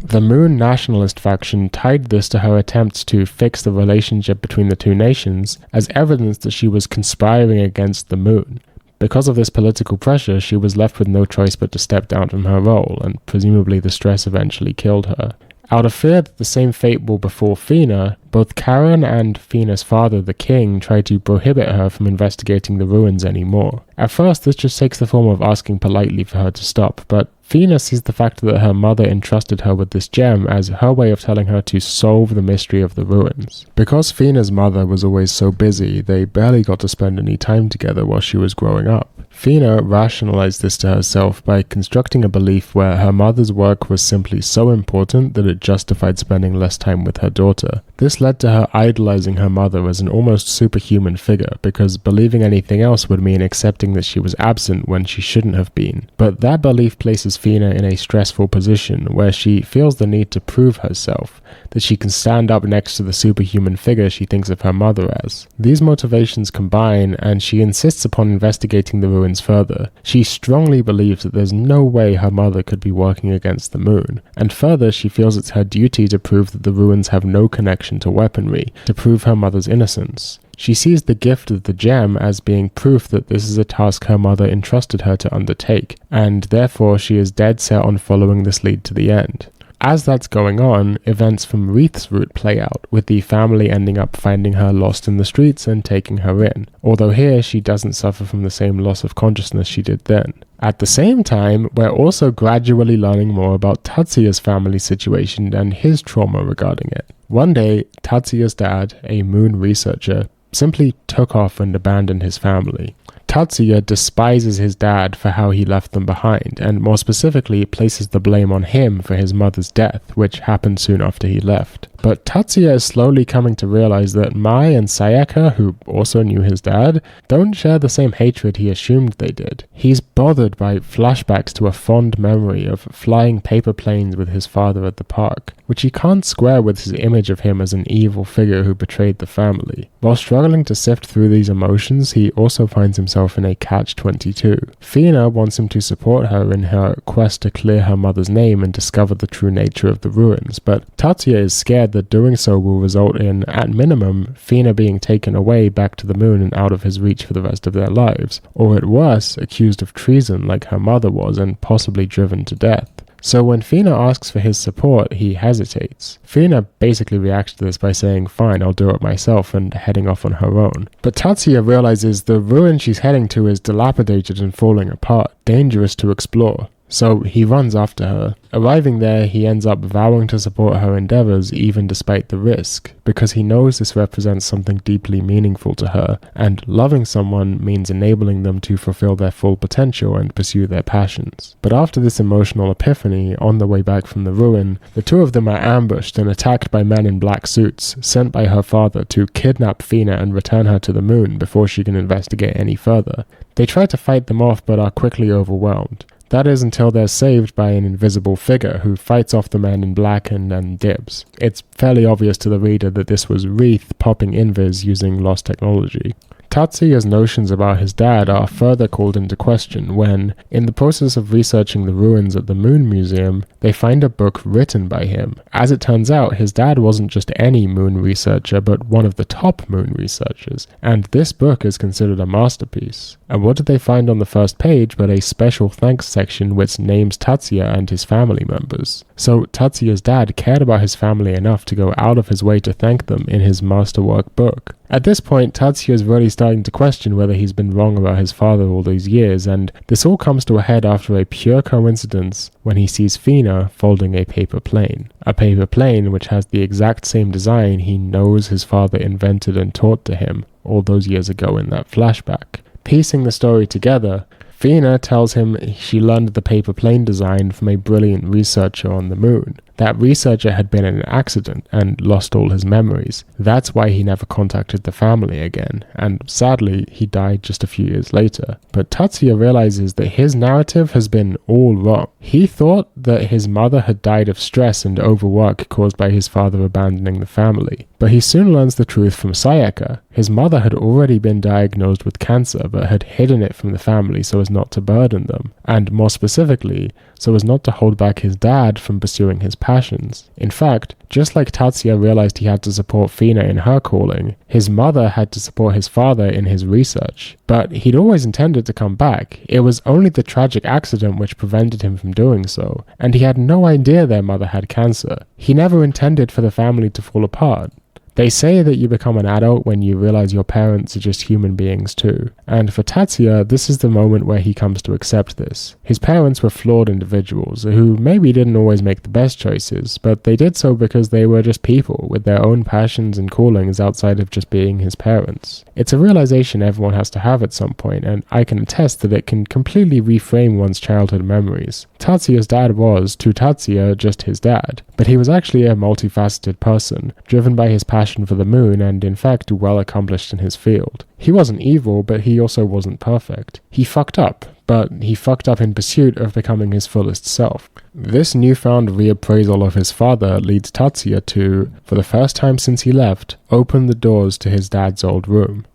The Moon nationalist faction tied this to her attempts to fix the relationship between the two nations as evidence that she was conspiring against the Moon. Because of this political pressure, she was left with no choice but to step down from her role, and presumably the stress eventually killed her. Out of fear that the same fate will befall Fina, both Karen and Fina's father, the king, try to prohibit her from investigating the ruins anymore. At first, this just takes the form of asking politely for her to stop, but Fina sees the fact that her mother entrusted her with this gem as her way of telling her to solve the mystery of the ruins. Because Fina's mother was always so busy, they barely got to spend any time together while she was growing up. Fina rationalized this to herself by constructing a belief where her mother's work was simply so important that it justified spending less time with her daughter. This led to her idolizing her mother as an almost superhuman figure, because believing anything else would mean accepting that she was absent when she shouldn't have been. But that belief places Fina in a stressful position where she feels the need to prove herself, that she can stand up next to the superhuman figure she thinks of her mother as. These motivations combine, and she insists upon investigating the ruins further. She strongly believes that there's no way her mother could be working against the moon, and further she feels it's her duty to prove that the ruins have no connection to weaponry, to prove her mother's innocence. She sees the gift of the gem as being proof that this is a task her mother entrusted her to undertake, and therefore she is dead set on following this lead to the end. As that's going on, events from Wreath's route play out, with the family ending up finding her lost in the streets and taking her in, although here she doesn't suffer from the same loss of consciousness she did then. At the same time, we're also gradually learning more about Tatsuya's family situation and his trauma regarding it. One day, Tatsuya's dad, a moon researcher, simply took off and abandoned his family. Tatsuya despises his dad for how he left them behind, and more specifically places the blame on him for his mother's death, which happened soon after he left. But Tatsuya is slowly coming to realize that Mai and Sayaka, who also knew his dad, don't share the same hatred he assumed they did. He's bothered by flashbacks to a fond memory of flying paper planes with his father at the park, which he can't square with his image of him as an evil figure who betrayed the family. While struggling to sift through these emotions, he also finds himself in a catch-22. Fina wants him to support her in her quest to clear her mother's name and discover the true nature of the ruins, but Tatsuya is scared that doing so will result in, at minimum, Fina being taken away back to the moon and out of his reach for the rest of their lives, or at worst, accused of treason like her mother was and possibly driven to death. So when Fina asks for his support, he hesitates. Fina basically reacts to this by saying, fine, I'll do it myself, and heading off on her own. But Tatsuya realizes the ruin she's heading to is dilapidated and falling apart, dangerous to explore. So he runs after her. Arriving there, he ends up vowing to support her endeavors even despite the risk, because he knows this represents something deeply meaningful to her, and loving someone means enabling them to fulfill their full potential and pursue their passions. But after this emotional epiphany, on the way back from the ruin, the two of them are ambushed and attacked by men in black suits, sent by her father to kidnap Fina and return her to the moon before she can investigate any further. They try to fight them off but are quickly overwhelmed. That is until they're saved by an invisible figure who fights off the men in black and then dips. It's fairly obvious to the reader that this was Wreath popping invis using lost technology. Tatsuya's notions about his dad are further called into question when, in the process of researching the ruins at the Moon Museum, they find a book written by him. As it turns out, his dad wasn't just any moon researcher, but one of the top moon researchers, and this book is considered a masterpiece. And what did they find on the first page but a special thanks section which names Tatsuya and his family members? So Tatsuya's dad cared about his family enough to go out of his way to thank them in his masterwork book. At this point, Tatsuya is really starting to question whether he's been wrong about his father all these years, and this all comes to a head after a pure coincidence when he sees Fina folding a paper plane. A paper plane which has the exact same design he knows his father invented and taught to him all those years ago in that flashback. Piecing the story together, Fina tells him she learned the paper plane design from a brilliant researcher on the moon. That researcher had been in an accident and lost all his memories. That's why he never contacted the family again, and sadly, he died just a few years later. But Tatsuya realizes that his narrative has been all wrong. He thought that his mother had died of stress and overwork caused by his father abandoning the family. But he soon learns the truth from Sayaka. His mother had already been diagnosed with cancer, but had hidden it from the family so as not to burden them, and more specifically, so as not to hold back his dad from pursuing his passions. In fact, just like Tatsuya realized he had to support Fina in her calling, his mother had to support his father in his research. But he'd always intended to come back. It was only the tragic accident which prevented him from doing so, and he had no idea their mother had cancer. He never intended for the family to fall apart. They say that you become an adult when you realize your parents are just human beings too. And for Tatsuya, this is the moment where he comes to accept this. His parents were flawed individuals who maybe didn't always make the best choices, but they did so because they were just people with their own passions and callings outside of just being his parents. It's a realization everyone has to have at some point, and I can attest that it can completely reframe one's childhood memories. Tatsuya's dad was, to Tatsuya, just his dad, but he was actually a multifaceted person, driven by his passion for the moon and in fact well accomplished in his field. He wasn't evil, but he also wasn't perfect. He fucked up, but he fucked up in pursuit of becoming his fullest self. This newfound reappraisal of his father leads Tatsuya to, for the first time since he left, open the doors to his dad's old room.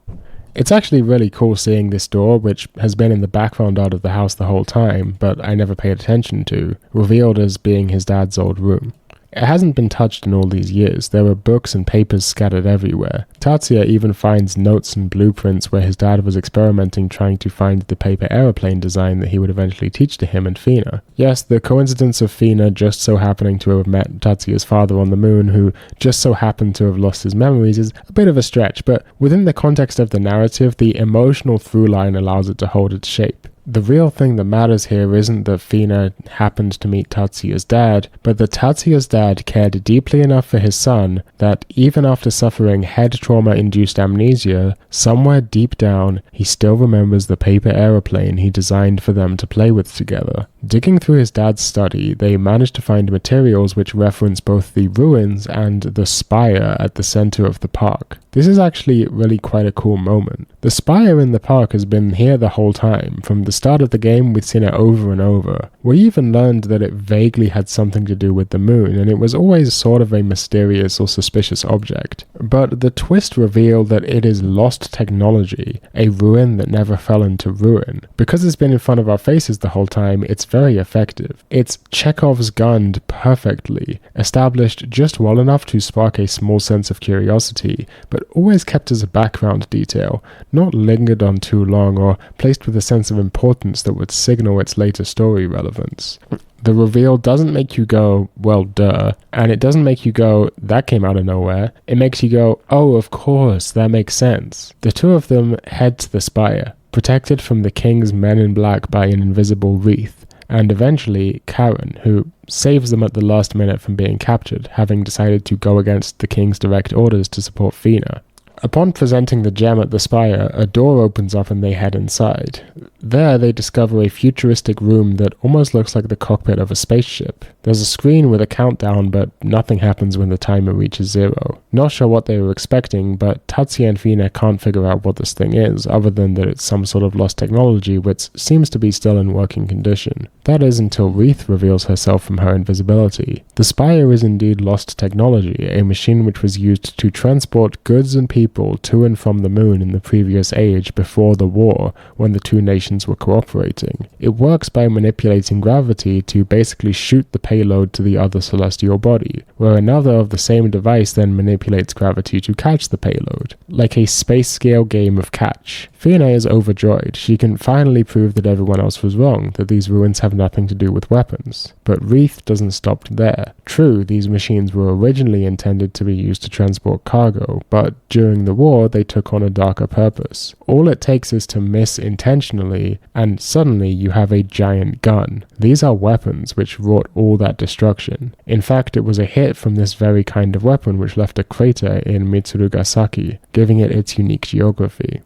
It's actually really cool seeing this door, which has been in the background art of the house the whole time, but I never paid attention to, revealed as being his dad's old room. It hasn't been touched in all these years. There were books and papers scattered everywhere. Tatsuya even finds notes and blueprints where his dad was experimenting trying to find the paper aeroplane design that he would eventually teach to him and Fina. Yes, the coincidence of Fina just so happening to have met Tatsuya's father on the moon, who just so happened to have lost his memories, is a bit of a stretch, but within the context of the narrative, the emotional through line allows it to hold its shape. The real thing that matters here isn't that Fina happened to meet Tatsuya's dad, but that Tatsuya's dad cared deeply enough for his son that even after suffering head trauma-induced amnesia, somewhere deep down, he still remembers the paper aeroplane he designed for them to play with together. Digging through his dad's study, they managed to find materials which reference both the ruins and the spire at the center of the park. This is actually really quite a cool moment. The spire in the park has been here the whole time. From the start of the game, we've seen it over and over. We even learned that it vaguely had something to do with the moon, and it was always sort of a mysterious or suspicious object. But the twist revealed that it is lost technology, a ruin that never fell into ruin. Because it's been in front of our faces the whole time, it's very effective. It's Chekhov's gun perfectly, established just well enough to spark a small sense of curiosity, but always kept as a background detail, not lingered on too long or placed with a sense of importance that would signal its later story relevance. The reveal doesn't make you go, well, duh, and it doesn't make you go, that came out of nowhere. It makes you go, oh, of course, that makes sense. The two of them head to the spire, protected from the king's men in black by an invisible wreath, and eventually Karen, who saves them at the last minute from being captured, having decided to go against the king's direct orders to support Fina. Upon presenting the gem at the spire, a door opens up and they head inside. There they discover a futuristic room that almost looks like the cockpit of a spaceship. There's a screen with a countdown, but nothing happens when the timer reaches 0. Not sure what they were expecting, but Tatsuya and Fina can't figure out what this thing is, other than that it's some sort of lost technology which seems to be still in working condition. That is until Wreath reveals herself from her invisibility. The spire is indeed lost technology, a machine which was used to transport goods and people to and from the moon in the previous age before the war, when the two nations were cooperating. It works by manipulating gravity to basically shoot the payload to the other celestial body, where another of the same device then manipulates gravity to catch the payload. Like a space-scale game of catch. Fina is overjoyed. She can finally prove that everyone else was wrong, that these ruins have nothing to do with weapons. But Wreath doesn't stop there. True, these machines were originally intended to be used to transport cargo, but during the war they took on a darker purpose. All it takes is to miss intentionally, and suddenly you have a giant gun. These are weapons which wrought all that destruction. In fact, it was a hit from this very kind of weapon which left a crater in Mitsurugasaki, giving it its unique geography.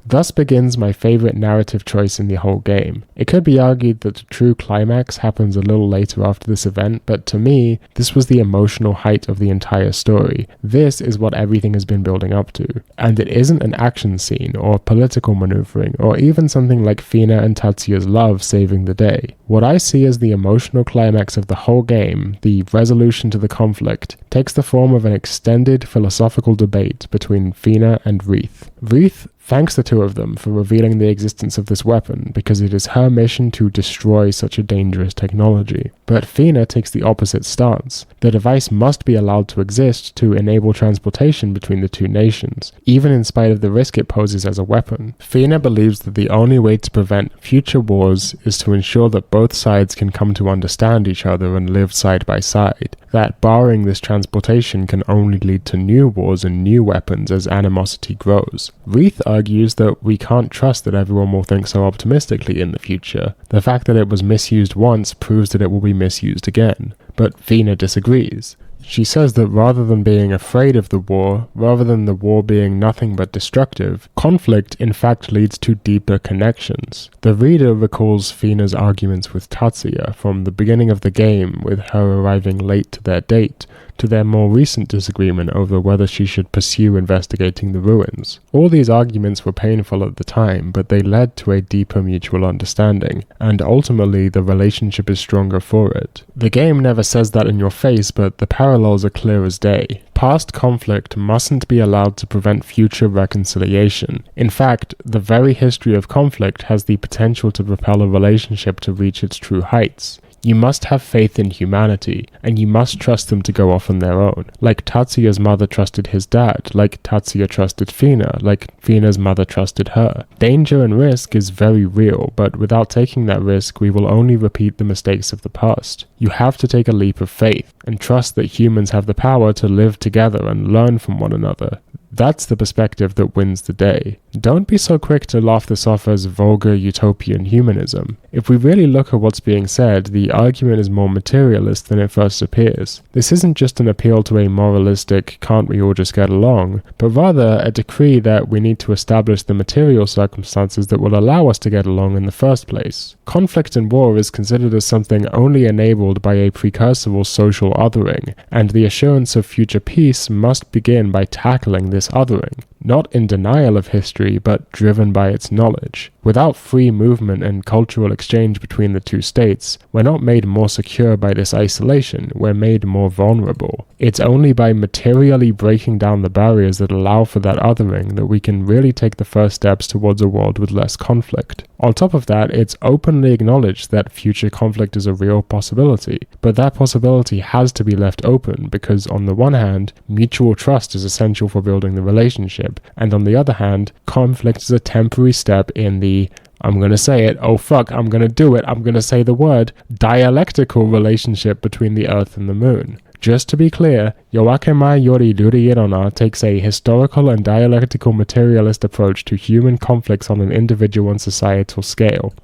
Thus begins my favorite narrative choice in the whole game. It could be argued that the true climax happens a little later after this event, but to me, this was the emotional height of the entire story. This is what everything has been building up to. And it isn't an action scene, or political maneuvering, or even something like Fina and Tatsuya's love saving the day. What I see as the emotional climax of the whole game, the resolution to the conflict, takes the form of an extended philosophical debate between Fina and Wreath. Wreath thanks the two of them for revealing the existence of this weapon, because it is her mission to destroy such a dangerous technology. But Fina takes the opposite stance. The device must be allowed to exist to enable transportation between the two nations, even in spite of the risk it poses as a weapon. Fina believes that the only way to prevent future wars is to ensure that both sides can come to understand each other and live side by side. That barring this transportation can only lead to new wars and new weapons as animosity grows. Wreath argues that we can't trust that everyone will think so optimistically in the future. The fact that it was misused once proves that it will be misused again. But Fina disagrees. She says that rather than being afraid of the war, rather than the war being nothing but destructive, conflict in fact leads to deeper connections. The reader recalls Fina's arguments with Tatsuya from the beginning of the game, with her arriving late to their date, to their more recent disagreement over whether she should pursue investigating the ruins. All these arguments were painful at the time, but they led to a deeper mutual understanding, and ultimately the relationship is stronger for it. The game never says that in your face, but the parallels are clear as day. Past conflict mustn't be allowed to prevent future reconciliation. In fact, the very history of conflict has the potential to propel a relationship to reach its true heights. You must have faith in humanity, and you must trust them to go off on their own. Like Tatsuya's mother trusted his dad, like Tatsuya trusted Fina, like Fina's mother trusted her. Danger and risk is very real, but without taking that risk, we will only repeat the mistakes of the past. You have to take a leap of faith, and trust that humans have the power to live together and learn from one another. That's the perspective that wins the day. Don't be so quick to laugh this off as vulgar utopian humanism. If we really look at what's being said, the argument is more materialist than it first appears. This isn't just an appeal to a moralistic, can't we all just get along, but rather a decree that we need to establish the material circumstances that will allow us to get along in the first place. Conflict and war is considered as something only enabled by a precursorable social othering, and the assurance of future peace must begin by tackling this othering, not in denial of history, but driven by its knowledge. Without free movement and cultural exchange between the two states, we're not made more secure by this isolation, we're made more vulnerable. It's only by materially breaking down the barriers that allow for that othering that we can really take the first steps towards a world with less conflict. On top of that, it's openly acknowledged that future conflict is a real possibility, but that possibility has to be left open because, on the one hand, mutual trust is essential for building the relationship, and on the other hand, conflict is a temporary step in the, I'm gonna say it, oh fuck, I'm gonna do it, I'm gonna say the word, dialectical relationship between the Earth and the Moon. Just to be clear, Yoake Yori Ruri takes a historical and dialectical materialist approach to human conflicts on an individual and societal scale.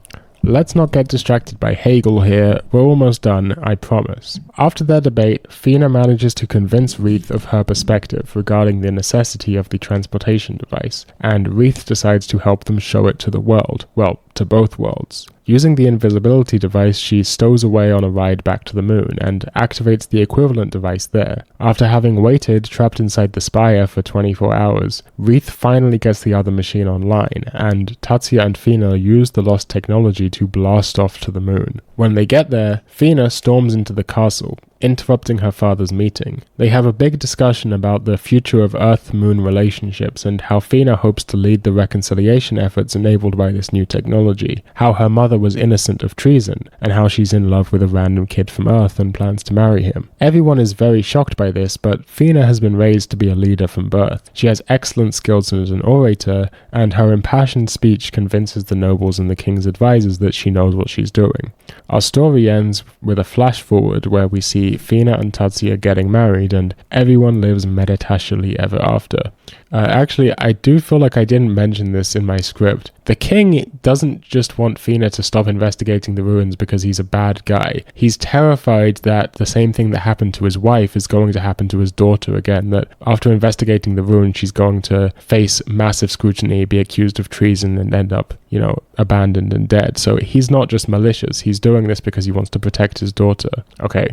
Let's not get distracted by Hegel here, we're almost done, I promise. After their debate, Fina manages to convince Wreath of her perspective regarding the necessity of the transportation device, and Wreath decides to help them show it to the world, well, to both worlds. Using the invisibility device, she stows away on a ride back to the moon and activates the equivalent device there. After having waited trapped inside the spire for 24 hours, Wreath finally gets the other machine online, and Tatsuya and Fina use the lost technology to blast off to the moon. When they get there, Fina storms into the castle, interrupting her father's meeting. They have a big discussion about the future of Earth-Moon relationships and how Fina hopes to lead the reconciliation efforts enabled by this new technology, how her mother was innocent of treason, and how she's in love with a random kid from Earth and plans to marry him. Everyone is very shocked by this, but Fina has been raised to be a leader from birth. She has excellent skills as an orator, and her impassioned speech convinces the nobles and the king's advisors that she knows what she's doing. Our story ends with a flash forward where we see Fina and Tatsuya getting married, and everyone lives meditashly ever after. Actually, I do feel like I didn't mention this in my script. The king doesn't just want Fina to stop investigating the ruins because he's a bad guy. He's terrified that the same thing that happened to his wife is going to happen to his daughter again, that after investigating the ruins she's going to face massive scrutiny, be accused of treason, and end up, abandoned and dead. So he's not just malicious, he's doing this because he wants to protect his daughter. Okay.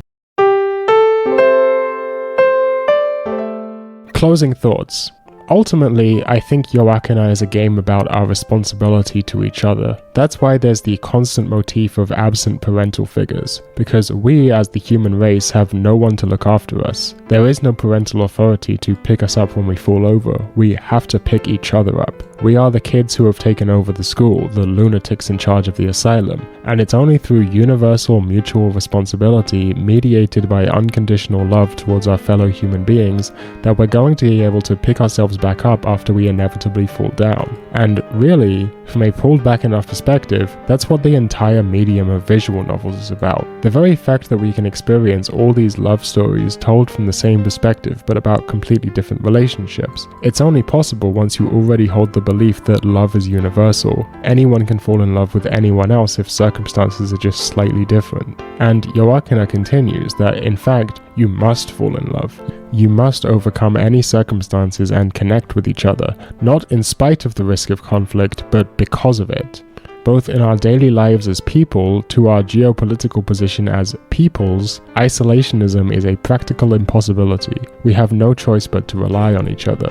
Closing thoughts. Ultimately, I think yoakena is a game about our responsibility to each other. That's why there's the constant motif of absent parental figures, because we as the human race have no one to look after us. There is no parental authority to pick us up when we fall over. We have to pick each other up. We are the kids who have taken over the school, the lunatics in charge of the asylum, and it's only through universal mutual responsibility mediated by unconditional love towards our fellow human beings that we're going to be able to pick ourselves back up after we inevitably fall down. And really, from a pulled back enough perspective, that's what the entire medium of visual novels is about. The very fact that we can experience all these love stories told from the same perspective but about completely different relationships. It's only possible once you already hold the belief that love is universal. Anyone can fall in love with anyone else if circumstances are just slightly different. And Yoakena continues that, in fact, you must fall in love. You must overcome any circumstances and connect with each other, not in spite of the risk of conflict, but because of it. Both in our daily lives as people, to our geopolitical position as peoples, isolationism is a practical impossibility. We have no choice but to rely on each other.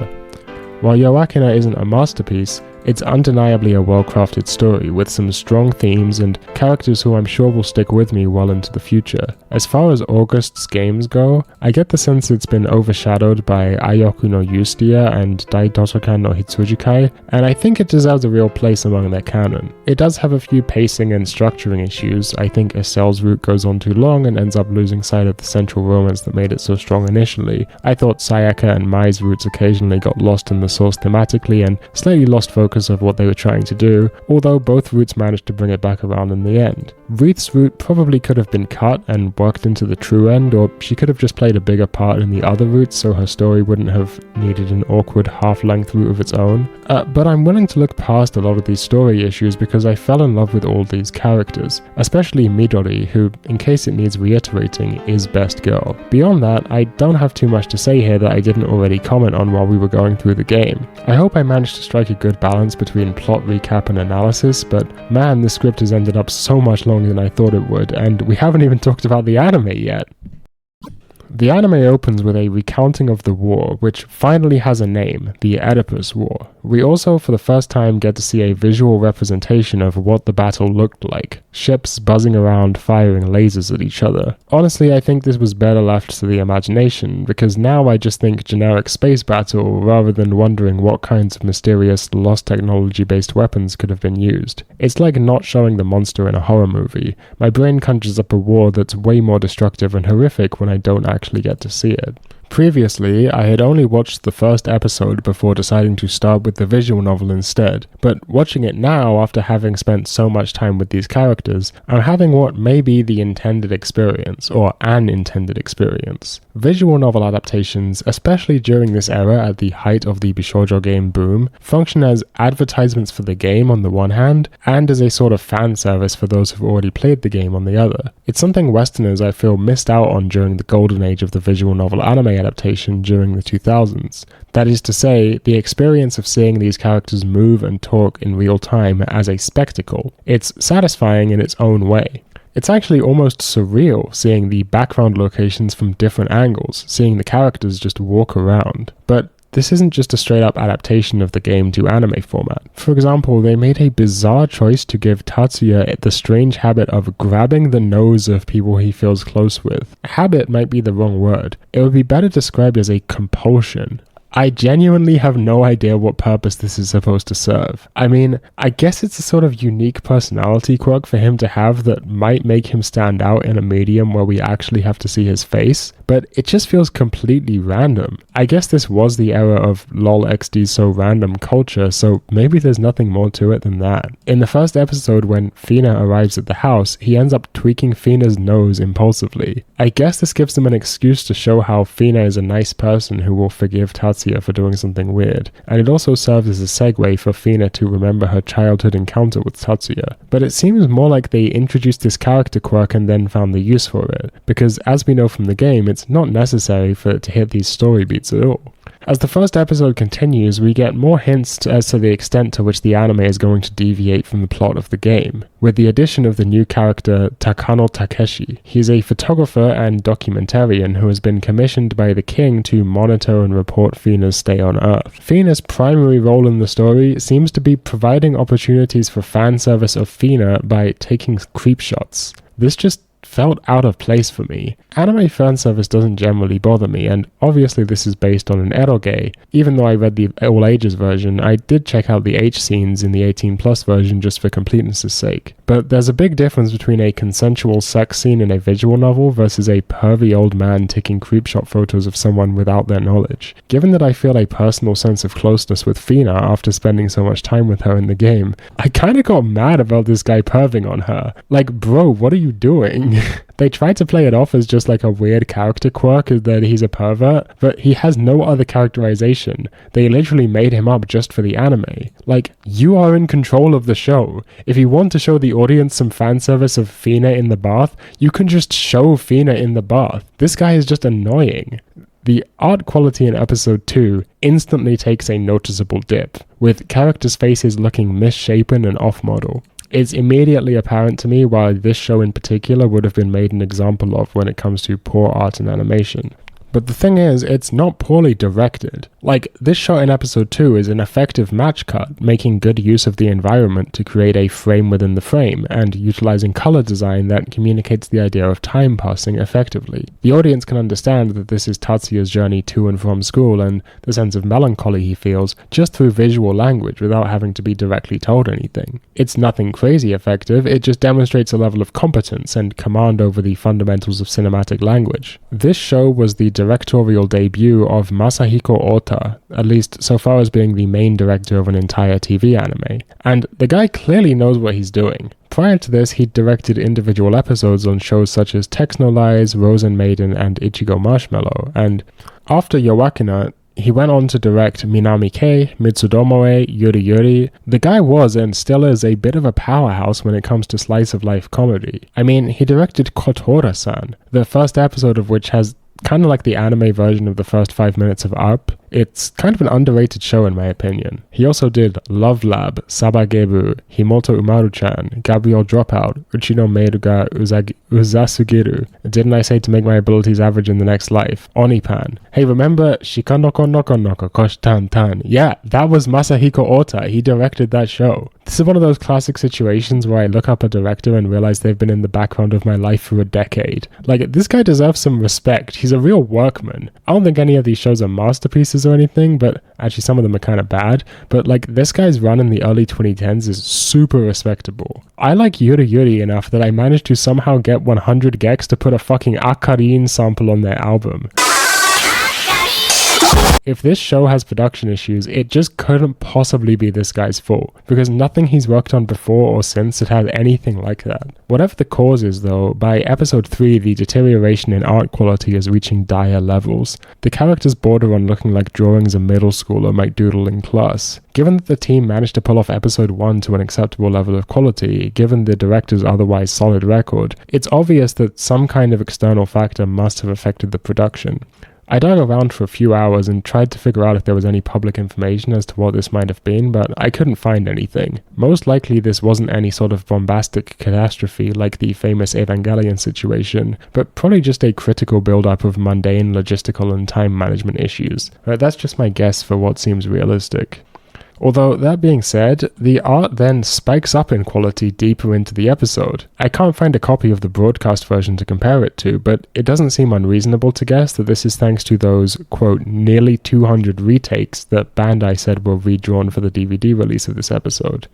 While Yoakena isn't a masterpiece, It's undeniably a well-crafted story with some strong themes and characters who I'm sure will stick with me well into the future. As far as August's games go, I get the sense it's been overshadowed by Ayoku no Yusudia and Dai Dosokan no Hitsujikai, and I think it deserves a real place among their canon. It does have a few pacing and structuring issues. I think Esel's route goes on too long and ends up losing sight of the central romance that made it so strong initially. I thought Sayaka and Mai's routes occasionally got lost in the source thematically and slightly lost focus of what they were trying to do, although both routes managed to bring it back around in the end. Wreath's route probably could have been cut and worked into the true end, or she could have just played a bigger part in the other routes so her story wouldn't have needed an awkward half-length route of its own. But I'm willing to look past a lot of these story issues because I fell in love with all these characters, especially Midori, who, in case it needs reiterating, is best girl. Beyond that, I don't have too much to say here that I didn't already comment on while we were going through the game. I hope I managed to strike a good balance between plot recap and analysis, but man, this script has ended up so much longer than I thought it would, and we haven't even talked about the anime yet. The anime opens with a recounting of the war, which finally has a name, the Oedipus War. We also, for the first time, get to see a visual representation of what the battle looked like. Ships buzzing around, firing lasers at each other. Honestly, I think this was better left to the imagination, because now I just think generic space battle, rather than wondering what kinds of mysterious, lost technology-based weapons could have been used. It's like not showing the monster in a horror movie. My brain conjures up a war that's way more destructive and horrific when I don't actually get to see it. Previously, I had only watched the first episode before deciding to start with the visual novel instead, but watching it now after having spent so much time with these characters, I'm having what may be the intended experience, or an intended experience. Visual novel adaptations, especially during this era at the height of the bishoujo game boom, function as advertisements for the game on the one hand, and as a sort of fan service for those who've already played the game on the other. It's something Westerners I feel missed out on during the golden age of the visual novel anime adaptation during the 2000s. That is to say, the experience of seeing these characters move and talk in real time as a spectacle. It's satisfying in its own way. It's actually almost surreal seeing the background locations from different angles, seeing the characters just walk around. But this isn't just a straight up adaptation of the game to anime format. For example, they made a bizarre choice to give Tatsuya the strange habit of grabbing the nose of people he feels close with. Habit might be the wrong word. It would be better described as a compulsion. I genuinely have no idea what purpose this is supposed to serve. I mean, I guess it's a sort of unique personality quirk for him to have that might make him stand out in a medium where we actually have to see his face, but it just feels completely random. I guess this was the era of lol xd so random culture, so maybe there's nothing more to it than that. In the first episode, when Fina arrives at the house, he ends up tweaking Fina's nose impulsively. I guess this gives them an excuse to show how Fina is a nice person who will forgive Tatsuya for doing something weird, and it also serves as a segue for Fina to remember her childhood encounter with Tatsuya. But it seems more like they introduced this character quirk and then found the use for it, because as we know from the game, it's not necessary for it to hit these story beats at all. As the first episode continues, we get more hints as to the extent to which the anime is going to deviate from the plot of the game, with the addition of the new character Takano Takeshi. He's a photographer and documentarian who has been commissioned by the king to monitor and report Fina's stay on Earth. Fina's primary role in the story seems to be providing opportunities for fan service of Fina by taking creep shots. This just felt out of place for me. Anime fanservice doesn't generally bother me, and obviously this is based on an eroge. Even though I read the all ages version, I did check out the H scenes in the 18+ version just for completeness' sake. But there's a big difference between a consensual sex scene in a visual novel versus a pervy old man taking creepshot photos of someone without their knowledge. Given that I feel a personal sense of closeness with Fina after spending so much time with her in the game, I kinda got mad about this guy perving on her. Like, bro, what are you doing? They tried to play it off as just like a weird character quirk that he's a pervert, but he has no other characterization. They literally made him up just for the anime. Like, you are in control of the show. If you want to show the audience some fan service of Fina in the bath, you can just show Fina in the bath. This guy is just annoying. The art quality in episode 2 instantly takes a noticeable dip, with characters' faces looking misshapen and off-model. It's immediately apparent to me why this show in particular would have been made an example of when it comes to poor art and animation. But the thing is, it's not poorly directed. Like, this shot in episode 2 is an effective match cut, making good use of the environment to create a frame within the frame, and utilizing color design that communicates the idea of time passing effectively. The audience can understand that this is Tatsuya's journey to and from school, and the sense of melancholy he feels, just through visual language without having to be directly told anything. It's nothing crazy effective, it just demonstrates a level of competence and command over the fundamentals of cinematic language. This show was the directorial debut of Masahiko Ota, at least so far as being the main director of an entire TV anime, and the guy clearly knows what he's doing. Prior to this, he'd directed individual episodes on shows such as Texnolize, Rosen Maiden, and Ichigo Marshmallow, and after Yoakena, he went on to direct Minami-ke, Mitsudomoe, Yori. The guy was and still is a bit of a powerhouse when it comes to slice-of-life comedy. I mean, he directed Kotora-san, the first episode of which has kind of like the anime version of the first 5 minutes of Up. It's kind of an underrated show in my opinion. He also did Love Lab, Sabagebu, Himoto Umaru-chan, Gabriel Dropout, Uchi no Meiru ga Uzasugiru, Didn't I Say to Make My Abilities Average in the Next Life, Onipan. Hey, remember Shikanoko Noko Noko Kosh Tan Tan? Yeah, that was Masahiko Ota. He directed that show. This is one of those classic situations where I look up a director and realize they've been in the background of my life for a decade. Like, this guy deserves some respect. He's a real workman. I don't think any of these shows are masterpieces or anything, but actually some of them are kind of bad, but like this guy's run in the early 2010s is super respectable. I like Yuri enough that I managed to somehow get 100 gecs to put a fucking Akarin sample on their album. If this show has production issues, it just couldn't possibly be this guy's fault, because nothing he's worked on before or since had had anything like that. Whatever the cause is though, by episode 3 the deterioration in art quality is reaching dire levels. The characters border on looking like drawings a middle schooler might doodle in class. Given that the team managed to pull off episode 1 to an acceptable level of quality, given the director's otherwise solid record, it's obvious that some kind of external factor must have affected the production. I dug around for a few hours and tried to figure out if there was any public information as to what this might have been, but I couldn't find anything. Most likely this wasn't any sort of bombastic catastrophe like the famous Evangelion situation, but probably just a critical build-up of mundane logistical and time management issues. That's just my guess for what seems realistic. Although, that being said, the art then spikes up in quality deeper into the episode. I can't find a copy of the broadcast version to compare it to, but it doesn't seem unreasonable to guess that this is thanks to those, quote, nearly 200 retakes that Bandai said were redrawn for the DVD release of this episode.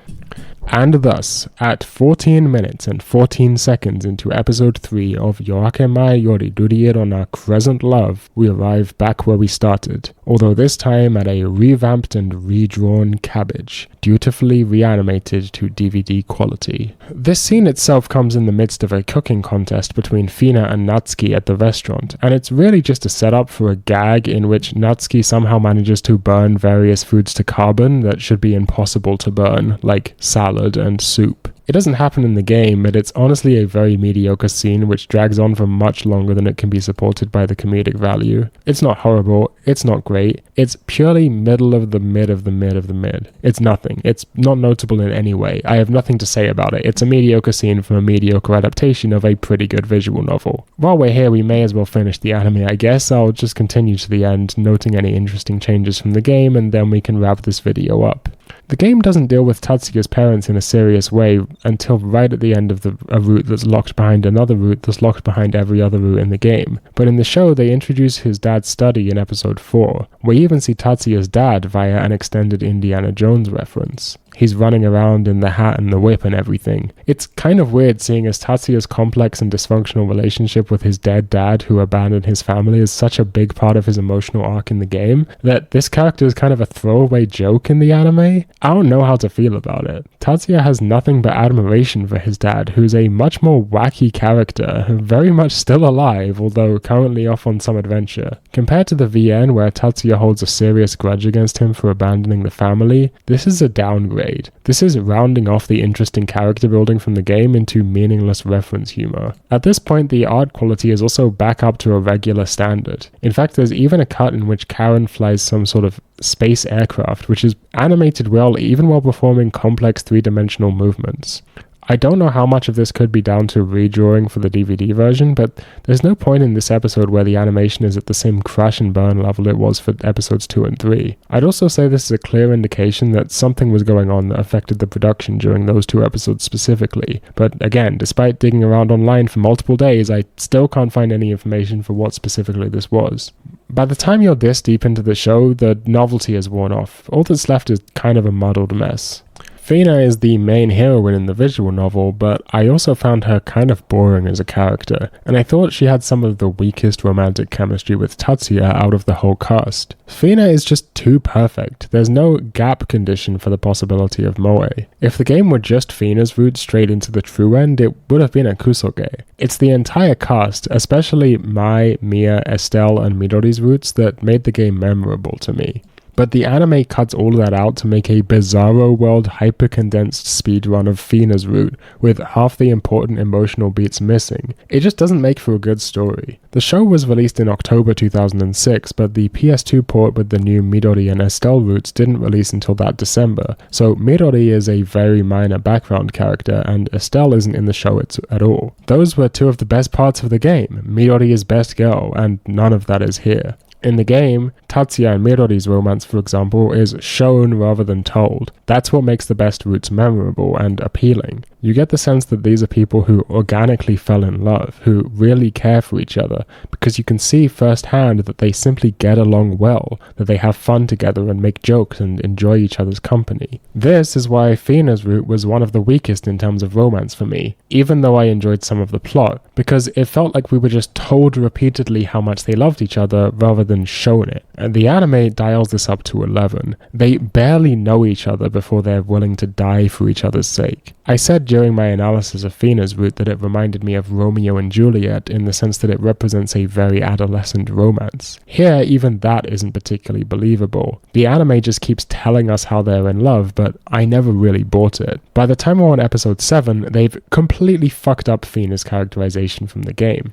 And thus, at 14 minutes and 14 seconds into episode 3 of Yoake mai Yori Duriero na Crescent Love, we arrive back where we started, although this time at a revamped and redrawn Cabbage, dutifully reanimated to DVD quality. This scene itself comes in the midst of a cooking contest between Fina and Natsuki at the restaurant, and it's really just a setup for a gag in which Natsuki somehow manages to burn various foods to carbon that should be impossible to burn, like salad and soup. It doesn't happen in the game, but it's honestly a very mediocre scene which drags on for much longer than it can be supported by the comedic value. It's not horrible, it's not great, it's purely middle of the mid of the mid of the mid. It's nothing, it's not notable in any way, I have nothing to say about it, it's a mediocre scene from a mediocre adaptation of a pretty good visual novel. While we're here, we may as well finish the anime, I guess. I'll just continue to the end, noting any interesting changes from the game, and then we can wrap this video up. The game doesn't deal with Tatsuya's parents in a serious way until right at the end of a route that's locked behind another route that's locked behind every other route in the game. But in the show, they introduce his dad's study in episode 4. We even see Tatsuya's dad via an extended Indiana Jones reference. He's running around in the hat and the whip and everything. It's kind of weird seeing as Tatsuya's complex and dysfunctional relationship with his dead dad who abandoned his family is such a big part of his emotional arc in the game, that this character is kind of a throwaway joke in the anime. I don't know how to feel about it. Tatsuya has nothing but admiration for his dad, who's a much more wacky character, very much still alive, although currently off on some adventure. Compared to the VN, where Tatsuya holds a serious grudge against him for abandoning the family, this is a downgrade. This is rounding off the interesting character building from the game into meaningless reference humor. At this point, the art quality is also back up to a regular standard. In fact, there's even a cut in which Karen flies some sort of space aircraft, which is animated well even while performing complex three-dimensional movements. I don't know how much of this could be down to redrawing for the DVD version, but there's no point in this episode where the animation is at the same crash and burn level it was for episodes 2 and 3. I'd also say this is a clear indication that something was going on that affected the production during those 2 episodes specifically, but again, despite digging around online for multiple days, I still can't find any information for what specifically this was. By the time you're this deep into the show, the novelty has worn off. All that's left is kind of a muddled mess. Fina is the main heroine in the visual novel, but I also found her kind of boring as a character, and I thought she had some of the weakest romantic chemistry with Tatsuya out of the whole cast. Fina is just too perfect. There's no gap condition for the possibility of moe. If the game were just Fina's route straight into the true end, it would have been a kusoge. It's the entire cast, especially Mai, Mia, Estelle, and Midori's routes that made the game memorable to me. But the anime cuts all of that out to make a bizarro world hyper-condensed speedrun of Fina's route, with half the important emotional beats missing. It just doesn't make for a good story. The show was released in October 2006, but the PS2 port with the new Midori and Estelle routes didn't release until that December, so Midori is a very minor background character, and Estelle isn't in the show at all. Those were 2 of the best parts of the game. Midori is best girl, and none of that is here. In the game, Tatsuya and Midori's romance, for example, is shown rather than told. That's what makes the best routes memorable and appealing. You get the sense that these are people who organically fell in love, who really care for each other, because you can see firsthand that they simply get along well, that they have fun together and make jokes and enjoy each other's company. This is why Fina's route was one of the weakest in terms of romance for me, even though I enjoyed some of the plot, because it felt like we were just told repeatedly how much they loved each other rather than shown it. And the anime dials this up to 11. They barely know each other before they're willing to die for each other's sake. I said during my analysis of Fina's route that it reminded me of Romeo and Juliet in the sense that it represents a very adolescent romance. Here, even that isn't particularly believable. The anime just keeps telling us how they're in love, but I never really bought it. By the time we're on episode 7, they've completely fucked up Fina's characterization from the game.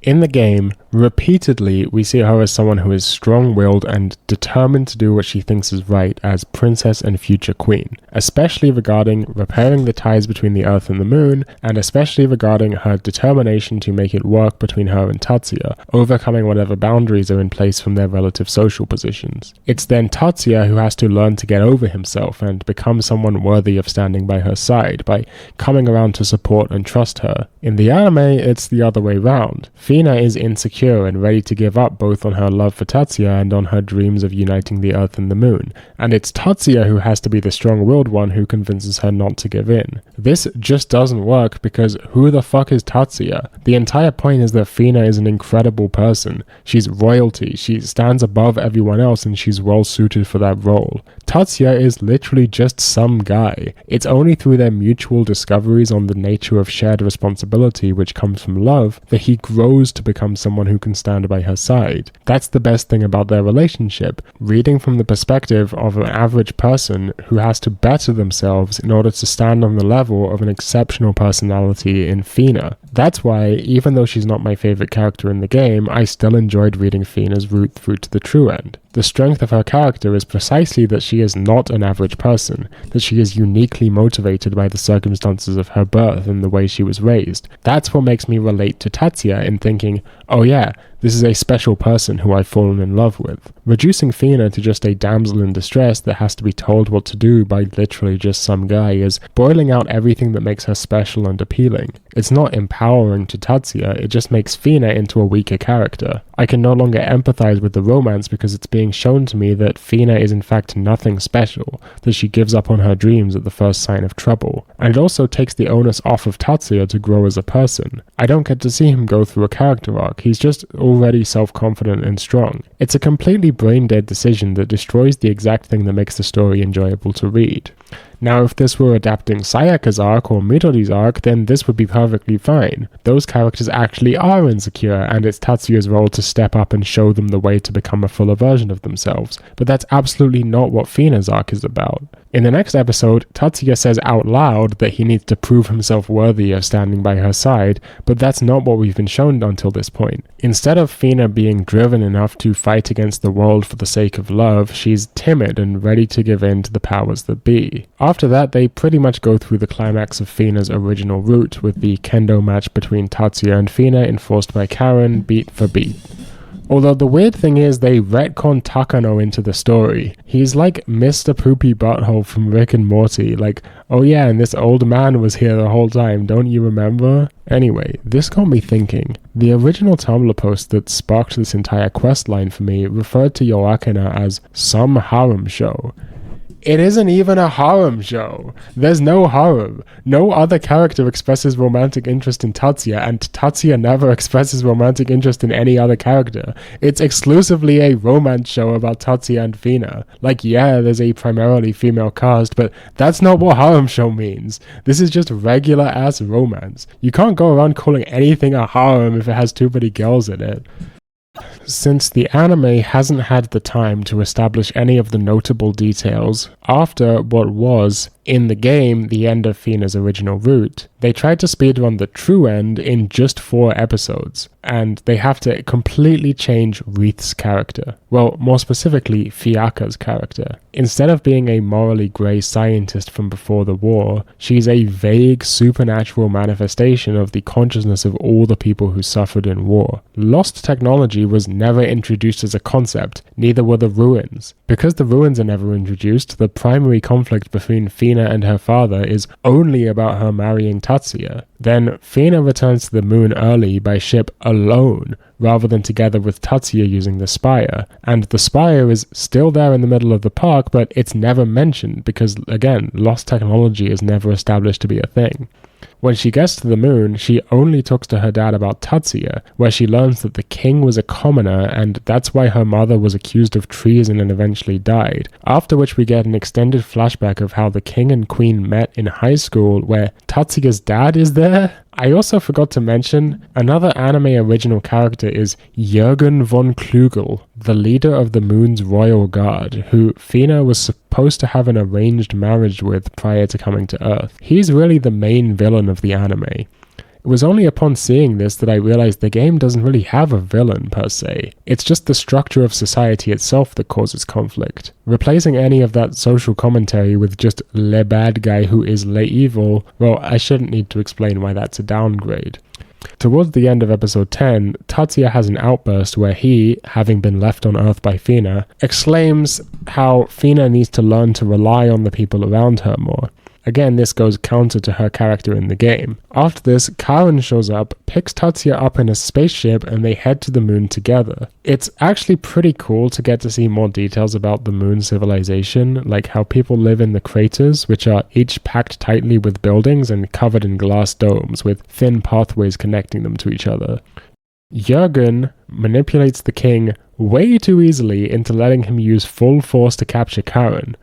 In the game, repeatedly, we see her as someone who is strong-willed and determined to do what she thinks is right as princess and future queen, especially regarding repairing the ties between the earth and the moon, and especially regarding her determination to make it work between her and Tatsuya, overcoming whatever boundaries are in place from their relative social positions. It's then Tatsuya who has to learn to get over himself and become someone worthy of standing by her side by coming around to support and trust her. In the anime, it's the other way round. Fina is insecure and ready to give up both on her love for Tatsuya and on her dreams of uniting the earth and the moon, and it's Tatsuya who has to be the strong-willed one who convinces her not to give in. This just doesn't work because who the fuck is Tatsuya? The entire point is that Fina is an incredible person. She's royalty, she stands above everyone else, and she's well suited for that role. Tatsuya is literally just some guy. It's only through their mutual discoveries on the nature of shared responsibility, which comes from love, that he grows to become someone who can stand by her side. That's the best thing about their relationship, reading from the perspective of an average person who has to better themselves in order to stand on the level of an exceptional personality in Fina. That's why, even though she's not my favorite character in the game, I still enjoyed reading Fina's route through to the true end. The strength of her character is precisely that she is not an average person, that she is uniquely motivated by the circumstances of her birth and the way she was raised. That's what makes me relate to Tatsuya in thinking, oh yeah, this is a special person who I've fallen in love with. Reducing Fina to just a damsel in distress that has to be told what to do by literally just some guy is boiling out everything that makes her special and appealing. It's not empowering to Tatsuya, it just makes Fina into a weaker character. I can no longer empathize with the romance because it's being shown to me that Fina is in fact nothing special, that she gives up on her dreams at the first sign of trouble. And it also takes the onus off of Tatsuya to grow as a person. I don't get to see him go through a character arc, he's just already self-confident and strong. It's a completely brain-dead decision that destroys the exact thing that makes the story enjoyable to read. Now, if this were adapting Sayaka's arc or Midori's arc, then this would be perfectly fine. Those characters actually are insecure, and it's Tatsuya's role to step up and show them the way to become a fuller version of themselves. But that's absolutely not what Fina's arc is about. In the next episode, Tatsuya says out loud that he needs to prove himself worthy of standing by her side, but that's not what we've been shown until this point. Instead of Fina being driven enough to fight against the world for the sake of love, she's timid and ready to give in to the powers that be. After that, they pretty much go through the climax of Fina's original route, with the kendo match between Tatsuya and Fina enforced by Karen beat for beat. Although the weird thing is they retcon Takano into the story. He's like Mr. Poopy Butthole from Rick and Morty, like, oh yeah, and this old man was here the whole time, don't you remember? Anyway, this got me thinking. The original Tumblr post that sparked this entire questline for me referred to yoakena as some harem show. It isn't even a harem show. There's no harem. No other character expresses romantic interest in Tatsuya, and Tatsuya never expresses romantic interest in any other character. It's exclusively a romance show about Tatsuya and Fina. Like, yeah, there's a primarily female cast, but that's not what harem show means. This is just regular ass romance. You can't go around calling anything a harem if it has too many girls in it. Since the anime hasn't had the time to establish any of the notable details after what was, in the game, the end of Fina's original route, they tried to speedrun the true end in just 4 episodes, and they have to completely change Wreath's character. Well, more specifically, Fiaka's character. Instead of being a morally grey scientist from before the war, she's a vague supernatural manifestation of the consciousness of all the people who suffered in war. Lost technology was never introduced as a concept, neither were the ruins. Because the ruins are never introduced, the primary conflict between Fina and her father is only about her marrying Tatsuya. Then Fina returns to the moon early by ship alone, rather than together with Tatsuya using the spire. And the spire is still there in the middle of the park, but it's never mentioned because, again, lost technology is never established to be a thing. When she gets to the moon, she only talks to her dad about Tatsuya, where she learns that the king was a commoner and that's why her mother was accused of treason and eventually died, after which we get an extended flashback of how the king and queen met in high school where Tatsuya's dad is there. I also forgot to mention, another anime original character is Jürgen von Klügel, the leader of the moon's royal guard, who Fina was supposed to have an arranged marriage with prior to coming to Earth. He's really the main villain of the anime. It was only upon seeing this that I realized the game doesn't really have a villain per se. It's just the structure of society itself that causes conflict. Replacing any of that social commentary with just le bad guy who is le evil, well, I shouldn't need to explain why that's a downgrade. Towards the end of episode 10, Tatsuya has an outburst where he, having been left on Earth by Fina, exclaims how Fina needs to learn to rely on the people around her more. Again, this goes counter to her character in the game. After this, Karen shows up, picks Tatsuya up in a spaceship, and they head to the moon together. It's actually pretty cool to get to see more details about the moon civilization, like how people live in the craters, which are each packed tightly with buildings and covered in glass domes, with thin pathways connecting them to each other. Jürgen manipulates the king way too easily into letting him use full force to capture Karen.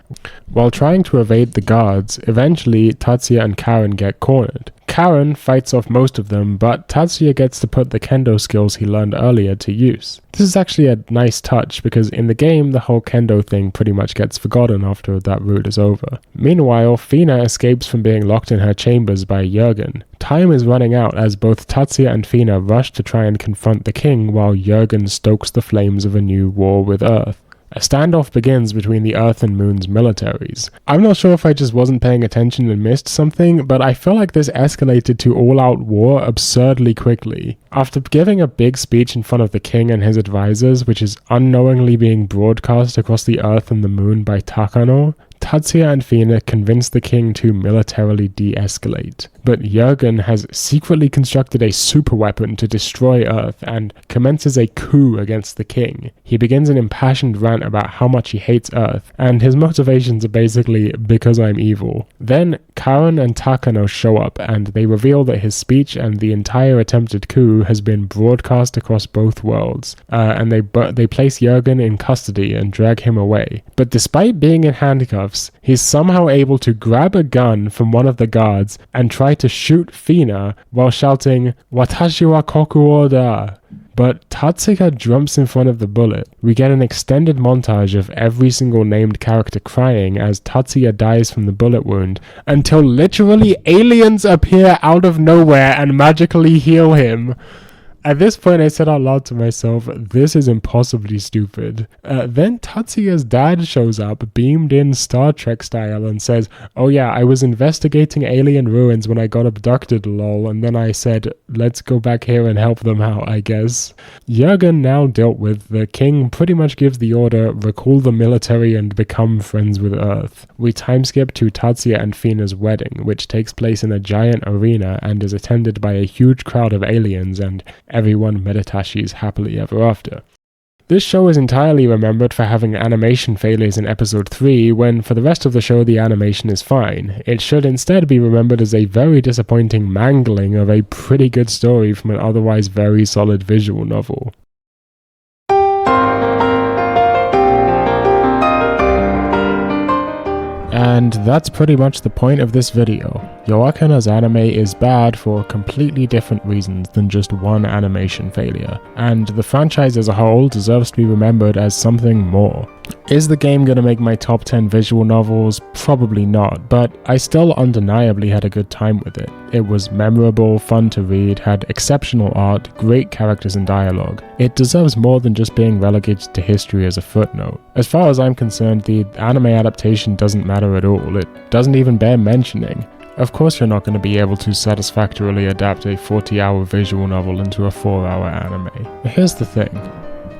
While trying to evade the guards, eventually Tatsuya and Karen get cornered. Karen fights off most of them, but Tatsuya gets to put the kendo skills he learned earlier to use. This is actually a nice touch because in the game the whole kendo thing pretty much gets forgotten after that route is over. Meanwhile, Fina escapes from being locked in her chambers by Jürgen. Time is running out as both Tatsuya and Fina rush to try and confront the king while Jürgen stokes the flames of a new war with Earth. A standoff begins between the Earth and Moon's militaries. I'm not sure if I just wasn't paying attention and missed something, but I feel like this escalated to all-out war absurdly quickly. After giving a big speech in front of the king and his advisors, which is unknowingly being broadcast across the Earth and the Moon by Takano, Tatsuya and Fina convince the king to militarily de-escalate. But Jürgen has secretly constructed a super weapon to destroy Earth and commences a coup against the king. He begins an impassioned rant about how much he hates Earth, and his motivations are basically because I'm evil. Then Karen and Takano show up and they reveal that his speech and the entire attempted coup has been broadcast across both worlds, and they place Jürgen in custody and drag him away. But despite being in handcuffs, he's somehow able to grab a gun from one of the guards and try to shoot Fina while shouting, "Watashi wa koku o da." but Tatsuya jumps in front of the bullet. We get an extended montage of every single named character crying as Tatsuya dies from the bullet wound, until literally aliens appear out of nowhere and magically heal him. At this point, I said out loud to myself, this is impossibly stupid. Then Tatsuya's dad shows up, beamed in Star Trek style, and says, oh yeah, I was investigating alien ruins when I got abducted, lol, and then I said, let's go back here and help them out, I guess. Yoake now dealt with, the king pretty much gives the order, recall the military and become friends with Earth. We timeskip to Tatsuya and Fina's wedding, which takes place in a giant arena and is attended by a huge crowd of aliens, and everyone Medatashi's happily ever after. This show is entirely remembered for having animation failures in episode 3, when for the rest of the show the animation is fine. It should instead be remembered as a very disappointing mangling of a pretty good story from an otherwise very solid visual novel. And that's pretty much the point of this video. Yoakena's anime is bad for completely different reasons than just one animation failure, and the franchise as a whole deserves to be remembered as something more. Is the game gonna make my top 10 visual novels? Probably not, but I still undeniably had a good time with it. It was memorable, fun to read, had exceptional art, great characters and dialogue. It deserves more than just being relegated to history as a footnote. As far as I'm concerned, the anime adaptation doesn't matter at all. It doesn't even bear mentioning. Of course you're not going to be able to satisfactorily adapt a 40-hour visual novel into a 4-hour anime. But here's the thing.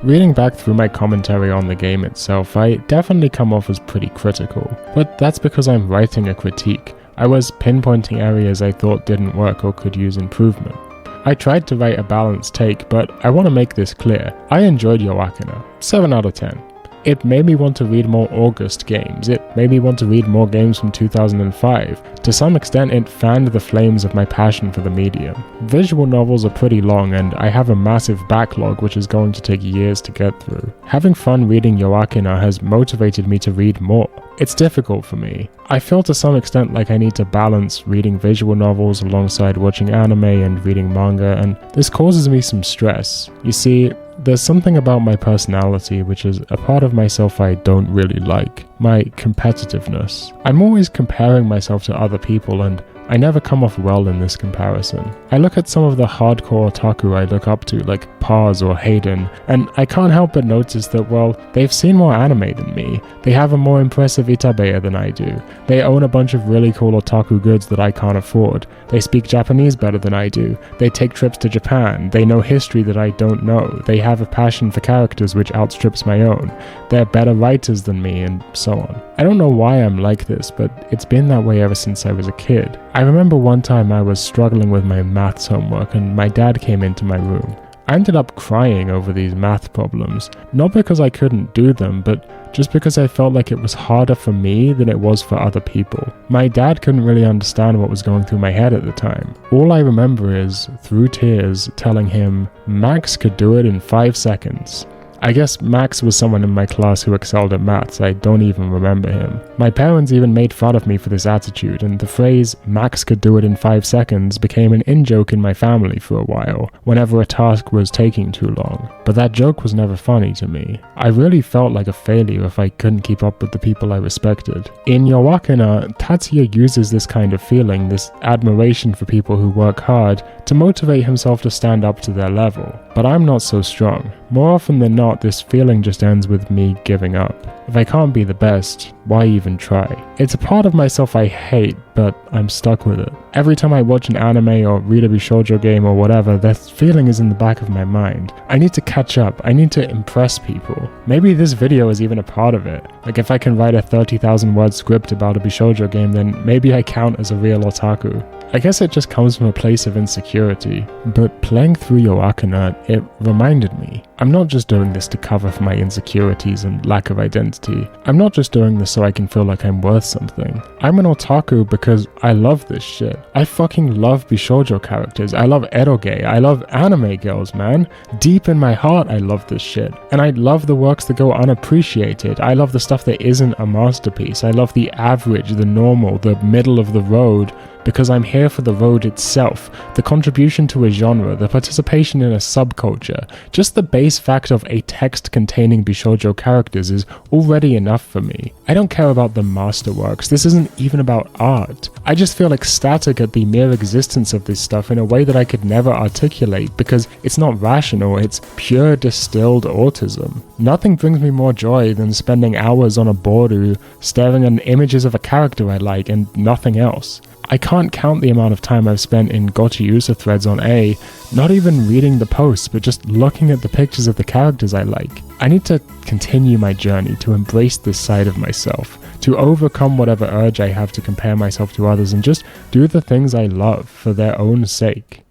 Reading back through my commentary on the game itself, I definitely come off as pretty critical, but that's because I'm writing a critique. I was pinpointing areas I thought didn't work or could use improvement. I tried to write a balanced take, but I want to make this clear. I enjoyed Yoakena, 7 out of 10. It made me want to read more August games. It made me want to read more games from 2005. To some extent, it fanned the flames of my passion for the medium. Visual novels are pretty long, and I have a massive backlog which is going to take years to get through. Having fun reading Yoakena has motivated me to read more. It's difficult for me. I feel to some extent like I need to balance reading visual novels alongside watching anime and reading manga, and this causes me some stress. You see, there's something about my personality which is a part of myself I don't really like. My competitiveness. I'm always comparing myself to other people, and I never come off well in this comparison. I look at some of the hardcore otaku I look up to, like Paz or Hayden, and I can't help but notice that, well, they've seen more anime than me. They have a more impressive itabeya than I do. They own a bunch of really cool otaku goods that I can't afford. They speak Japanese better than I do. They take trips to Japan. They know history that I don't know. They have a passion for characters which outstrips my own. They're better writers than me, and so on. I don't know why I'm like this, but it's been that way ever since I was a kid. I remember one time I was struggling with my maths homework and my dad came into my room. I ended up crying over these math problems, not because I couldn't do them, but just because I felt like it was harder for me than it was for other people. My dad couldn't really understand what was going through my head at the time. All I remember is, through tears, telling him, Max could do it in 5 seconds. I guess Max was someone in my class who excelled at maths. I don't even remember him. My parents even made fun of me for this attitude, and the phrase Max could do it in 5 seconds became an in-joke in my family for a while, whenever a task was taking too long. But that joke was never funny to me. I really felt like a failure if I couldn't keep up with the people I respected. In Yoakena, Tatsuya uses this kind of feeling, this admiration for people who work hard, to motivate himself to stand up to their level. But I'm not so strong. More often than not, this feeling just ends with me giving up. If I can't be the best, why even try? It's a part of myself I hate, but I'm stuck with it. Every time I watch an anime or read a bishoujo game or whatever, that feeling is in the back of my mind. I need to catch up. I need to impress people. Maybe this video is even a part of it. Like, if I can write a 30,000 word script about a bishoujo game, then maybe I count as a real otaku. I guess it just comes from a place of insecurity, but playing through Yoakena, it reminded me. I'm not just doing this to cover for my insecurities and lack of identity. I'm not just doing this so I can feel like I'm worth something. I'm an otaku because I love this shit. I fucking love bishoujo characters. I love eroge. I love anime girls, man. Deep in my heart, I love this shit. And I love the works that go unappreciated. I love the stuff that isn't a masterpiece. I love the average, the normal, the middle of the road because I'm here for the road itself, the contribution to a genre, the participation in a subculture. Just the base fact of a text containing bishoujo characters is already enough for me. I don't care about the masterworks, this isn't even about art. I just feel ecstatic at the mere existence of this stuff in a way that I could never articulate because it's not rational, it's pure distilled autism. Nothing brings me more joy than spending hours on a boru staring at images of a character I like and nothing else. I can't count the amount of time I've spent in Gotchi User threads on A, not even reading the posts, but just looking at the pictures of the characters I like. I need to continue my journey to embrace this side of myself, to overcome whatever urge I have to compare myself to others and just do the things I love for their own sake.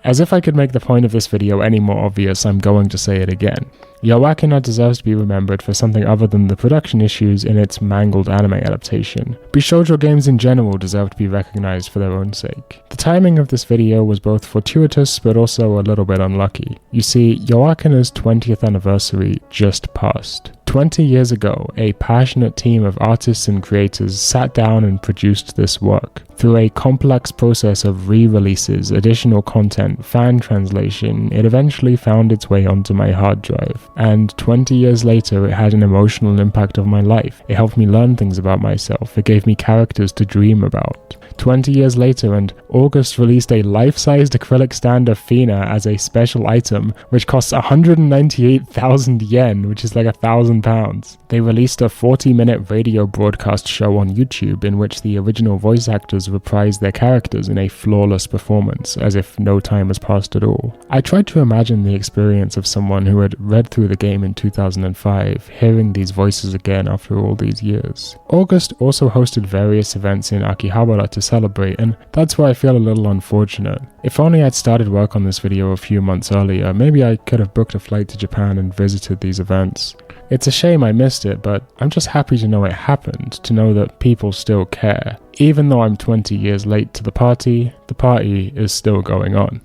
As if I could make the point of this video any more obvious, I'm going to say it again. Yoakena deserves to be remembered for something other than the production issues in its mangled anime adaptation. Bishoujo games in general deserve to be recognized for their own sake. The timing of this video was both fortuitous but also a little bit unlucky. You see, Yoakena's 20th anniversary just passed. 20 years ago, a passionate team of artists and creators sat down and produced this work. Through a complex process of re-releases, additional content, fan translation, it eventually found its way onto my hard drive. And 20 years later, it had an emotional impact on my life. It helped me learn things about myself. It gave me characters to dream about. 20 years later, and August released a life-sized acrylic stand of Fina as a special item, which costs 198,000 yen, which is like £1,000. They released a 40-minute radio broadcast show on YouTube in which the original voice actors reprised their characters in a flawless performance, as if no time has passed at all. I tried to imagine the experience of someone who had read through the game in 2005, hearing these voices again after all these years. August also hosted various events in Akihabara to celebrate, and that's where I feel a little unfortunate. If only I'd started work on this video a few months earlier, maybe I could have booked a flight to Japan and visited these events. It's a shame I missed it, but I'm just happy to know it happened, to know that people still care. Even though I'm 20 years late to the party is still going on.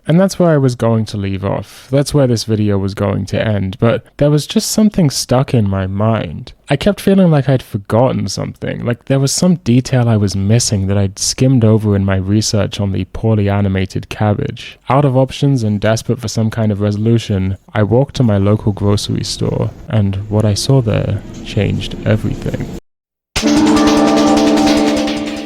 And that's where I was going to leave off. That's where this video was going to end, but there was just something stuck in my mind. I kept feeling like I'd forgotten something, like there was some detail I was missing that I'd skimmed over in my research on the poorly animated Cabbage. Out of options and desperate for some kind of resolution, I walked to my local grocery store, and what I saw there changed everything.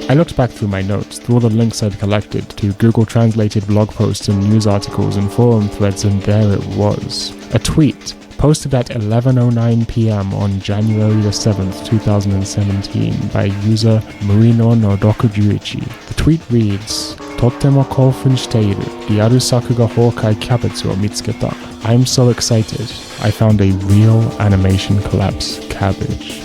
I looked back through my notes, through all the links I'd collected to Google translated blog posts and news articles and forum threads, and there it was. A tweet, posted at 11:09 PM on January the 7th, 2017 by user Muino no Dokujuichi. The tweet reads, "Totemo koufun shiteiru. Riaru saku ga houkai kyabetsu o mitsuketa. I'm so excited. I found a real animation collapse Cabbage."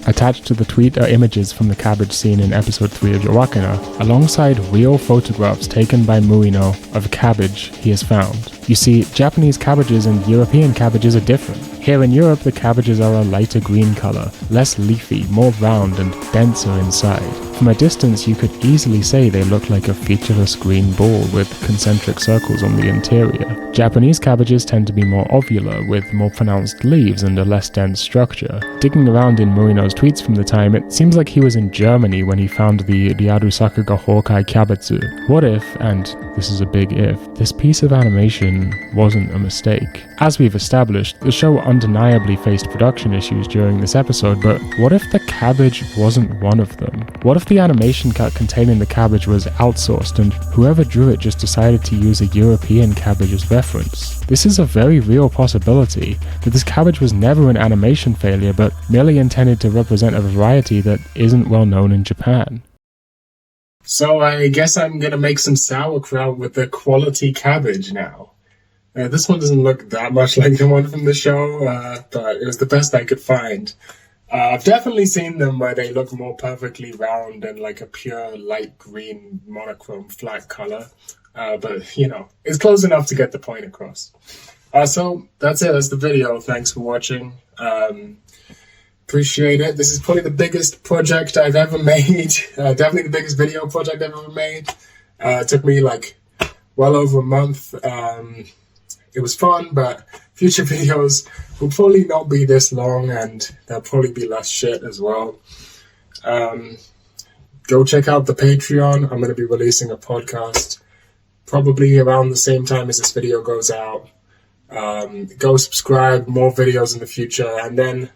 Attached to the tweet are images from the Cabbage scene in episode 3 of Yoakena, alongside real photographs taken by Muino of Cabbage he has found. You see, Japanese cabbages and European cabbages are different. Here in Europe, the cabbages are a lighter green color, less leafy, more round and denser inside. From a distance, you could easily say they look like a featureless green ball with concentric circles on the interior. Japanese cabbages tend to be more ovular, with more pronounced leaves and a less dense structure. Digging around in Muino's tweets from the time, it seems like he was in Germany when he found the Riaru saku ga houkai kyabetsu. What if, and this is a big if, this piece of animation wasn't a mistake? As we've established, the show undeniably faced production issues during this episode, but what if the Cabbage wasn't one of them? What if the animation cut containing the Cabbage was outsourced and whoever drew it just decided to use a European Cabbage as reference? This is a very real possibility, that this Cabbage was never an animation failure but merely intended to represent a variety that isn't well known in Japan. So I guess I'm gonna make some sauerkraut with the quality Cabbage now. This one doesn't look that much like the one from the show, but it was the best I could find. I've definitely seen them where they look more perfectly round and like a pure light green monochrome flat color. But, you know, it's close enough to get the point across. So that's it. That's the video. Thanks for watching. Appreciate it. This is probably the biggest project I've ever made. Definitely the biggest video project I've ever made. It took me like well over a month. It was fun, but future videos will probably not be this long and there'll probably be less shit as well. go check out the Patreon. I'm going to be releasing a podcast probably around the same time as this video goes out. Go subscribe, more videos in the future, and then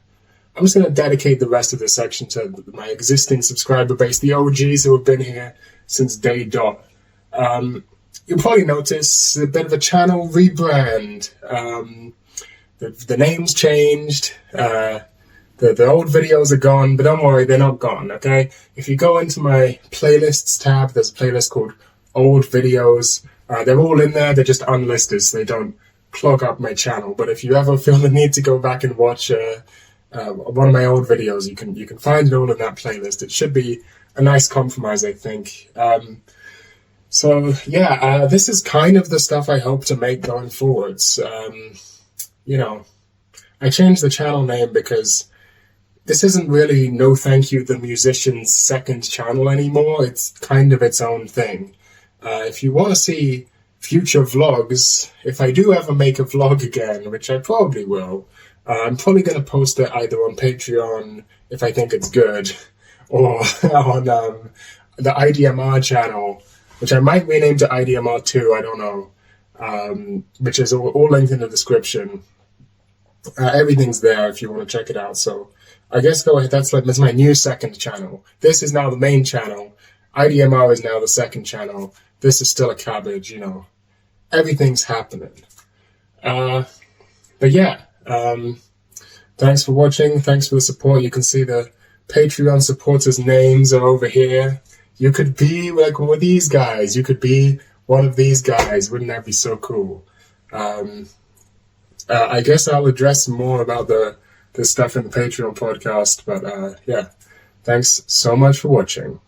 I'm just going to dedicate the rest of this section to my existing subscriber base, the OGs who have been here since day dot. You'll probably notice a bit of a channel rebrand. The name's changed. The old videos are gone, but don't worry, they're not gone, okay? If you go into my playlists tab, there's a playlist called Old Videos. They're all in there, they're just unlisted, so they don't clog up my channel. But if you ever feel the need to go back and watch one of my old videos, you can find it all in that playlist. It should be a nice compromise, I think. So yeah, this is kind of the stuff I hope to make going forwards. You know, I changed the channel name because this isn't really No Thank You the Musician's second channel anymore. It's kind of its own thing. If you want to see future vlogs, if I do ever make a vlog again, which I probably will, I'm probably going to post it either on Patreon if I think it's good, or on the IDMR channel, which I might rename to IDMR2, I don't know, which is all linked in the description. Everything's there if you want to check it out. So I guess go ahead. That's my new second channel. This is now the main channel. IDMR is now the second channel. This is still a Cabbage, you know. Everything's happening. But yeah, thanks for watching. Thanks for the support. You can see the Patreon supporters' names are over here. You could be like one of these guys. You could be one of these guys. Wouldn't that be so cool? I guess I'll address more about the stuff in the Patreon podcast, but yeah, thanks so much for watching.